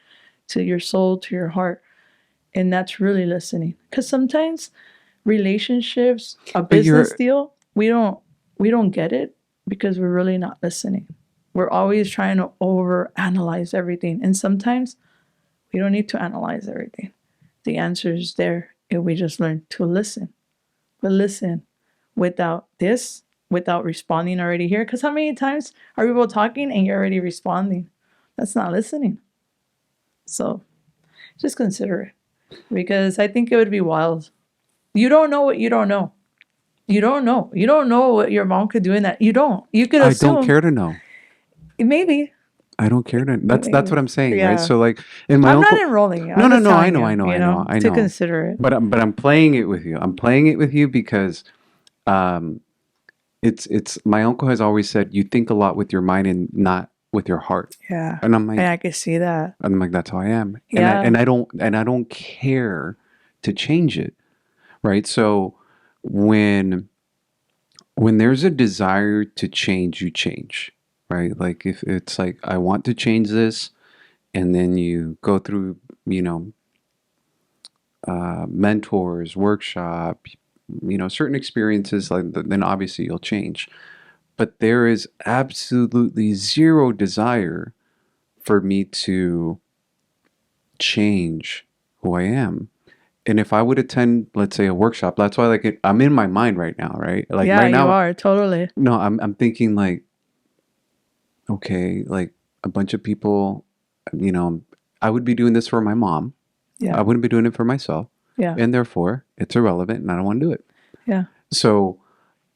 to your soul, to your heart. And that's really listening. Because sometimes relationships, a business deal, we don't get it because we're really not listening. We're always trying to overanalyze everything. And sometimes we don't need to analyze everything. The answer is there if we just learn to listen. But listen without responding already here. Because how many times are people talking and you're already responding? That's not listening. So just consider it. Because I think it would be wild. You don't know what you don't know. You don't know. You don't know what your mom could do in that. You don't. You could assume. I don't care to know. Maybe. I don't care to. That's what I'm saying, yeah. Right? So like, in my I'm uncle, not enrolling you. No. I know. To consider it. But I'm playing it with you. I'm playing it with you because, it's my uncle has always said you think a lot with your mind and not with your heart. Yeah. And I'm And like, I can see that. that's how I am. Yeah. And I don't care to change it. Right. So when there's a desire to change, you change. Right. Like if it's like, I want to change this, and then you go through, mentors, workshop, certain experiences, like then obviously you'll change. But there is absolutely zero desire for me to change who I am. And if I would attend, let's say, a workshop, that's why I'm in my mind right now, right? Like Yeah, right you now, are totally. no, I'm thinking like, okay, like a bunch of people, you know, I would be doing this for my mom. Yeah. I wouldn't be doing it for myself. Yeah. And therefore, it's irrelevant and I don't want to do it. Yeah. So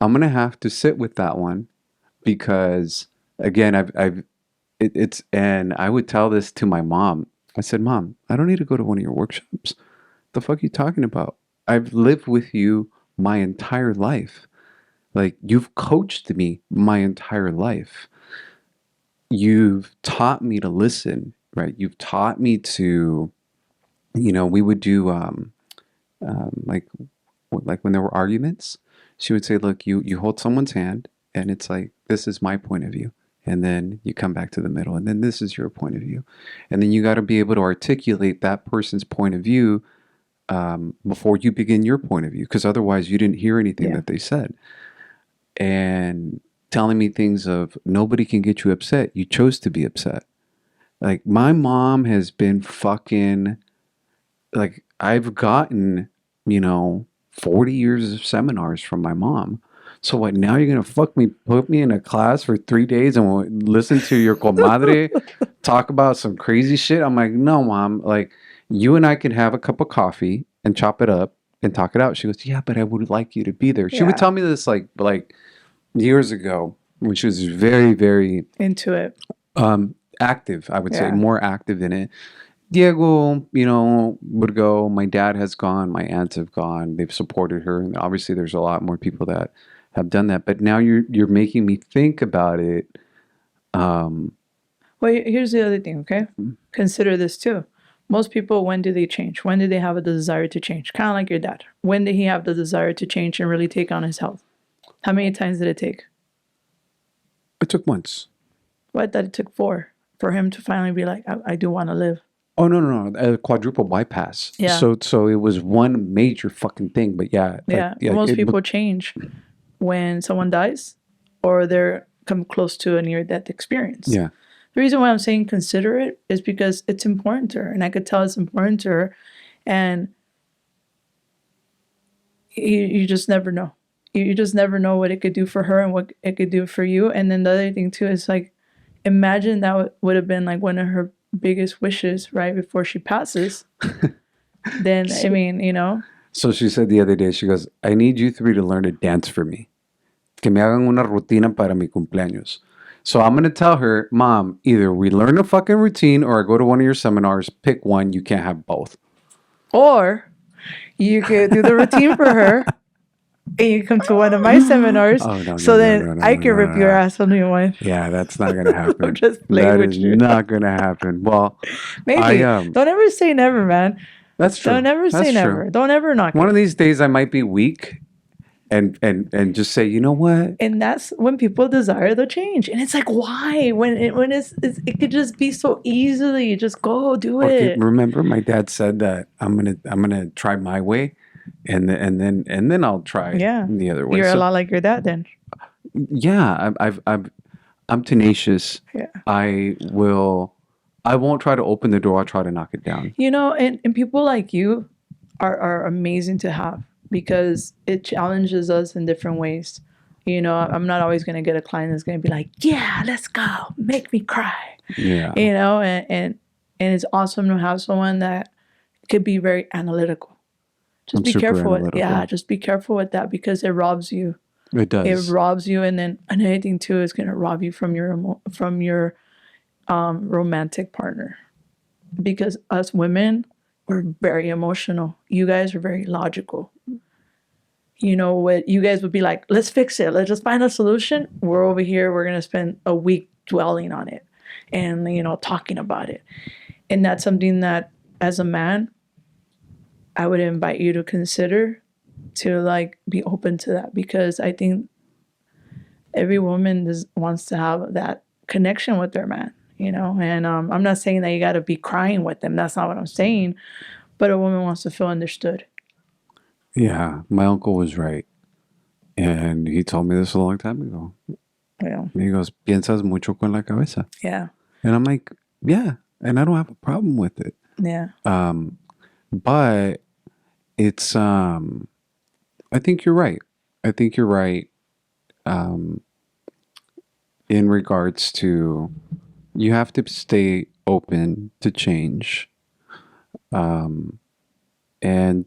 I'm going to have to sit with that one because, again, and I would tell this to my mom. I said, Mom, I don't need to go to one of your workshops. The fuck are you talking about? I've lived with you my entire life. Like, you've coached me my entire life. You've taught me to listen, right? You've taught me to, we would do, like when there were arguments, she would say, look, you hold someone's hand and it's like, this is my point of view. And then you come back to the middle and then this is your point of view. And then you got to be able to articulate that person's point of view before you begin your point of view. Because otherwise you didn't hear anything that they said. And telling me things of nobody can get you upset. You chose to be upset. Like my mom has been fucking, like I've gotten, 40 years of seminars from my mom. So what, now you're going to put me in a class for 3 days and listen to your comadre talk about some crazy shit? I'm like, no, Mom, like you and I can have a cup of coffee and chop it up and talk it out. She goes, yeah, but I would like you to be there. She would tell me this like years ago when she was very, very into it. Active, I would say, more active in it. Diego, would go. My dad has gone. My aunts have gone. They've supported her, and obviously, there's a lot more people that have done that. But now you're making me think about it. Well, here's the other thing. Okay, consider this too. Most people, when do they change? When do they have a desire to change? Kind of like your dad. When did he have the desire to change and really take on his health? How many times did it take? It took months. Well, I thought it took 4 for him to finally be like, I do want to live. Oh, no. A quadruple bypass. Yeah. So it was one major fucking thing. But most people change when someone dies or they're come close to a near-death experience. Yeah. The reason why I'm saying consider it is because it's important to her. And I could tell it's important to her. And you just never know. You just never know what it could do for her and what it could do for you. And then the other thing too is like, imagine that would have been like one of her biggest wishes right before she passes. Then, I mean, So she said the other day, she goes, I need you 3 to learn to dance for me. Que me hagan una rutina para mi cumpleaños. So I'm going to tell her, Mom, either we learn a fucking routine or I go to one of your seminars. Pick one. You can't have both. Or you could do the routine for her and you come to one of my seminars. I can rip your ass a new one. Yeah, that's not going to happen. I'm just playing with you. Not going to happen. Well, maybe. Don't ever say never, man. That's true. Don't ever say never. Don't ever knock One of these days I might be weak and just say, you know what? And that's when people desire the change. And it's like, why? When it could just be so easily. Just go do it. Remember, my dad said that I'm gonna try my way, and then I'll try the other way. You're a lot like your dad, then. Yeah, I'm tenacious. Yeah. I won't try to open the door. I'll try to knock it down. And people like you are amazing to have because it challenges us in different ways. I'm not always going to get a client that's going to be like, yeah, let's go, make me cry. Yeah. And it's awesome to have someone that could be very analytical. Just be careful with just be careful with that because it robs you. It does. It robs you, and then another thing too is going to rob you from your romantic partner, because us women, we're very emotional. You guys are very logical. What you guys would be like, let's fix it. Let's just find a solution. We're over here. We're going to spend a week dwelling on it. and, you know, talking about it. And that's something that, as a man, I would invite you to consider, to like be open to that, because I think every woman wants to have that connection with their man, you know. And I'm not saying that you got to be crying with them. That's not what I'm saying. But a woman wants to feel understood. Yeah, my uncle was right. And he told me this a long time ago. Yeah. He goes, piensas mucho con la cabeza. Yeah. And I'm like, yeah. And I don't have a problem with it. Yeah. But it's, I think you're right. I think you're right. In regards to, you have to stay open to change. And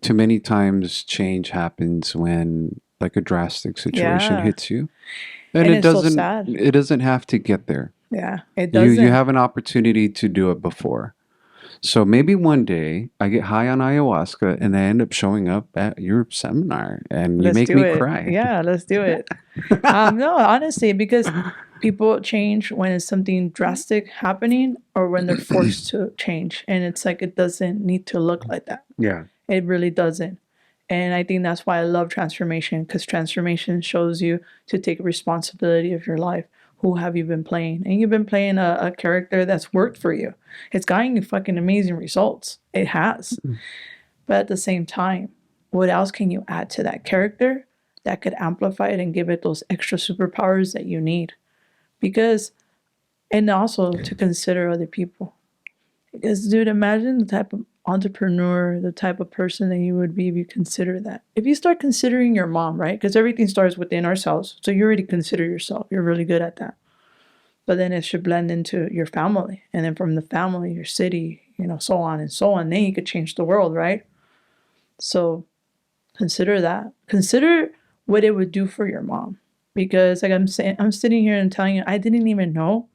too many times change happens when like a drastic situation Yeah. hits you. And it's so sad. it doesn't have to get there. Yeah. It doesn't. You have an opportunity to do it before. So maybe one day I get high on ayahuasca and I end up showing up at your seminar and you Let's make do me it. cry. Yeah, let's do it. No, honestly, because people change when it's something drastic happening or when they're forced to change. And it's like, it doesn't need to look like that. Yeah. It really doesn't. And I think that's why I love transformation, because transformation shows you to take responsibility of your life. Who have you been playing? And you've been playing a character that's worked for you. It's gotten you fucking amazing results. It has. But at the same time, what else can you add to that character that could amplify it and give it those extra superpowers that you need? Because, and also to consider other people. Because, dude, imagine the type of entrepreneur, the type of person that you would be if you consider that. If you start considering your mom, right? Because everything starts within ourselves. So you already consider yourself. You're really good at that. But then it should blend into your family. And then from the family, your city, you know, so on and so on. Then you could change the world, right? So consider that. Consider what it would do for your mom. Because like I'm saying, I'm sitting here and telling you, I didn't even know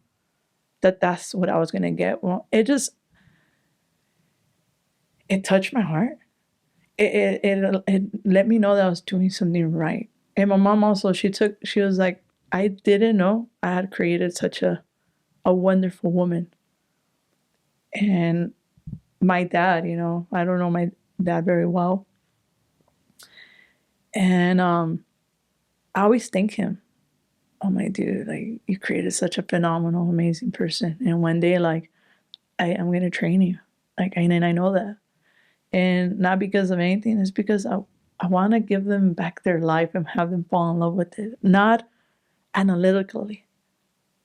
that that's what I was going to get. Well, it touched my heart. It let me know that I was doing something right. And my mom also, she was like, I didn't know I had created such a wonderful woman. And my dad, you know, I don't know my dad very well. And I always thank him. Oh my dude, like you created such a phenomenal, amazing person. And one day, like, I'm gonna train you. Like, and I know that. And not because of anything, it's because I want to give them back their life and have them fall in love with it. Not analytically,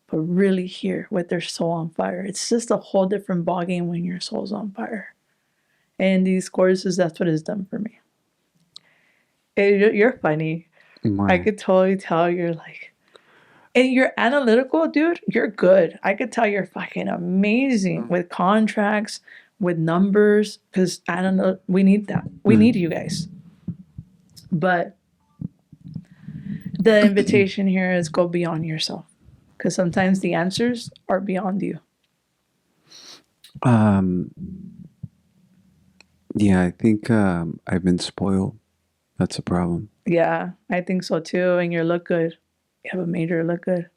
but really here with their soul on fire. It's just a whole different ballgame when your soul's on fire. And these courses, that's what it's done for me. You're funny. I could totally tell you're like, and you're analytical, dude. You're good. I could tell you're fucking amazing with contracts, with numbers, because I don't know, we need that. We need you guys. But the invitation here is go beyond yourself, because sometimes the answers are beyond you. Yeah, I think I've been spoiled. That's a problem. Yeah, I think so too. And you look good. You have a major look good.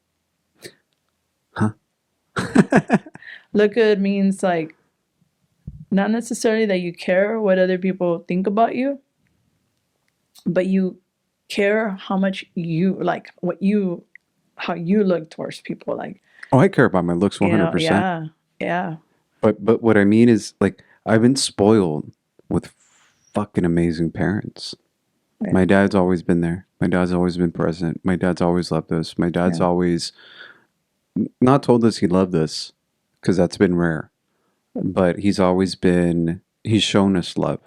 Huh? Look good means like not necessarily that you care what other people think about you, but you care how much you like how you look towards people. Like, Oh, I care about my looks you know, 100%. yeah. But what I mean is, like, I've been spoiled with fucking amazing parents. Yeah. My dad's always been there. My dad's always been present. My dad's always loved us. My dad's always not told us he loved us, because that's been rare. But he's shown us love.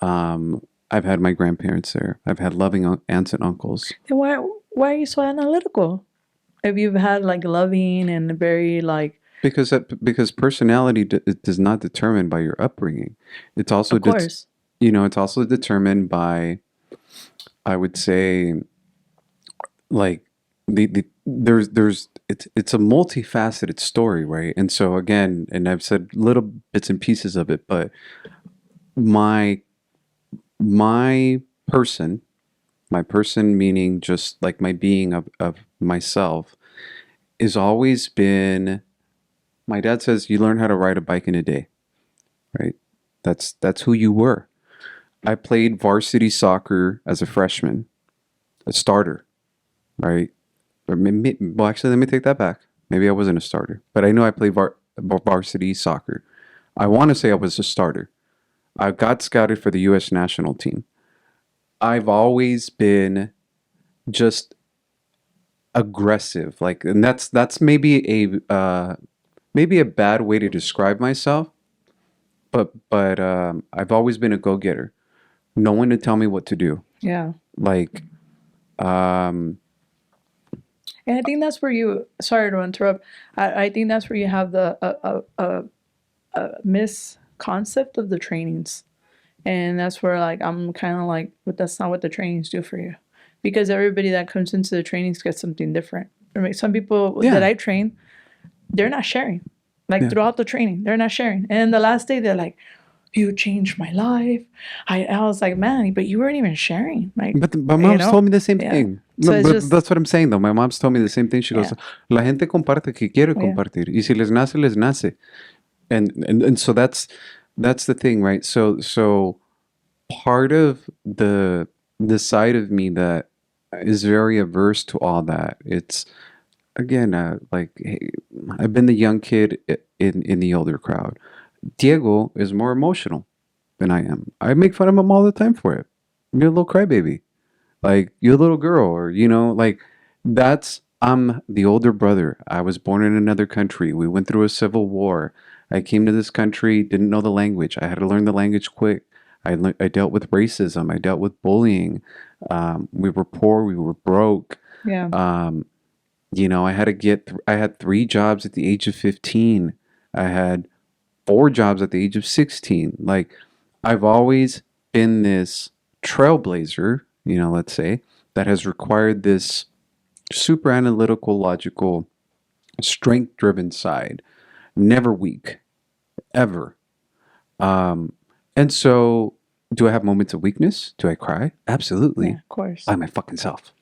I've had my grandparents there. I've had loving aunts and uncles. Then why are you so analytical? If you've had like loving and very like, Because personality is not determined by your upbringing. It's also of course. it's also determined by, I would say, like it's a multifaceted story, right? And so again, and I've said little bits and pieces of it, but my person meaning just like my being of myself, is always been My dad says you learn how to ride a bike in a day, right? That's who you were. I played varsity soccer as a freshman, a starter, right? Well, actually, let me take that back. Maybe I wasn't a starter, but I know I played varsity soccer. I want to say I was a starter. I got scouted for the U.S. national team. I've always been just aggressive, like, and that's maybe a bad way to describe myself, but I've always been a go-getter. No one to tell me what to do. Yeah. Like, um, And I think that's where you, sorry to interrupt, I think that's where you have the misconcept of the trainings. And that's where, like, I'm kind of like, but that's not what the trainings do for you. Because everybody that comes into the trainings gets something different. I mean, some people Yeah. that I train, they're not sharing. Like, Yeah. throughout the training, they're not sharing. And the last day, they're like, you changed my life. I was like, man, but you weren't even sharing. Like, but my you mom's know? told me the same Yeah. thing. So No, it's but just, that's what I'm saying, though. My mom's told me the same thing. She goes, yeah, "La gente comparte que quiere yeah, compartir, y si les nace, les nace." And so that's the thing, right? So part of the side of me that is very averse to all that. It's again, like, hey, I've been the young kid in the older crowd. Diego is more emotional than I am. I make fun of him all the time for it. You're a little crybaby, like you're a little girl, or like that's. I'm the older brother. I was born in another country. We went through a civil war. I came to this country, didn't know the language. I had to learn the language quick. I dealt with racism. I dealt with bullying. We were poor. We were broke. yeah, Um, I had 3 jobs at the age of 15. I had 4 jobs at the age of 16. Like, I've always been this trailblazer, let's say, that has required this super analytical, logical, strength driven side. Never weak, ever. Um, and so, do I have moments of weakness? Do I cry? Absolutely. yeah, of course. By my fucking self.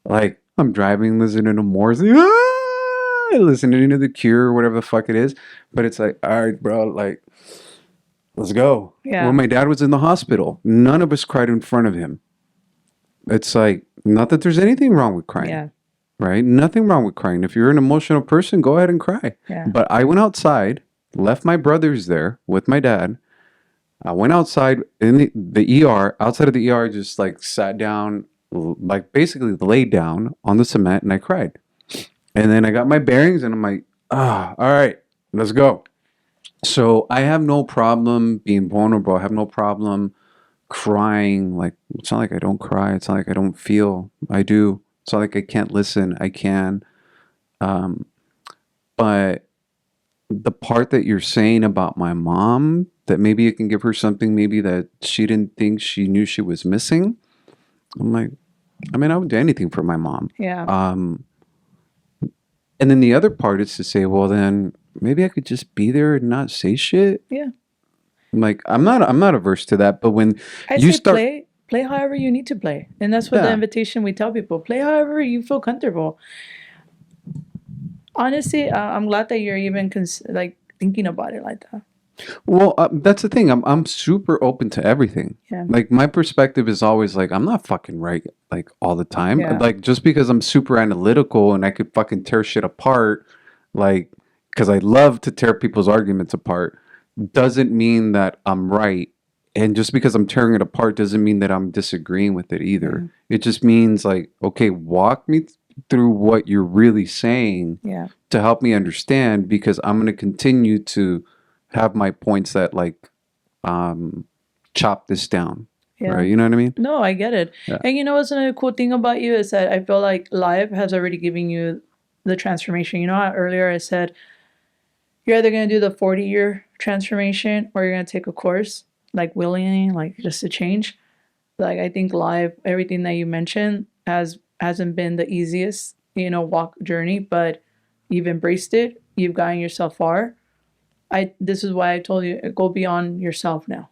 Like, I'm driving, listening to Morrissey, listening to The Cure, whatever the fuck it is. But it's like, all right, bro, like, let's go. Yeah. When my dad was in the hospital, none of us cried in front of him. It's like, not that there's anything wrong with crying, Yeah, right? Nothing wrong with crying. If you're an emotional person, go ahead and cry. yeah, But I went outside, left my brothers there with my dad. I went outside in the ER, outside of the ER, just like sat down, like basically laid down on the cement, and I cried. And then I got my bearings and I'm like, all right, let's go. So I have no problem being vulnerable. I have no problem crying. Like, it's not like I don't cry. It's not like I don't feel. I do. It's not like I can't listen. I can. Um, but the part that you're saying about my mom, that maybe you can give her something maybe that she didn't think she knew she was missing. I'm like, I mean, I would do anything for my mom. yeah, And then the other part is to say, well, then maybe I could just be there and not say shit. yeah. I'm like, I'm not averse to that. But when I you say start, play however you need to play. And that's what the yeah, invitation we tell people. Play however you feel comfortable. Honestly, I'm glad that you're even like thinking about it like that. well, that's the thing. I'm super open to everything. Yeah. Like, my perspective is always like, I'm not fucking right like all the time. Yeah. Like, just because I'm super analytical and I could fucking tear shit apart, like, because I love to tear people's arguments apart, doesn't mean that I'm right. And just because I'm tearing it apart doesn't mean that I'm disagreeing with it either. It just means, like, okay, walk me through what you're really saying Yeah. to help me understand, because I'm going to continue to have my points that, like, chop this down. Yeah. Right? You know what I mean? No, I get it. Yeah. And you know what's another cool thing about you is that I feel like live has already given you the transformation. You know how earlier I said you're either going to do the 40-year transformation or you're going to take a course, like willingly, like just to change. Like, I think live, everything that you mentioned hasn't been the easiest, walk journey, but you've embraced it. You've gotten yourself far. This is why I told you, go beyond yourself now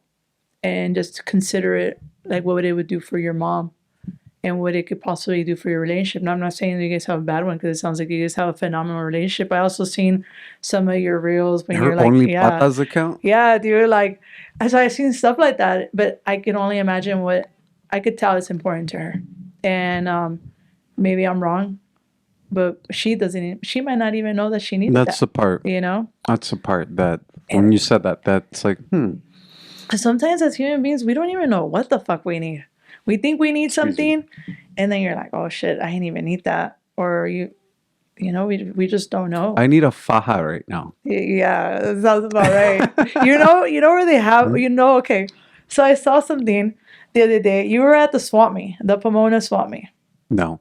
and just consider it like what it would do for your mom and what it could possibly do for your relationship. And I'm not saying that you guys have a bad one, because it sounds like you guys have a phenomenal relationship. I also seen some of your reels when Her you're like, only yeah, patas account? yeah, dude, like, so I've seen stuff like that, but I can only imagine what I could tell it's important to her. And maybe I'm wrong, but she might not even know that she needs That's the that, part. you know? That's the part that when you said that, that's like, 'Cause sometimes as human beings, we don't even know what the fuck we need. We think we need Excuse me. something, and then you're like, oh shit, I didn't even need that. Or we just don't know. I need a faja right now. Yeah, that sounds about right. You know where they have, okay. So I saw something the other day. You were at the swap meet, the Pomona swap meet. No.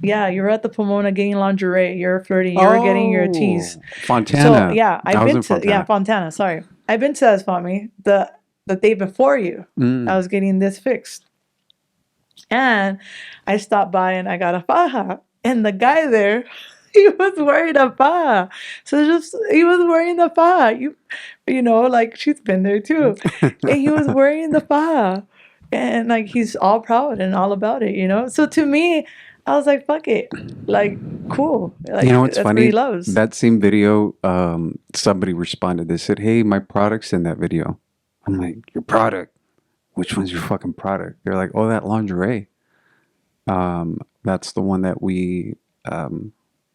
Yeah, you were at the Pomona getting lingerie. You're flirting. You were getting your tease. Fontana. So yeah, I was in Fontana. Fontana. Sorry, I've been to that swap meet the day before you. I was getting this fixed, and I stopped by and I got a faja, and the guy there, he was wearing a faja. So he was wearing the faja. Like she's been there too, and he was wearing the faja, and like he's all proud and all about it. So to me, I was like, fuck it, like cool. Like You know what's that's funny? what he loves. That same video, somebody responded. They said, "Hey, my product's in that video." I'm like, "Your product? Which one's your fucking product?" They're like, "Oh, that lingerie. That's the one that we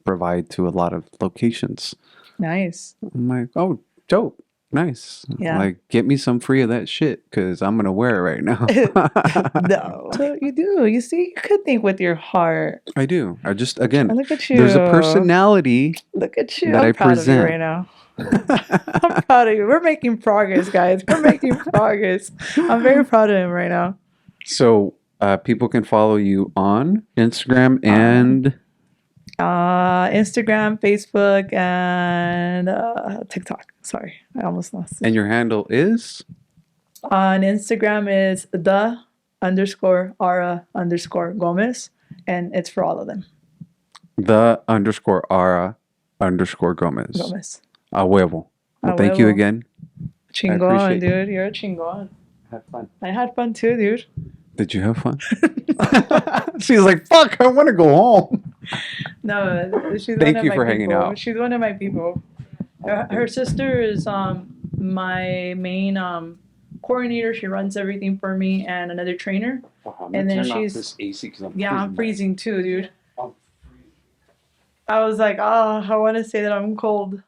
provide to a lot of locations." Nice. I'm like, "Oh, dope, nice. Yeah. Like, get me some free of that shit because I'm gonna wear it right now." No. So you do. You see, you could think with your heart. I do. I just again, Look at you. there's a personality. Look at you. that I'm I proud of you present. right now. I'm proud of you. We're making progress, guys. We're making progress. I'm very proud of him right now. So people can follow you on Instagram and Instagram, Facebook, and TikTok. Sorry, I almost lost it. and your handle is On Instagram is the_Ara_Gomez, and it's for all of them. the_Ara_Gomez. Gomez. A huevo. Well, A thank you huevo. again. Chingon, appreciate you. dude. You're a chingon. Have fun. I had fun too, dude. Did you have fun? She's like, fuck, I want to go home. No, she's Thank one of you my for hanging people. out. She's one of my people. Her sister is my main coordinator. She runs everything for me, and another trainer. And then she's I'm freezing too, dude. I was like, oh, I want to say that I'm cold.